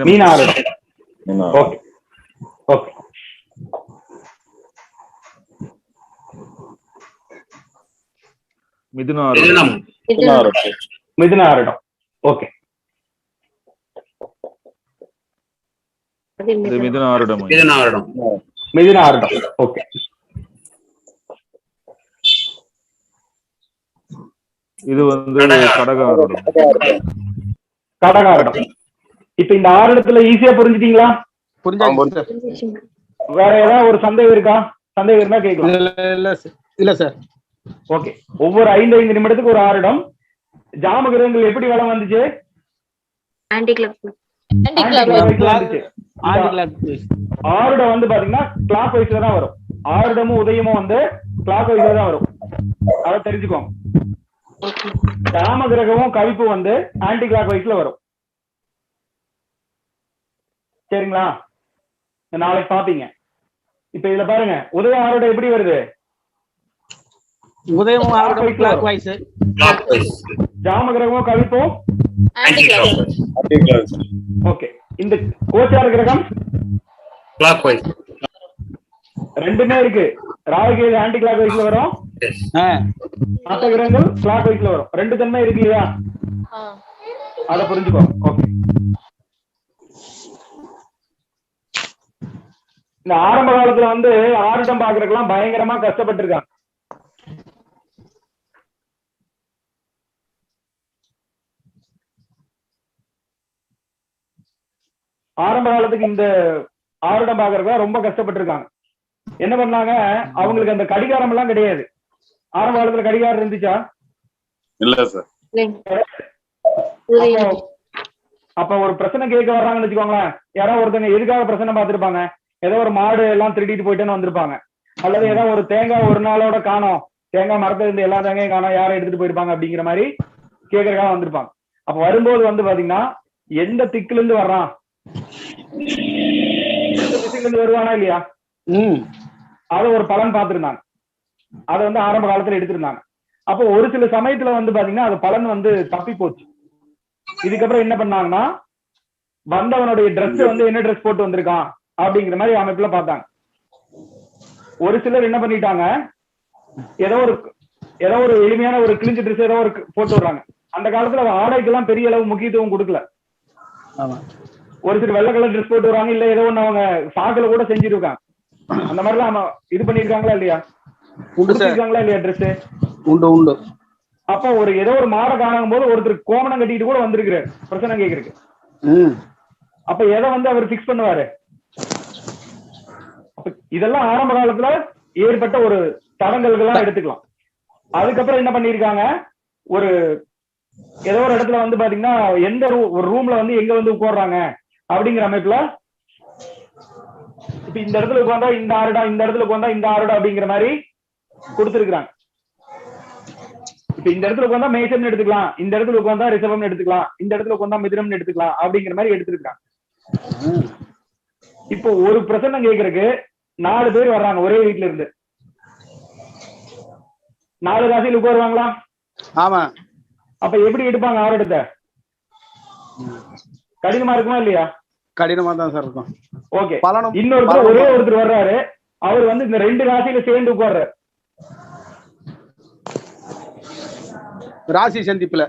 மீனாருடம். ஓகே. ஓகே. மிதுனாருடம். ஓகே. மிதுனாருடம். ஓகே. இது வந்து கடகாருடம். இப்ப இந்த 6 இடத்துல ஈஸியா புரிஞ்சுட்டீங்களா? வேற ஏதாவது ஒரு சந்தேகம் இருக்கா? சந்தேகம் இருந்தா கேட்கலாம். இல்ல சார். ஓகே. ஒவ்வொரு 5 நிமிடத்துக்கு ஒரு 6 இடம். ஜாம கிரகங்கள் எப்படி வளம் வந்துச்சு? ஆன்டி கிளாக் வந்துச்சு. 6 இடம் வந்து பாத்தீங்கன்னா கிளாக் வைஸ்ல தான் வரும். 6 இடமும் உதயமும் வந்து கிளாக் வைஸ்ல தான் வரும். அதை தெரிஞ்சுக்கோங்க. ஜாம கிரகமும் கவிப்பு வந்து ஆன்டி கிளாக் வைஸ்ல வரும். சரிங்களா? நாளைக்கு பாப்பீங்க. இப்ப இதுல பாருங்க உதயம் 6 இடம் எப்படி வருது? உதயம் கிளாக் வைஸ். ஜாம கிரகமும் கவிப்பும் ஆன்டி கிளாக். ஓகே. இந்த கோச்சார கிரகம் கிளாக் வைஸ். ரெண்டுமே இருக்கு. ராகுகேது ஆன்டி கிளாக் வைஸ்ல வரும். மற்ற கிரகங்கள் கிளாக் வைஸ்ல வரும். ரெண்டு தன்மை இருக்கு இல்லையா? அத புரிஞ்சுக்கோ. ஓகே. இந்த ஆரம்ப காலத்துல வந்து 6 இடம் பாக்குறதுக்கெல்லாம் பயங்கரமா கஷ்டப்பட்டு இருக்காங்க. ஆரம்ப காலத்துக்கு இந்த 6 இடம் பாக்குறதுக்கு ரொம்ப கஷ்டப்பட்டு இருக்காங்க. என்ன பண்ணாங்க? அவங்களுக்கு அந்த கடிகாரம் எல்லாம் கிடையாது. ஆரம்ப காலத்துல கடிகாரம் இருந்துச்சா? இல்ல சார். அப்ப ஒரு பிரச்சனை கேட்க வர்றாங்கன்னு வச்சுக்கோங்களேன். யாராவது ஒருத்தங்க எதுக்காக பிரச்சனை பார்த்திருப்பாங்க? ஏதோ ஒரு மாடு எல்லாம் திருடிட்டு போயிட்டேன்னு வந்திருப்பாங்க. அல்லது ஏதோ ஒரு தேங்காய் ஒரு நாளோட காணோம், தேங்காய் மரத்துல இருந்து எல்லா தேங்காயும் காணோம், யாரும் எடுத்துட்டு போயிருப்பாங்க அப்படிங்கிற மாதிரி கேட்கறதுக்காக வந்திருப்பாங்க. அப்ப வரும்போது வந்து பாத்தீங்கன்னா எந்த திக்குல இருந்து வர்றான், திசையில இருந்து வருவானா இல்லையா? அது ஒரு பலன் பார்த்திருந்தாங்க. அதை வந்து ஆரம்ப காலத்துல எடுத்திருந்தாங்க. அப்போ ஒரு சில சமயத்துல வந்து பாத்தீங்கன்னா அது பலன் வந்து தப்பி போச்சு. இதுக்கப்புறம் என்ன பண்ணாங்கன்னா வந்தவனுடைய ட்ரெஸ் வந்து என்ன ட்ரெஸ் போட்டு வந்திருக்கான் அப்படிங்கிற மாதிரி அமைப்புல பார்த்தாங்க. ஒரு சிலர் என்ன பண்ணிட்டாங்க, ஏதோ ஒரு எளிமையான ஒரு கிழிஞ்ச ட்ரெஸ் ஏதோ ஒரு போட்டு வர்றாங்க. அந்த காலத்துல ஆடைக்கெல்லாம் பெரிய அளவு முக்கியத்துவம் கொடுக்கல. ஒரு சில வெள்ளை கலர் ட்ரெஸ் போட்டு வருவாங்க, இல்ல ஏதோ ஒண்ணு அவங்க சாக்குல கூட செஞ்சிருக்காங்க. அந்த மாதிரிலாம் இது பண்ணிருக்காங்களா இல்லையா, கொடுத்துருக்காங்களா இல்லையா ட்ரெஸ்? உண்டு உண்டு. அப்ப ஏதோ ஒரு மாடை காணும் போது ஒருத்தர் கோமணம் கட்டிட்டு கூட வந்திருக்கிறாரு பிரச்சனை கேக்குறதுக்கு. அப்ப எதை வந்து அவர் பிக்ஸ் பண்ணுவாரு? இதெல்லாம் ஆரம்ப காலத்துல ஏற்பட்ட ஒரு தடங்கல்கள்லாம் எடுத்துக்கலாம். அதுக்கப்புறம் என்ன பண்ணிருக்காங்க, ஏதோ ஒரு இடத்துல வந்து பாத்தீங்கன்னா எந்த ஒரு ரூம்ல வந்து எங்க வந்து உட்கார்றாங்க அப்படிங்கிற அமைப்புல இப்ப இந்த இடத்துல உட்கார்ந்தா இந்த ஆறுடா, இந்த இடத்துல உட்கார்ந்தா இந்த ஆறுடா அப்படிங்கிற மாதிரி கொடுத்துருக்காங்க. இப்ப இந்த இடத்துல உட்கார்ந்தா மேஷம்னு எடுத்துக்கலாம், இந்த இடத்துல உட்கார்ந்தா ரிஷபம்னு எடுத்துக்கலாம், இந்த இடத்துல உட்கார்ந்தா மிதுனம்னு எடுத்துக்கலாம் அப்படிங்கிற மாதிரி எடுத்துருக்காங்க. இப்போ ஒரு பிரசன்னம் கேட்கறதுக்கு 4 பேர் வர்றாங்க ஒரே வீட்டுல இருந்து. 4 ராசியில் உட்காருவாங்களா? ஆமா. அப்ப எப்படி எடுப்பாங்க ஆரோடத்தை? கடினமா இருக்குமா இல்லையா? கடினமா தான் சார் இருக்கும். ஓகே. இன்னொருத்தர் ஒரே ஒருத்தர் வர்றாரு, அவர் வந்து இந்த 2 ராசியில சேர்ந்து உட்கார்றாரு. ராசி சந்திப்புல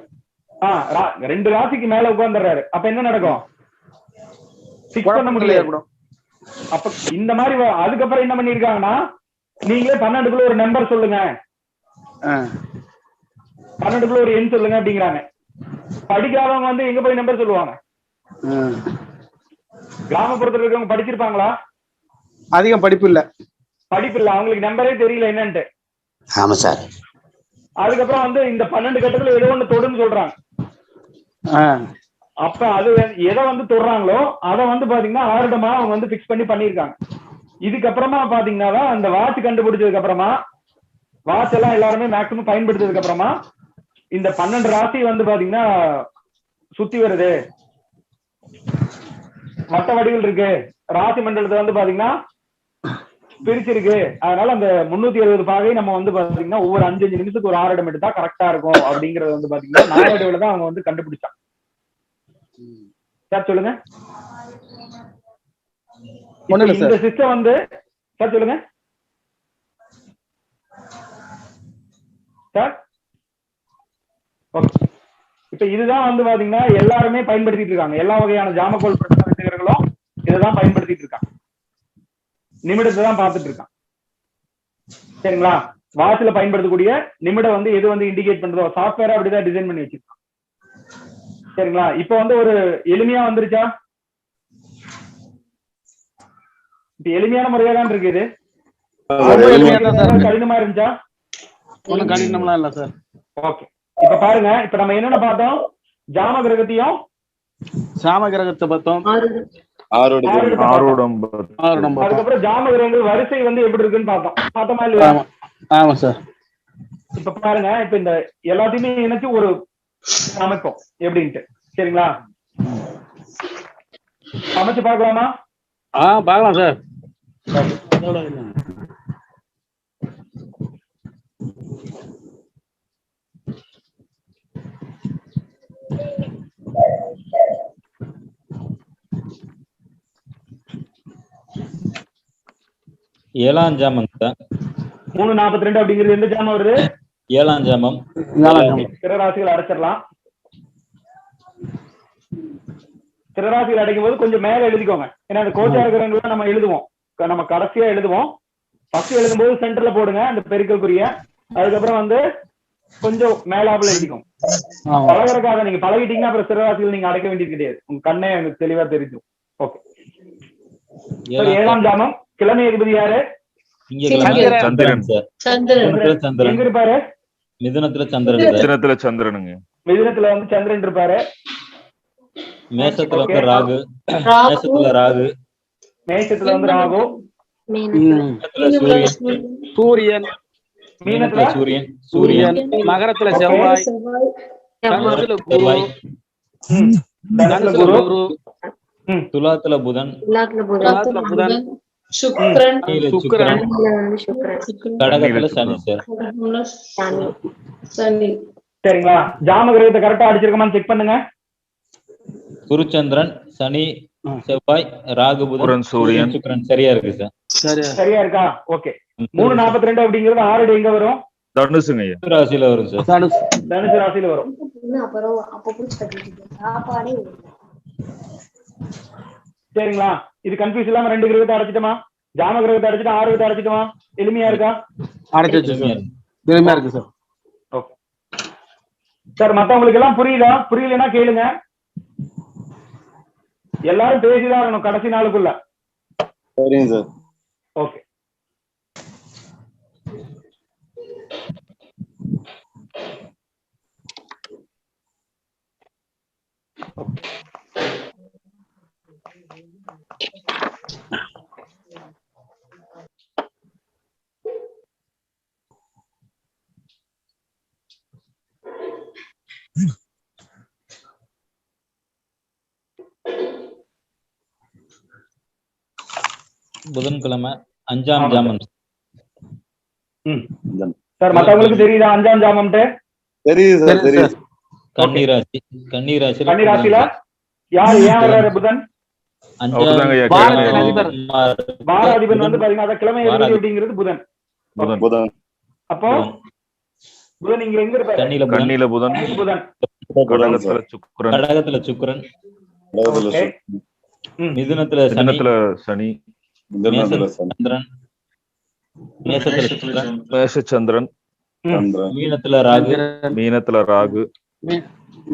2 ராசிக்கு மேல உட்கார்ந்துறாரு. அப்ப என்ன நடக்கும்? பிக்ஸ் பண்ண முடியாது. அப்ப இந்த மாதிரி அதுக்கப்புறம் என்ன பண்ணிருக்காங்கன்னா, நீங்களே 12க்குள்ள ஒரு நம்பர் சொல்லுங்க, 12க்குள்ள ஒரு எண் சொல்லுங்க அப்படிங்கிறாங்க. படிக்காதவங்க வந்து எங்க போய் நம்பர் சொல்லுவாங்க? கிராமப்புறத்துல இருக்கவங்க படிச்சிருப்பாங்களா? அதிகம் படிப்பு இல்ல, அவங்களுக்கு நம்பரே தெரியல என்னன்ட்டு. ஆமா சார். அதுக்கப்புறம் வந்து இந்த 12 கட்டத்துல ஏதோ ஒண்ணு தொடுன்னு சொல்றாங்க. அப்ப அது எதை வந்து தொடுறாங்களோ அதை வந்து பாத்தீங்கன்னா ஆருடமா அவங்க வந்து பிக்ஸ் பண்ணிருக்காங்க. இதுக்கப்புறமா பாத்தீங்கன்னா அந்த வாட்ச் கண்டுபிடிச்சதுக்கு அப்புறமா, வாட்ச் எல்லாம் எல்லாருமே மேக்சிமம் பயன்படுத்ததுக்கு அப்புறமா இந்த 12 ராசி வந்து பாத்தீங்கன்னா சுத்தி வருது, வட்ட வடிவில் இருக்கு, ராசி மண்டலத்தை வந்து பாத்தீங்கன்னா பிரிச்சிருக்கு. அதனால அந்த 360 பாகை நம்ம வந்து பாத்தீங்கன்னா ஒவ்வொரு 5-5 நிமிஷத்துக்கு ஒரு ஆரிடம் எடுத்தா கரெக்டா இருக்கும் அப்படிங்கறது வந்து பாத்தீங்கன்னா நாளடைவுல தான் அவங்க வந்து கண்டுபிடிச்சாங்க. சார் சொல்லுங்க. இந்த சிஸ்டம் வந்து சார் சொல்லுங்க சார். இப்ப இதுதான் வந்து பாத்தீங்கன்னா எல்லாருமே பயன்படுத்திட்டு இருக்காங்க. எல்லா வகையான ஜாமக்கோல் பிரச்சனைகளும் இதைதான் பயன்படுத்திட்டு இருக்காங்க. நிமிடத்தை தான் பார்த்துட்டு இருக்கான். சரிங்களா? வாட்ச்ல பயன்படுத்தக்கூடிய நிமிடம் வந்து எது வந்து இண்டிகேட் பண்றதோ சாஃப்ட்வேர் அப்படிதான் டிசைன் பண்ணி வச்சிருக்கான். சரிங்களா? இப்ப வந்து ஒரு எளிமையா வந்துருச்சா? இப்ப எளிமையான முறையா தான் இருக்கு. இது கடினமா இருந்துச்சா? ஒன்னும் கடினம்லாம் இல்ல சார். ஓகே. இப்ப பாருங்க, இப்ப நம்ம என்னென்ன பார்த்தோம்? ஜாம கிரகத்தையும் சாம கிரகத்தை பார்த்தோம். அதுக்கப்புறம் ஜாம கிரகங்கள் வரிசை வந்து எப்படி இருக்குன்னு பார்த்தோமா இல்லையா? ஆமா சார். இப்ப பாருங்க, இப்ப இந்த எல்லாத்தையுமே இணைச்சு ஒரு அமைப்போம் எப்படின்ட்டு. சரிங்களா? அமைச்சு பார்க்கலாமா? பார்க்கலாம் சார். ஏழாம் ஜாமம் 3:42 அப்படிங்கிறது எந்த ஜாமம் வருது? 7ஆம் ஜாமம். திரராசிகள் அடைச்சிடலாம். திரராசிகள் அடைக்கும் போது கொஞ்சம் மேல எழுதிக்கோங்க. ஏன்னா அந்த கோச்சார கிரகங்கள் நம்ம எழுதுவோம், நம்ம கடைசியா எழுதுவோம். ஃபர்ஸ்ட் எழுதும் போது சென்டர்ல போடுங்க அந்த பெருக்கற்குரிய. அதுக்கப்புறம் வந்து கொஞ்சம் மேலாப்புல எழுதிக்கோங்க. பழகிறக்காக நீங்க பழகிட்டீங்கன்னா அப்புறம் திரராசிகள் நீங்க அடைக்க வேண்டியது கிடையாது. உங்க கண்ணே எனக்கு தெளிவா தெரிஞ்சும். ஓகே. 7ஆம் ஜாமம். கிழமை அதிபதி யாரு? சந்திரன் சார். எங்க இருப்பாரு? மிதுனத்துல சந்திரன். சந்திரனுங்க. மிதுனத்துல வந்து சந்திரன் இருப்பாரு. மேஷத்துல வந்து ராகு. மேஷத்துல வந்து ராகு. சூரியன். மீனத்துல சூரியன். மகரத்துல செவ்வாய். தனுசுல குரு. துலாத்துல புதன். சுக்ரன் சுக்கிரன் கடகத்துல சனி சார். சனி. சரிங்களா? ஜாம கிரகத்தை கரெக்டா அடிச்சிருக்கோமான்னு செக் பண்ணுங்க. குருச்சந்திரன், சனி, செவ்வாய், ராகு, புதன், சூரியன், சுக்கிரன் சரியா இருக்கு சார். சரியா இருக்கா? ஓகே. 342 அப்படிங்கிறது 6 எங்க வரும்? தனுசுங்க ஐயா. ராசியில வரும் சார். தனுசு ராசியில வரும். சரிங்களா? இது கன்ஃபியூஸ் இல்லாம 2 கிரகத்தை அடைச்சிட்டோமா? ஜாம கிரகத்தை அடைச்சிட்டு 6 கிரகத்தை அடைச்சிட்டோமா? எளிமையா இருக்கா? எளிமையா இருக்கு சார். ஓகே சார், மத்தவங்களுக்கு எல்லாம் புரியுதா? புரியலன்னா கேளுங்க. எல்லாரும் பேசிதான் ஆகணும் கடைசி நாளுக்குள்ள. சரிங்க சார். ஓகே. புதன்கிழமை 5ஆம் ஜாமம். சார் மத்தவங்களுக்கு தெரியுதா 5ஆம் ஜாமம்ட்டு? தெரியுது சார், தெரியுது. கன்னிராசி. கன்னிராசில யார் ஏன் வர்றாரு புதன்? பாராதிபன் வந்து பாத்தீங்கன்னா அத கிழமை அப்படிங்கிறது புதன். புதன். அப்போ புதன் இங்க எங்க இருப்பாரு? கன்னியில புதன். புதன். கடகத்துல சுக்கிரன். மிதுனத்துல சனி. சந்திரன். மேஷச்சந்திரன். மீனத்துல ராகு.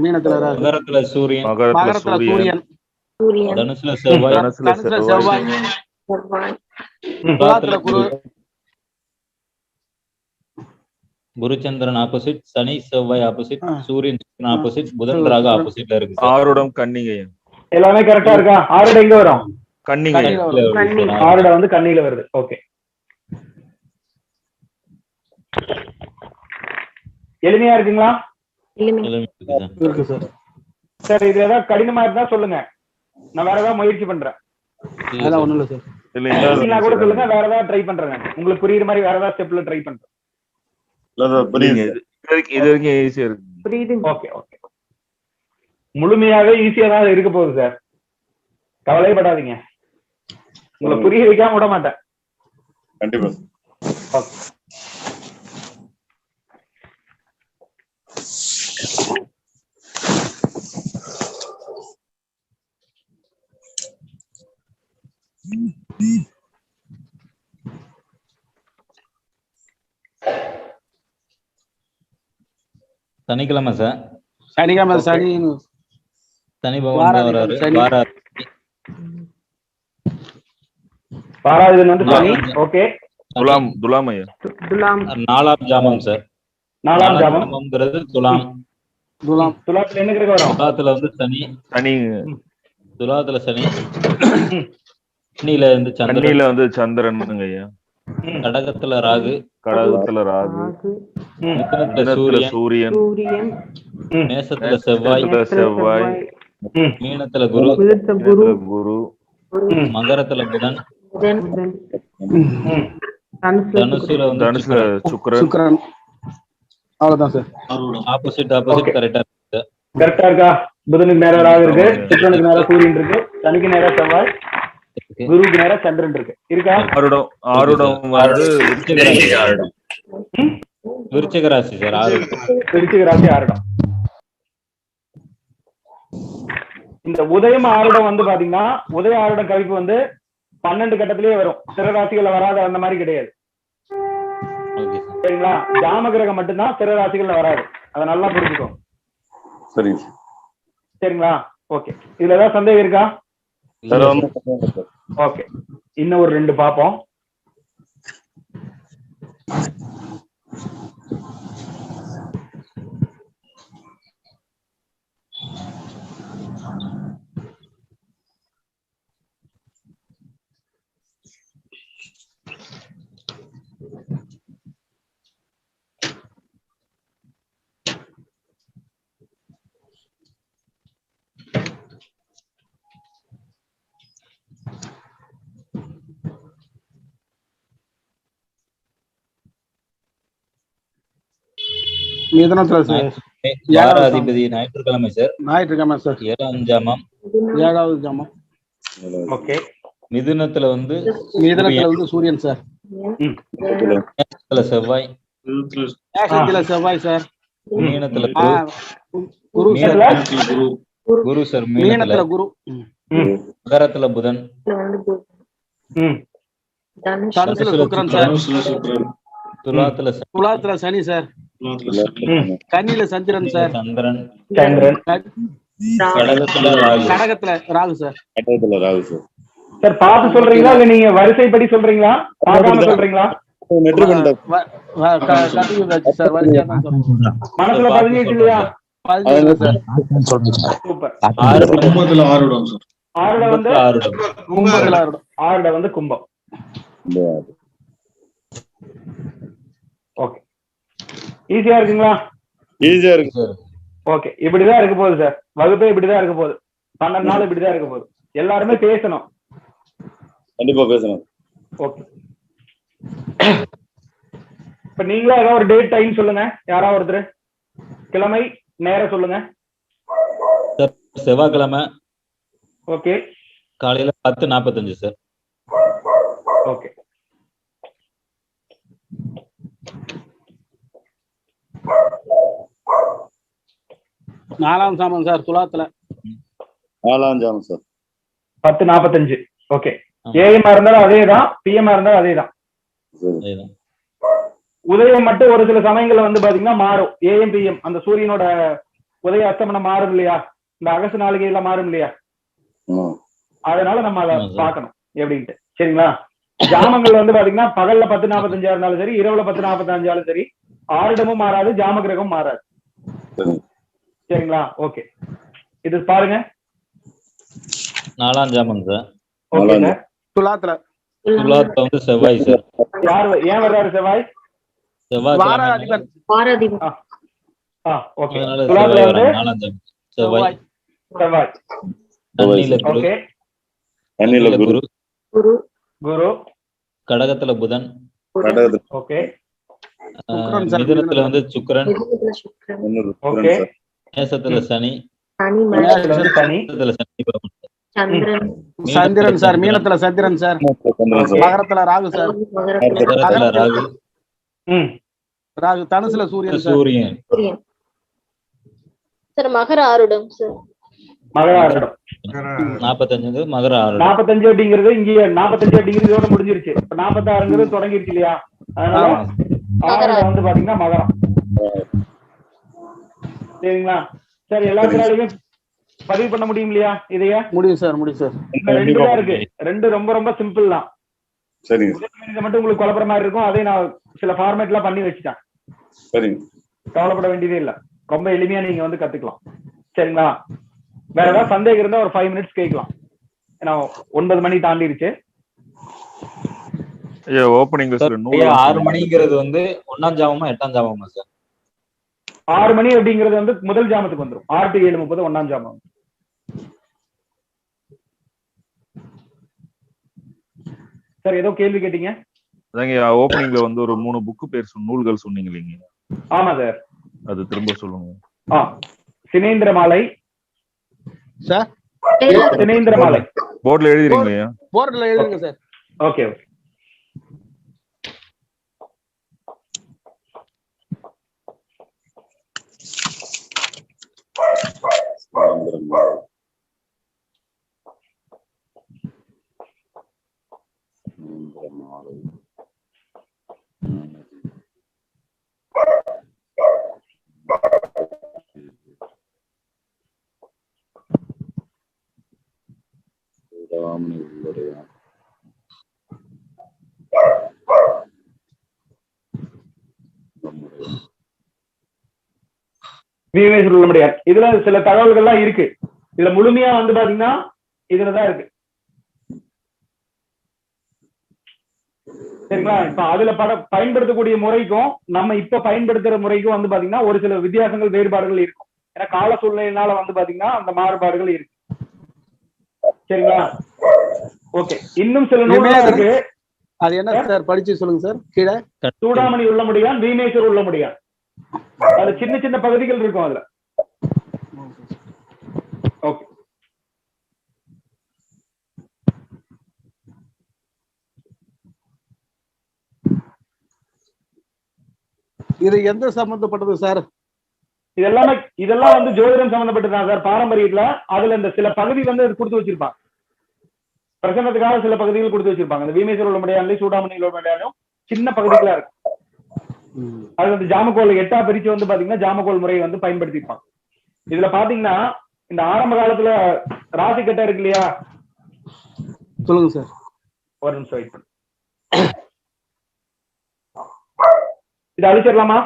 மகரத்துல சூரியன். தனுசுல செவ்வாய். குருச்சந்திரன் ஆப்போசிட், சனி செவ்வாய் ஆப்போசிட், சூரியன் ஆப்போசிட், புதன் ராகு ஆப்போசிட்ல இருக்கு. ஆருடம் கன்னிகை. எல்லாமே கரெக்டா இருக்கா? ஆருட எங்க வரும்? கன்னிகை. ஆருட வந்து கன்னியில வருது. ஓகே. எளிமையா இருக்குங்களா? இருக்கு சார். சார் இது ஏதாவது கடினமா இருந்தா சொல்லுங்க, நான் வேற ஏதாவது முயற்சி பண்றேன். அதெல்லாம் ஒண்ணும் இல்ல சார். இல்ல கூட சொல்லுங்க, வேற ஏதாவது ட்ரை பண்றேன். உங்களுக்கு புரியுற மாதிரி வேற ஏதாவது ஸ்டெப்ல ட்ரை பண்றேன். Okay okay. முழுமையாவே ஈஸியா தான் இருக்க போகுது சார், கவலைப்படாதீங்க. உங்களை புரிய வைக்காம விட மாட்டேன். கண்டிப்பா. சனிக்கிழமை சார். சனிக்கிழமை சனி பகவான் வராரு. பாராதிபன் வந்து சனி. ஓகே. துலாம். 4ஆம் ஜாமம் சார். 4ஆம் ஜாமம்ங்கிறது துலாம். துலாத்துல என்ன கிரகம் வரும்? துலாத்துல வந்து சனி. துலாத்துல சனி. கன்னியில வந்து சந்திரன். கடகத்துல ராகு. மிதுனத்துல சூரியன். மேஷத்துல செவ்வாய். மீனத்துல குரு. மகரத்துல புதன். தனுசுல சுக்கிரன். அவ்வளவுதான் சார். ஆப்போசிட் கரெக்டா இருக்கு. கரெக்டா இருக்கா? புதனுக்கு நேரா ராகு இருக்கு, சுக்கிரனுக்கு நேரா சூரியன் இருக்கு, சனிக்கு நேரா செவ்வாய், குருவுக்கு நேரா சந்திரன் இருக்கு. இருக்கா? ஆருடம் வந்து விருச்சிக ராசி சார். விருச்சிக ராசி ஆருடம். இந்த உதயம் ஆருடம் வந்து பாத்தீங்கன்னா உதய ஆருடம் கவிப்பு வந்து 12 கட்டத்திலேயே வரும். சிற ராசிகள்ல வராது, அந்த மாதிரி கிடையாது. சரிங்களா? ஜாம கிரகம் மட்டும்தான் சிற ராசிகள்ல வராது, அதை நல்லா புரிஞ்சுக்கோ. சரிங்களா? ஓகே. இதுல ஏதாவது சந்தேகம் இருக்கா? ஓகே. இன்னும் ஒரு 2 பாப்போம். மிதுனத்துல சார் வார அதிபதி ஞாயிற்றுக்கிழமை சார். ஞாயிற்றுக்கிழமை சார் 7ஆம் ஜாமம். 7வது ஜாமம். ஓகே. மிதுனத்துல வந்து சூரியன் சார். மேஷத்துல செவ்வாய். மேஷத்துல செவ்வாய் சார். மீனத்துல குரு சார். மீனத்துல குரு. மகரத்துல புதன். தனுசுல சுக்கிரன் சார். துலாத்துல சனி சார். கன்னியில சந்திரன் சார். சந்திரன். கடகத்துல ராகு சார். சார் பார்த்து சொல்றீங்களா இல்ல நீங்க வரிசைப்படி சொல்றீங்களா பார்க்காம சொல்றீங்களா? மனசுல 18 இல்லையா? 17 சார். சூப்பர். ஆறுட வந்து கும்பம். ஓகே. ஈஸியா இருக்குங்களா? ஈஸியா இருக்கு சார். ஓகே. இப்படிதான் இருக்க போகுது சார். வகுப்பே இப்படிதான் இருக்க போகுது. 12 நாள் இப்படிதான் இருக்க போகுது. எல்லாருமே பேசணும். கண்டிப்பா பேசணும். ஓகே. இப்ப நீங்களே ஏதாவது ஒரு டேட் டைம் சொல்லுங்க. யாராவது ஒருத்தர் கிழமை நேரம் சொல்லுங்க. செவ்வாய்க்கிழமை. ஓகே. காலையில 10:45 சார். ஓகே. நாலாம் சாமம் சார். துலாத்துல 4ஆம் ஜாமம் சார். 10:45. ஓகே. ஏஎம் இருந்தாலும் அதேதான், பிஎம் இருந்தாலும் அதேதான். உதயம் மட்டும் ஒரு சில சமயங்கள்ல வந்து பாத்தீங்கன்னா மாறும். ஏஎம் பிஎம் அந்த சூரியனோட உதய அஸ்தமனம் மாறும் இல்லையா? இந்த அகச நாளிகையில மாறும் இல்லையா? அதனால நம்ம அதை பார்க்கணும் எப்படின்ட்டு. சரிங்களா? ஜாமங்கள் வந்து பாத்தீங்கன்னா பகல்ல 10:45 இருந்தாலும் சரி, இரவுல 10:45 சரி, ஆரிடமும் மாறாது, ஜாம கிரகம் மாறாது. சரிங்களா? ஓகே. இது பாருங்க. 4ஆம் ஜாமம் சார். Okay sir. துலாத்துல வந்து செவ்வாய் சார். ஏன் வர்றாரு செவ்வாய்? செவ்வாய். ஓகே. துலாத்துல வந்து செவ்வாய். செவ்வாய். ஓகே. கன்னியில குரு. குரு. கடகத்துல புதன். ஓகே. மிதுனத்துல வந்து சுக்கிரன். ஓகே. மேஷத்துல சனி. சந்திரன் சார். மீனத்துல சந்திரன் சார். மகரத்துல ராகு சார். ராகு. தனுசுல சூரியன் சார். சூரியன் சார். மகர ஆருடம் சார். மகர ஆருடம் 45. மகர ஆருடம் 45 அப்படிங்கிறது இங்க 45 அப்படிங்கிறது இதோட முடிஞ்சிருச்சு. இப்ப 46ங்கிறது தொடங்கிருச்சு இல்லையா? அதனால ஆருடம் வந்து பாத்தீங்கன்னா மகரம். சரிங்களா? சரி, எல்லாத்துலயுமே பதிவு பண்ண முடியும் இல்லையா? இதைய முடியும் சார். முடியும் சார். 2 தான் இருக்கு. 2 ரொம்ப ரொம்ப சிம்பிள் தான். சரிங்க. இதை மட்டும் உங்களுக்கு குழப்பற மாதிரி இருக்கும். அதை நான் சில ஃபார்மேட் எல்லாம் பண்ணி வச்சுட்டேன். சரிங்க. கவலைப்பட வேண்டியதே இல்ல. ரொம்ப எளிமையா நீங்க வந்து கத்துக்கலாம். சரிங்களா? வேற ஏதாவது சந்தேகம் இருந்தா ஒரு 5 மினிட்ஸ் கேட்கலாம். ஏன்னா 9 மணி தாண்டிருச்சு. ஓபனிங் 6 மணிங்கிறது வந்து 1ஆம் ஜாமமா 8ஆம் ஜாமமா சார்? 6 மணி அப்படிங்கிறது வந்து முதல் ஜாமத்துக்கு வந்துடும். 6 to 7:30 1ஆம் ஜாமம். சார் ஏதோ கேள்வி கேட்டீங்க? அதாங்க ஓபனிங்ல வந்து ஒரு 3 புக் பேர் நூல்கள் சொன்னீங்க இல்லைங்க? ஆமா சார். அது திரும்ப சொல்லுங்க. சினேந்திர மாலை சார். சினேந்திர மாலை போர்ட்ல எழுதிறீங்களா? போர்ட்ல எழுதுங்க சார். ஓகே. ஓகே. சொல்ல முடியாது. இதுல சில தகவல்கள்லாம் இருக்கு. இதுல முழுமையா வந்து பாத்தீங்கன்னா இதுலதான் இருக்கு. சரிங்களா? இப்ப அதுல பயன்படுத்தக்கூடிய முறைக்கும் நம்ம இப்ப பயன்படுத்துற முறைக்கும் வந்து பாத்தீங்கன்னா ஒரு சில வித்தியாசங்கள், வேறுபாடுகள் இருக்கும். ஏன்னா கால சூழ்நிலையினால வந்து பாத்தீங்கன்னா அந்த மாறுபாடுகள் இருக்கு. சரிங்களா? ஓகே. இன்னும் சில நூல்கள் இருக்கு. அது என்ன சார்? படிச்சு சொல்லுங்க சார். கீழே சூடாமணி உள்ள முடியான், வீமேஸ்வர் உள்ள முடியான். அதுல சின்ன சின்ன பகுதிகள் இருக்கும் அதுல. ஓகே. இது எந்த சம்பந்தப்பட்டது சார்? இதெல்லாம் வந்து ஜோதிடம் சம்பந்தப்பட்டதுதான் சார், பாரம்பரியத்துல. அதுல இந்த சில பகுதி வந்து கொடுத்து வச்சிருப்பாங்க, பிரசன்னத்துக்காக சில பகுதிகள் கொடுத்து வச்சிருப்பாங்க. இந்த வீமேஸ்வர உடம்படியாலையும் சூடாமணி உடம்படியாலையும் சின்ன பகுதிகளா இருக்கு. அது வந்து ஜாமக்கோள் 8ஆ பிரிச்சு வந்து பாத்தீங்கன்னா ஜாமக்கோள் முறையை வந்து பயன்படுத்திருப்பாங்க. இதுல பாத்தீங்கன்னா இந்த ஆரம்ப காலத்துல ராசி கட்டை இருக்கு இல்லையா? சொல்லுங்க சார். ஒரு நிமிஷம் வெயிட் பண்ணு. இதை அழிச்சிடலாமா?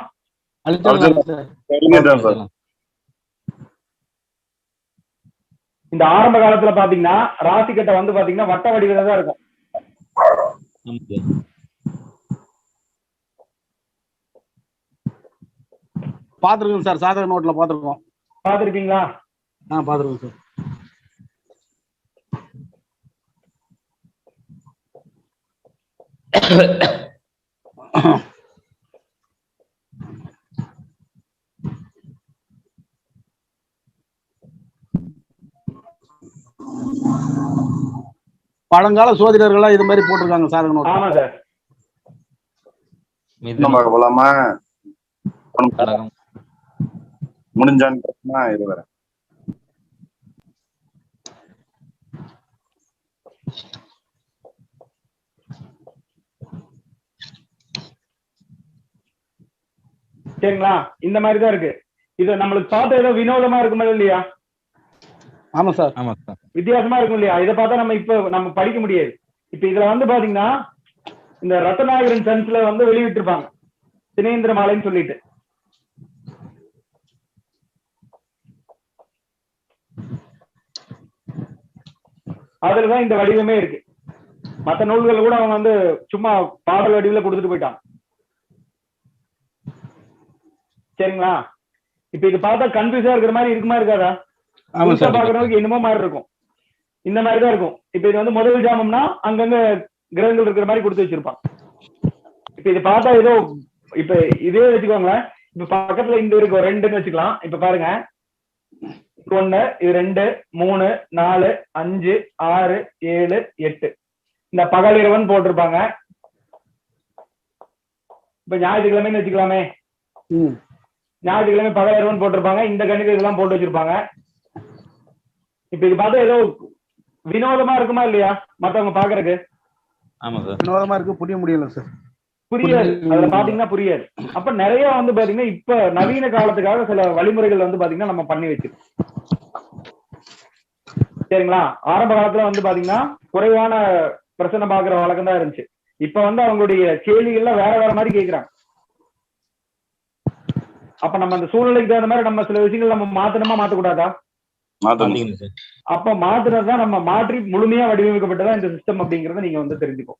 இந்த ஆரம்ப காலத்துல பாத்தீங்கன்னா ராசி கட்டை வந்து பாத்தீங்கன்னா வட்ட வடிவில தான் இருக்கும். பாத்துருக்கோம் சார், சாதக நோட்ல பாத்துருக்கோம். பாத்துருக்கீங்களா? பாத்துருக்கோம் சார். பழங்கால சோதிடர்களா இது மாதிரி போட்டிருக்காங்க சாதக நோட். ஆமா சார். போலாமா? முடிஞ்சான்னு இது வர சரிங்களா? இந்த மாதிரிதான் இருக்கு. இது நம்மளுக்கு பார்த்த ஏதோ வினோதமா இருக்குமா இல்லையா? ஆமா சார். ஆமா சார். வித்தியாசமா இருக்கும் இல்லையா? இதை பார்த்தா நம்ம படிக்க முடியாது. இப்ப இதுல வந்து பாத்தீங்கன்னா இந்த ரத்னாகரன் சன்ஸ்ல வந்து வெளியிட்டிருப்பாங்க தினேந்திர மாலைன்னு சொல்லிட்டு. அதுலதான் இந்த வடிவமே இருக்கு. மற்ற நூல்கள் கூட அவங்க வந்து சும்மா பாடல் வடிவில் கொடுத்துட்டு போயிட்டாங்க. சரிங்களா? இப்ப இது பார்த்தா கன்ஃபியூஸா இருக்கிற மாதிரி இருக்குமா இருக்காதா? பாக்குறவங்களுக்கு என்னமோ மாதிரி இருக்கும். இந்த மாதிரிதான் இருக்கும். இப்ப இது வந்து முதல் ஜாமம்னா அங்கங்க கிரகங்கள் இருக்கிற மாதிரி கொடுத்து வச்சிருப்பாங்க. இப்ப இது பார்த்தா ஏதோ இப்ப இதே வச்சுக்கோங்களேன். இப்ப பக்கத்துல இந்த இருக்கு 2ன்னு வச்சுக்கலாம். இப்ப பாருங்க, 1 இது 2 3 4 5 6 7 8 இந்த பகல் இரவன் போட்டிருப்பாங்க. இப்ப ஞாயிற்றுக்கிழமைன்னு வச்சுக்கலாமே, ஞாயிற்றுக்கிழமை பகல் இரவன் போட்டிருப்பாங்க. இந்த கணித இதெல்லாம் போட்டு வச்சிருப்பாங்க. இப்ப இது பார்த்தா ஏதோ வினோதமா இருக்குமா இல்லையா மத்தவங்க பாக்குறதுக்கு? ஆமா சார். வினோதமா இருக்கு, புரிய முடியல சார். புரியாது, அதுல பாத்தீங்கன்னா புரியாது. அப்ப நிறைய வந்து பாத்தீங்கன்னா இப்ப நவீன காலத்துக்காக சில வழிமுறைகள் வந்து பாத்தீங்கன்னா நம்ம பண்ணி வச்சிருக்கோம். சரிங்களா? ஆரம்ப காலத்துல வந்து பாத்தீங்கன்னா குறைவான பிரச்சனை பாக்குற வழக்கம் தான் இருந்துச்சு. இப்ப வந்து அவங்களுடைய கேள்விகள்லாம் வேற வேற மாதிரி கேட்கிறாங்க. அப்ப நம்ம அந்த சூழ்நிலைக்கு தகுந்த மாதிரி நம்ம சில விஷயங்கள் நம்ம மாத்தணுமா மாத்தக்கூடாதா? அப்ப மாத்துறதுதான் நம்ம மாற்றி முழுமையா வடிவமைக்கப்பட்டதா இந்த சிஸ்டம் அப்படிங்கறத நீங்க வந்து தெரிஞ்சுக்கோ.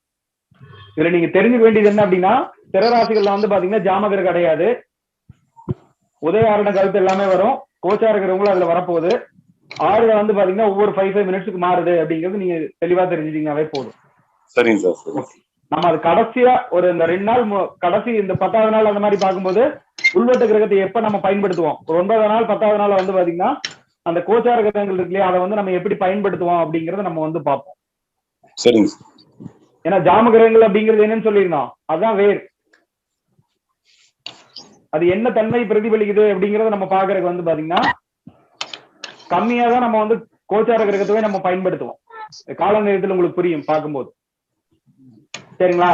இதுல நீங்க தெரிஞ்சுக்க வேண்டியது என்ன அப்படின்னா, திறராசிகள்ல வந்து பாத்தீங்கன்னா ஜாமகர் கிடையாது, உதயாரண கருத்து எல்லாமே வரும், கோச்சாரகிறவங்களும் அதுல வரப்போகுது. ஆறுல வந்து பாத்தீங்கன்னா ஒவ்வொரு 5 மினிட்ஸ்க்கு மாறுது அப்படிங்கிறது நீங்க தெளிவா தெரிஞ்சுட்டீங்கன்னாவே போதும். சரிங்க சார். நம்ம அது கடைசியா ஒரு இந்த 2 நாள் கடைசி இந்த 10வது நாள் அந்த மாதிரி பார்க்கும்போது உள்வட்ட கிரகத்தை எப்ப நம்ம பயன்படுத்துவோம், ஒரு 9வது நாள் 10வது நாள் வந்து பாத்தீங்கன்னா அந்த கோச்சார கிரகங்கள் இருக்கு இல்லையா, அதை வந்து நம்ம எப்படி பயன்படுத்துவோம் அப்படிங்கறத நம்ம வந்து பார்ப்போம். சரிங்க சார். ஏன்னா ஜாம கிரகங்கள் அப்படிங்கிறது என்னன்னு சொல்லியிருந்தோம், அதுதான் வேர். அது என்ன தன்மை பிரதிபலிக்குது அப்படிங்கறத நம்ம பாக்குறதுக்கு வந்து பாத்தீங்கன்னா கம்மியா தான் நம்ம வந்து கோச்சார கிரகத்தவே நம்ம பயன்படுத்துவோம். கால நேரத்தில் உங்களுக்கு புரியும் பார்க்கும்போது. சரிங்களா?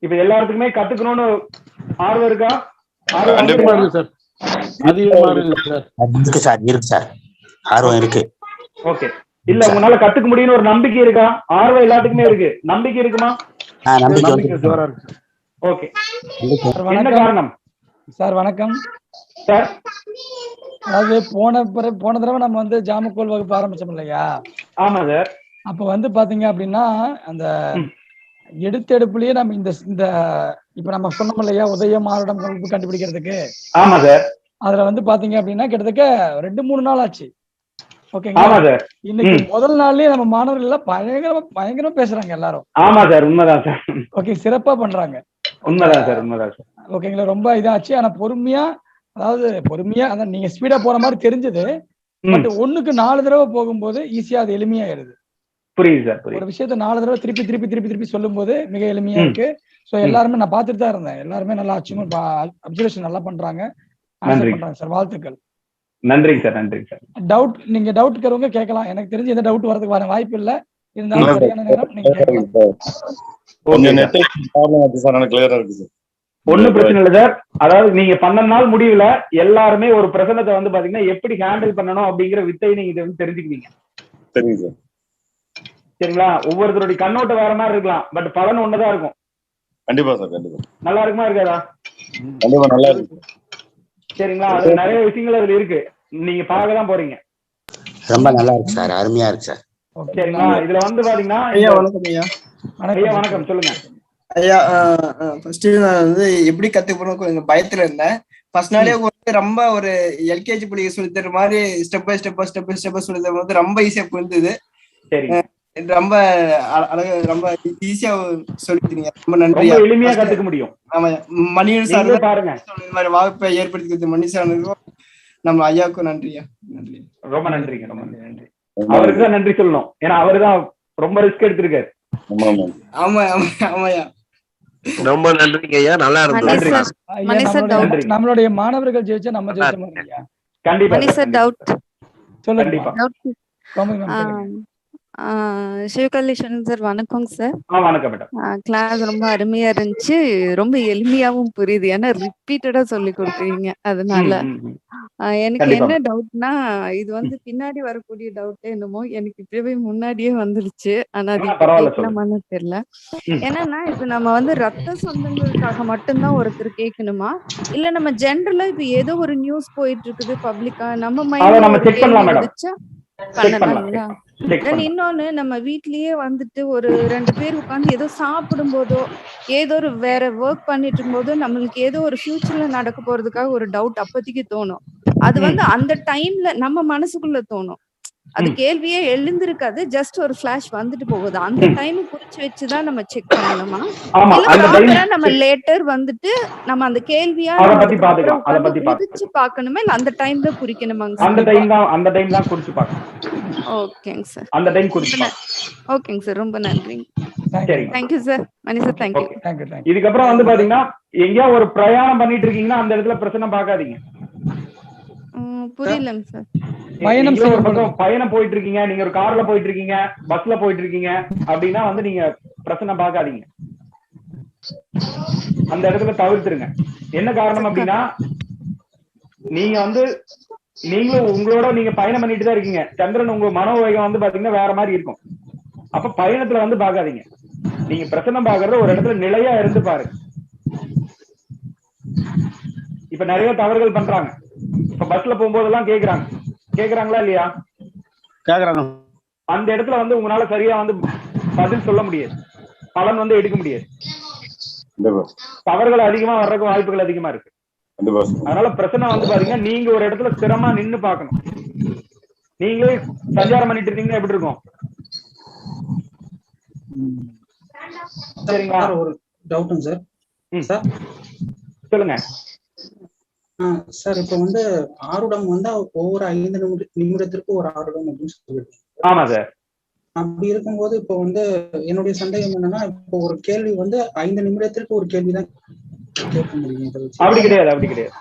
இப்ப எல்லாத்துக்குமே கத்துக்கணும்னு ஆர்வம் இருக்கா? ஆர்வம் இருக்கு. ஓகே. இல்ல உங்களால கத்துக்க முடியும்னு ஒரு நம்பிக்கை இருக்கா? ஆர்வம் எல்லாத்துக்குமே இருக்கு, நம்பிக்கை இருக்குமா? ஓகே. என்ன காரணம் சார்? வணக்கம் சார். அதாவது போன தடவை நம்ம வந்து ஜாமக்கோள் வகுப்பு ஆரம்பிச்சோம் இல்லையா? ஆமா சார். அப்ப வந்து பாத்தீங்க அப்படின்னா அந்த எடுப்புலயே நம்ம இந்த இப்ப நம்ம சொன்னோம் இல்லையா உதயம் மாறுடம் வகுப்பு கண்டுபிடிக்கிறதுக்கு. ஆமா சார். அதுல வந்து பாத்தீங்க அப்படின்னா கிட்டத்தட்ட 2-3 நாள் ஆச்சு. ஓகேங்களா? ஆமா சார். இன்னைக்கு முதல் நாள்லயே நம்ம மாணவர்கள் எல்லாம் பயங்கரமா பேசுறாங்க எல்லாரும். ஆமா சார், உண்மைதான் சார். ஓகே, சிறப்பா பண்றாங்க. உண்மைதான் சார், உண்மைதான் சார். ஓகேங்களா, ரொம்ப இதாச்சு. ஆனா பொறுமையா, அதாவது பொறுமையா அதான் நீங்க ஸ்பீடா போற மாதிரி தெரிஞ்சது. பட் 1க்கு 4 தடவை போகும்போது ஈஸியா அது எளிமையாயிருது. புரியுது சார், புரியுது. ஒரு விஷயத்த 4 தடவை திருப்பி திருப்பி திருப்பி திருப்பி சொல்லும் போது மிக எளிமையா இருக்கு. சோ எல்லாருமே நான் பார்த்துட்டு தான் இருந்தேன். எல்லாருமே நல்லா அப்சர்வேஷன் நல்லா பண்றாங்க, ஆன்சர் பண்றாங்க சார். வாழ்த்துக்கள். நன்றிங்க சார், நன்றிங்க சார். டவுட் நீங்க டவுட் இருக்கிறவங்க கேட்கலாம். எனக்கு தெரிஞ்சு எந்த டவுட் வரதுக்கு வர வாய்ப்பு இல்ல. இருந்தாலும் சரியான நேரம் நீங்க கேட்கலாம். ஒண்ணும் பிரச்சனை இல்ல சார். அதாவது நீங்க 12 நாள் முடிவுல எல்லாருமே ஒரு பிரச்சனத்தை வந்து பாத்தீங்கன்னா எப்படி ஹேண்டில் பண்ணணும் அப்படிங்கிற வித்தை நீங்க இதை வந்து தெரிஞ்சுக்குவீங்க. சரிங்க சார். சரிங்களா? ஒவ்வொருத்தருடைய கண்ணோட்டம் வேற மாதிரி இருக்கலாம், பட் பலன் ஒண்ணுதான் இருக்கும். கண்டிப்பா சார், கண்டிப்பா. நல்லா இருக்குமா இருக்காதா? கண்டிப்பா நல்லா இருக்கு. சரிங்களா? அது நிறைய விஷயங்கள் அதுல இருக்கு, நீங்க பார்க்கதான் போறீங்க. ரொம்ப நல்லா இருக்கு சார், அருமையா இருக்கு சார். சரிங்களா? இதுல வந்து பாத்தீங்கன்னா ஐயா வணக்கம் ஐயா. ஐயா வணக்கம், சொல்லுங்க ஐயா. ஃபர்ஸ்ட் நான் வந்து எப்படி கத்துக்கணும் கொஞ்சம் பயத்துல இருந்தேன். ஃபர்ஸ்ட் நாளே வந்து ரொம்ப ஒரு எல்கேஜி பிள்ளைங்க சொல்லி தர மாதிரி ஸ்டெப் பை ஸ்டெப்பா சொல்லி தரும் போது ரொம்ப ஈஸியா புரிஞ்சுது. ரொம்ப அழகா ரொம்ப ஈஸியா சொல்லிட்டீங்க. ரொம்ப நன்றி. எளிமையா கத்துக்க முடியும். ஆமா, மணியன் சார் பாருங்க இந்த மாதிரி வாய்ப்பை ஏற்படுத்தி கொடுத்த மணி சாருக்கும் நம்ம ஐயாவுக்கும் நன்றியா. நன்றி, ரொம்ப நன்றிங்க, ரொம்ப நன்றி. அவருக்கு தான் நன்றி சொல்லணும், ஏன்னா அவருதான் ரொம்ப ரிஸ்க் எடுத்திருக்காரு. ஆமா ஆமா ஆமாயா, ரொம்ப நன்றிங்க ஐயா, நல்லா இருந்தது. நம்மளுடைய மாணவர்கள் ஜெயிச்சா நம்ம ஜெயிச்ச மாதிரியா? கண்டிப்பா. சிவகல்லேஸ்வரன் சார் வணக்கம் சார். வணக்கம் மேடம். கிளாஸ் ரொம்ப அருமையா இருந்துச்சு, ரொம்ப எளிமையாவும் புரியுது, ஏன்னா ரிப்பீட்டடா சொல்லி கொடுக்குறீங்க. அதனால எனக்கு என்ன டவுட்னா, இது வந்து பின்னாடி வரக்கூடிய டவுட் என்னமோ எனக்கு இப்பவே முன்னாடியே வந்துருச்சு. ஆனா அது கேட்கலாமான்னு தெரியல. என்னன்னா இப்ப நம்ம வந்து ரத்த சொந்தங்களுக்காக மட்டும்தான் ஒருத்தர் கேட்கணுமா, இல்ல நம்ம ஜென்ரலா இப்ப ஏதோ ஒரு நியூஸ் போயிட்டு இருக்குது பப்ளிக்கா, நம்ம மைண்ட் வந்துச்சா பண்ணலாங்களா? இன்னொன்னு, நம்ம வீட்லயே வந்துட்டு ஒரு 2 பேர் உட்கார்ந்து ஏதோ சாப்பிடும் போதோ ஏதோ ஒரு வேற ஒர்க் பண்ணிட்டு இருக்கும் போதோ நம்மளுக்கு ஏதோ ஒரு ஃபியூச்சர்ல நடக்க போறதுக்காக ஒரு டவுட் அப்போதைக்கு தோணும். அது வந்து அந்த டைம்ல நம்ம மனசுக்குள்ள தோணும். அது கேள்வியே எழுந்திருக்காது, ஜஸ்ட் ஒரு ஃபிளாஷ் வந்துட்டு போகுது. அந்த டைம் குறிச்சு வச்சுதான் நம்ம செக் பண்ணணுமா, இல்ல நம்ம லேட்டர் வந்துட்டு நம்ம அந்த கேள்வியா குறிச்சு பார்க்கணுமா, இல்ல அந்த டைம் தான் குறிக்கணுமாங்க? அந்த டைம் தான் குறிச்சு பார்க்கணும். ஓகேங்க சார், அந்த டைம் குறிச்சு. ஓகேங்க சார், ரொம்ப நன்றிங்க. Thank you sir. Mani sir, thank you. இதுக்கப்புறம் வந்து பாத்தீங்கன்னா எங்கேயா ஒரு பிரயாணம் பண்ணிட்டு இருக்கீங்கன்னா அந்த இடத்துல பிரச்சனை பார்க்காதீங்க. புரியலங்க சார். பயணம் போயிட்டு இருக்கீங்க, நீங்க ஒரு கார்ல போயிட்டு இருக்கீங்க, பஸ்ல போயிட்டு இருக்கீங்க அப்படின்னா வந்து நீங்க பிரச்சனை பார்க்காதீங்க, அந்த இடத்துல தவிர்த்துருங்க. என்ன காரணம் அப்படின்னா, நீங்க வந்து நீங்களும் உங்களோட நீங்க பயணம் பண்ணிட்டு தான் இருக்கீங்க. சந்திரன் உங்க மனோவேகம் வந்து பாத்தீங்கன்னா வேற மாதிரி இருக்கும். அப்ப பயணத்துல வந்து பாக்காதீங்க. நீங்க பிரச்சனை பாக்குறத ஒரு இடத்துல நிலையா இருந்து பாருங்க. இப்ப நிறைய தவறுகள் பண்றாங்க. இப்ப பஸ்ல போகும்போதெல்லாம் கேக்குறாங்களா இல்லையா? கேக்குறாங்க. அந்த இடத்துல வந்து உங்களால சரியா வந்து பதில் சொல்ல முடியாது, பலன் வந்து எடுக்க முடியாது. தவறுகள் அதிகமா வர்றதுக்கு வாய்ப்புகள் அதிகமா இருக்கு. அதனால பிரச்சனை வந்து பாத்தீங்கன்னா நீங்க ஒரு இடத்துல ஸ்திரமா நின்னு பாக்கணும். நீங்களே சஞ்சாரம் பண்ணிட்டு இருக்கீங்கன்னா எப்படி இருக்கும்? சரிங்களா? ஒரு டவுட்டுங்க சார். சார் சொல்லுங்க சார். இப்ப வந்து ஆருடம் வந்து ஒவ்வொரு 5 நிமிடத்திற்கு ஒரு ஆருடம் அப்படின்னு சொல்லிட்டு. ஆமா சார். அப்படி இருக்கும்போது இப்போ வந்து என்னுடைய சந்தேகம் என்னன்னா, இப்போ ஒரு கேள்வி வந்து 5 நிமிடத்திற்கு ஒரு கேள்விதான் கேட்க முடியும். அப்படி கிடையாது, அப்படி கிடையாது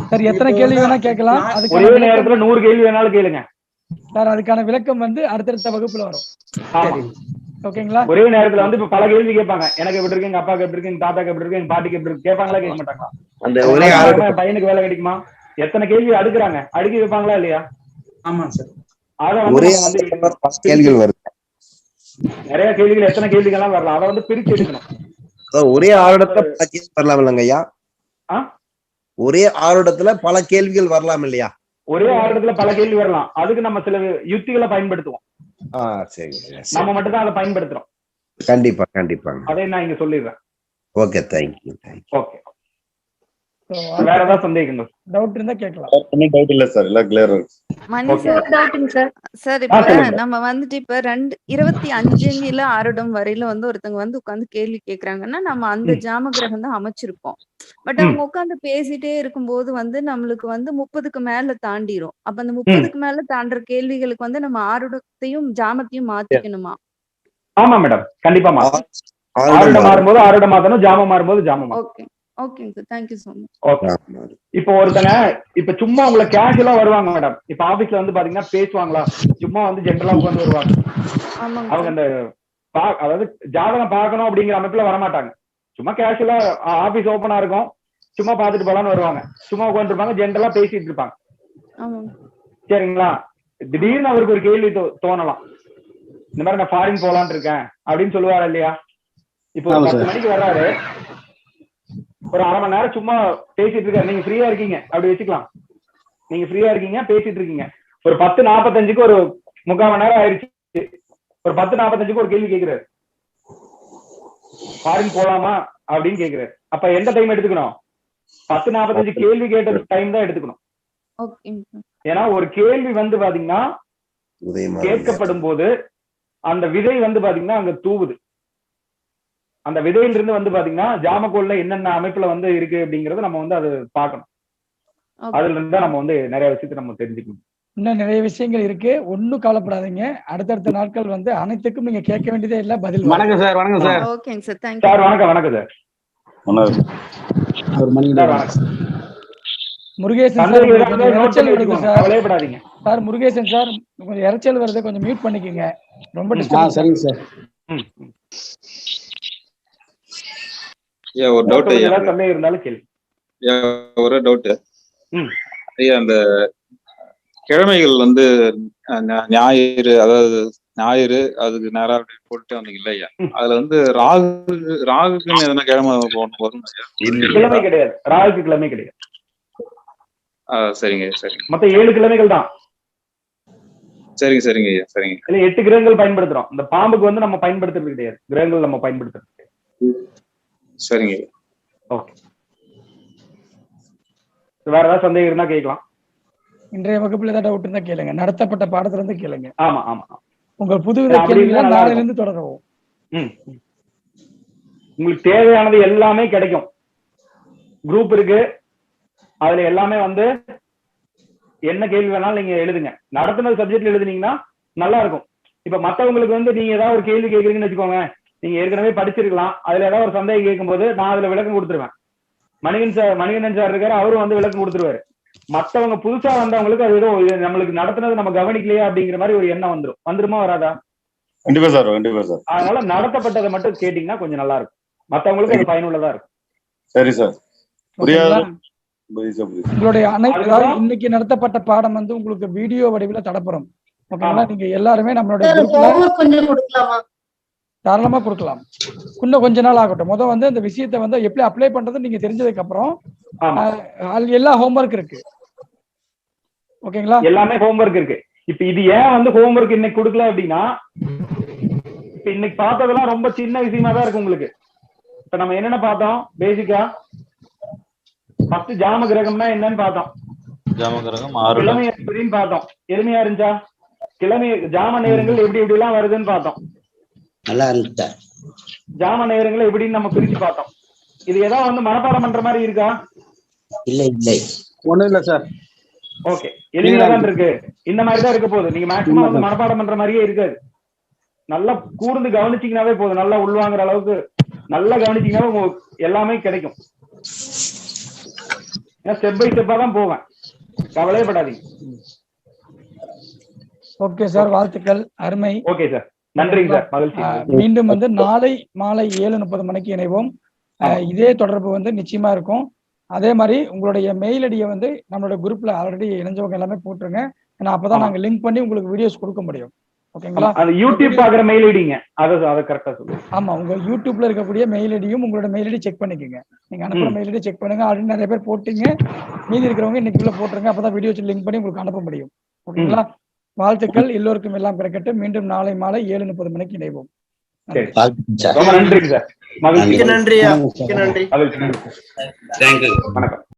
சார். எத்தனை கேள்வி வேணா கேட்கலாம். ஒரே நேரத்துல 100 கேள்வி வேணாலும் கேளுங்க சார். அதுக்கான விளக்கம் வந்து அடுத்தடுத்த வகுப்புல வரும். ஓகேங்களா? ஒரே நேரத்துல வந்து இப்ப பல கேள்வி கேட்பாங்க. எனக்கு எப்படி இருக்கு, எங்க அப்பாக்கு எப்படி இருக்கு, எங்க தாத்தாக்கு எப்படி இருக்கு, எங்க பாட்டிக்கு எப்படி இருக்கு, கேட்பாங்களா கேட்க மாட்டாங்களா? பையனுக்கு வேலை கிடைக்குமா? எத்தனை கேள்வி அடுக்குறாங்க, அடுக்கி வைப்பாங்களா இல்லையா? ஆமா சார். அத வந்து நிறைய கேள்விகள், எத்தனை கேள்விகள் எல்லாம் வரலாம், அதை வந்து பிரிச்சு எடுக்கணும். ஒரே ஆருடத்துல பல கேள்வி வரலாம் இல்லைங்க ஐயா? ஒரே ஆருடத்துல பல கேள்விகள் வரலாம் இல்லையா? ஒரே ஆருடத்துல பல கேள்வி வரலாம். அதுக்கு நம்ம சில யுக்திகளை பயன்படுத்துவோம். சரி, நம்ம மட்டும் தான் அதை பயன்படுத்துறோம். கண்டிப்பா கண்டிப்பாங்க. அதை நான் இங்க சொல்லிடுறேன். Okay, thank you. ஓகே. வேற ஏதாவது சந்தேகங்கள் டவுட் இருந்தா கேட்கலாம். டவுட் இல்ல சார், எல்லாம் கிளியரா இருக்கு. மணி சார், சார் இப்ப நம்ம வந்துட்டு இப்ப 25 ஆருடம் வரையில வந்து ஒருத்தங்க வந்து உட்கார்ந்து கேள்வி கேக்குறாங்கன்னா நம்ம அந்த ஜாம கிரகம் தான் அமைச்சிருப்போம். பட் அவங்க உட்கார்ந்து பேசிட்டே இருக்கும்போது வந்து நம்மளுக்கு வந்து 30க்கு மேல தாண்டிரும். அப்ப அந்த 30க்கு மேல தாண்டுற கேள்விகளுக்கு வந்து நம்ம ஆருடத்தையும் ஜாமத்தையும் மாத்திக்கணுமா? ஆமா மேடம், கண்டிப்பா மாத்தணும். ஆருடம் மாறும்போது ஆருடம் மாத்தணும், ஜாமம் மாறும்போது ஜாமம் மாத்தணும். ஓகே ஓகேங்க sir, thank you so much. Okay. இப்போ ஒருத்தங்க இப்ப சும்மா உங்களை கேஷுவலா வருவாங்க மேடம். இப்ப ஆபீஸ்ல வந்து பாத்தீங்கன்னா பேசுவாங்களா, சும்மா வந்து ஜென்ரலா உட்கார்ந்து வருவாங்க. அவங்க அந்த அதாவது ஜாதகம் பார்க்கணும் அப்படிங்கிற அமைப்புல வரமாட்டாங்க. சும்மா கேஷுவலா ஆபீஸ் ஓப்பனா இருக்கும், சும்மா பாத்துட்டு போலான்னு வருவாங்க. சும்மா உட்கார்ந்து இருப்பாங்க, ஜென்ரலா பேசிட்டு இருப்பாங்க. சரிங்களா? திடீர்னு அவருக்கு ஒரு கேள்வி தோணலாம், இந்த மாதிரி நான் ஃபாரின் போலான்னு இருக்கேன் அப்படின்னு சொல்லுவாரு இல்லையா? இப்போ 10 மணிக்கு வர்றாரு, ஒரு 1/2 மணி நேரம் சும்மா பேசிட்டு இருக்காரு. நீங்க ஃப்ரீயா இருக்கீங்க அப்படி வச்சுக்கலாம். நீங்க ஃப்ரீயா இருக்கீங்க, பேசிட்டு இருக்கீங்க. ஒரு 10:45க்கு ஒரு 3/4 மணி நேரம் ஆயிடுச்சு. ஒரு 10:45க்கு ஒரு கேள்வி கேட்கிறாரு, ஃபாரின் போலாமா அப்படின்னு கேட்கிறாரு. அப்ப எந்த டைம் எடுத்துக்கணும்? 10:45 கேள்வி கேட்ட டைம் தான் எடுத்துக்கணும். ஏன்னா ஒரு கேள்வி வந்து பாத்தீங்கன்னா கேட்கப்படும் போது அந்த விதை வந்து பாத்தீங்கன்னா அங்க தூவுது. அந்த விதையிலிருந்து வந்து பாத்தீங்கன்னா ஜாமக்கோல்ல என்னென்ன அமைப்புல வந்து இருக்கு அப்படிங்கறத நம்ம வந்து அது பார்க்கணும். அதுல இருந்தா நம்ம வந்து நிறைய விஷயத்தை நம்ம தெரிஞ்சுக்கணும். இன்னும் நிறைய விஷயங்கள் இருக்கு, ஒன்னும் கவலைப்படாதீங்க. அடுத்தடுத்த நாட்கள் வந்து அனைத்துக்கும் நீங்க கேட்க வேண்டியதே இல்ல, பதில். வணக்கம் சார். வணக்கம் சார். ஓகேங்க சார், தேங்க்யூ சார். வணக்கம் சார். முருகேசன் சார், இறைச்சல் வருது சார், கவலைப்படாதீங்க சார். முருகேசன் சார், கொஞ்சம் இறைச்சல் வருது, கொஞ்சம் மியூட் பண்ணிக்கங்க. ரொம்ப டிஸ்டர்ப். சரிங்க சார். ஒரு டவுட் ஐயா, இருந்தாலும் கேள்வி. ஒரு டவுட் ஐயா, அந்த கிழமைகள் வந்து ஞாயிறு, அதாவது ஞாயிறு அதுக்கு நேரா போட்டு வந்தீங்க இல்லையா? அதுல வந்து ராகுக்குன்னு எதனா கிழமை வரும்? கிழமை கிடையாது, ராகுக்கு கிழமை கிடையாது. சரிங்க சரிங்க. மொத்தம் 7 கிழமைகள் தான். சரிங்க சரிங்க ஐயா, சரிங்க. இல்ல 8 கிரகங்கள் பயன்படுத்துறோம். இந்த பாம்புக்கு வந்து நம்ம பயன்படுத்துறது கிடையாது, கிரகங்கள் நம்ம பயன்படுத்துறது. சரிங்க. ஓகே. வேற ஏதாவது சந்தேகம் இருந்தா கேட்கலாம். இன்றைய வகுப்புல ஏதாவது டவுட் இருந்தா கேளுங்க, நடத்தப்பட்ட பாடத்துல இருந்து கேளுங்க. ஆமா ஆமா. உங்க புதுவித கேள்விகளை நாளையில இருந்து தொடருவோம். உங்களுக்கு தேவையானது எல்லாமே கிடைக்கும். குரூப் இருக்கு, அதுல எல்லாமே வந்து என்ன கேள்வி வேணாலும் நீங்க எழுதுங்க. நடத்துன சப்ஜெக்ட்ல எழுதுனீங்கன்னா நல்லா இருக்கும். இப்ப மத்தவங்களுக்கு வந்து நீங்க ஏதாவது ஒரு கேள்வி கேட்கறீங்கன்னு வச்சுக்கோங்க, நீங்க ஏற்கனவே படிச்சிருக்கலாம், அதுல ஏதாவது ஒரு சந்தேகம் கேட்கும் போது நான் அதுல விளக்கம் கொடுத்துருவேன். மணிகண்டன் சார் இருக்காரு, அவரும் வந்து விளக்கம் கொடுத்துருவாரு. மத்தவங்க புதுசா வந்தவங்களுக்கு அது ஏதோ நம்மளுக்கு நடத்துனது நம்ம கவனிக்கலையா அப்படிங்கிற மாதிரி ஒரு எண்ணம் வந்துருமா வராதா? கண்டிப்பா சார், கண்டிப்பா சார். அதனால நடத்தப்பட்டதை மட்டும் கேட்டீங்கன்னா கொஞ்சம் நல்லா இருக்கும், மத்தவங்களுக்கு அது பயனுள்ளதா இருக்கும். சரி சார். புரியாது. உங்களுடைய அனைத்து இன்னைக்கு நடத்தப்பட்ட பாடம் வந்து உங்களுக்கு வீடியோ வடிவில் தடப்படும். ஓகேங்களா? நீங்க எல்லாருமே நம்மளுடைய தாராளமா கொடுக்கலாம். இன்னும் கொஞ்ச நாள் ஆகட்டும். முதல் வந்து இந்த விஷயத்த வந்து எப்படி அப்ளை பண்றது நீங்க தெரிஞ்சதுக்கு அப்புறம் எல்லா ஹோம்ஒர்க் இருக்கு. ஓகேங்களா? எல்லாமே ஹோம்ஒர்க் இருக்கு. இப்ப இது ஏன் வந்து ஹோம்ஒர்க் இன்னைக்கு கொடுக்கல அப்படின்னா, இப்ப இன்னைக்கு பார்த்ததெல்லாம் ரொம்ப சின்ன விஷயமா தான் இருக்கு உங்களுக்கு. இப்ப நம்ம என்னென்ன பார்த்தோம்? பேசிக்கா ஃபர்ஸ்ட் ஜாம கிரகம்னா என்னன்னு பார்த்தோம். ஜாம கிரகம் கிழமை எப்படின்னு பார்த்தோம். எளிமையா இருந்துச்சா? கிழமை ஜாம நேரங்கள் எப்படி எப்படி எல்லாம் வருதுன்னு பார்த்தோம். நல்லா இருந்துச்சா? ஜாம நேரங்களை எப்படின்னு நம்ம பிரிச்சு பார்த்தோம். இது ஏதாவது வந்து மனப்பாடம் பண்ற மாதிரி இருக்கா? இல்ல இல்லை, ஒண்ணும் இல்ல சார். ஓகே, எளிமையா தான் இருக்கு. இந்த மாதிரி தான் இருக்க போகுது. நீங்க மேக்ஸிமம் வந்து மனப்பாடம் பண்ற மாதிரியே இருக்காது. நல்லா கூர்ந்து கவனிச்சீங்கன்னாவே போதும். நல்லா உள்வாங்குற அளவுக்கு நல்லா கவனிச்சீங்கன்னா எல்லாமே கிடைக்கும். ஸ்டெப் பை ஸ்டெப்பா தான் போவேன், கவலையப்படாதீங்க. ஓகே சார், வாழ்த்துக்கள், அருமை. ஓகே சார், நன்றிங்க சார், மகிழ்ச்சி. மீண்டும் வந்து நாளை மாலை 7:30 மணிக்கு இணைவோம். இதே தொடர்பு வந்து நிச்சயமா இருக்கும். அதே மாதிரி உங்களுடைய மெயில் ஐடியை வந்து நம்மளோட குரூப்ல ஆல்ரெடி இணைஞ்சவங்க எல்லாமே போட்டுருங்க. ஏன்னா அப்பதான் நாங்க லிங்க் பண்ணி உங்களுக்கு வீடியோஸ் கொடுக்க முடியும். ஓகேங்களா? அது யூடியூப் பாக்குற மெயில் ஐடிங்க, அதை கரெக்டா சொல்லுங்க. ஆமா, உங்க யூடியூப்ல இருக்கக்கூடிய மெயில் ஐடியும் உங்களோட மெயில் ஐடி செக் பண்ணிக்கோங்க. நீங்க அனுப்புற மெயில் ஐடி செக் பண்ணுங்க. ஆல்ரெடி நிறைய பேர் போட்டீங்க, மீதி இருக்கிறவங்க இன்னைக்குள்ள போட்டுருங்க. அப்பதான் வீடியோஸ் லிங்க் பண்ணி உங்களுக்கு அனுப்ப முடியும். ஓகேங்களா? வாழ்த்துக்கள், எல்லோருக்கும் எல்லாம் கிடைக்கட்டும். மீண்டும் நாளை மாலை 7:30 மணிக்கு இணைவோம். ரொம்ப நன்றி சார், மகிழ்ச்சி. நன்றி, நன்றி. வணக்கம்.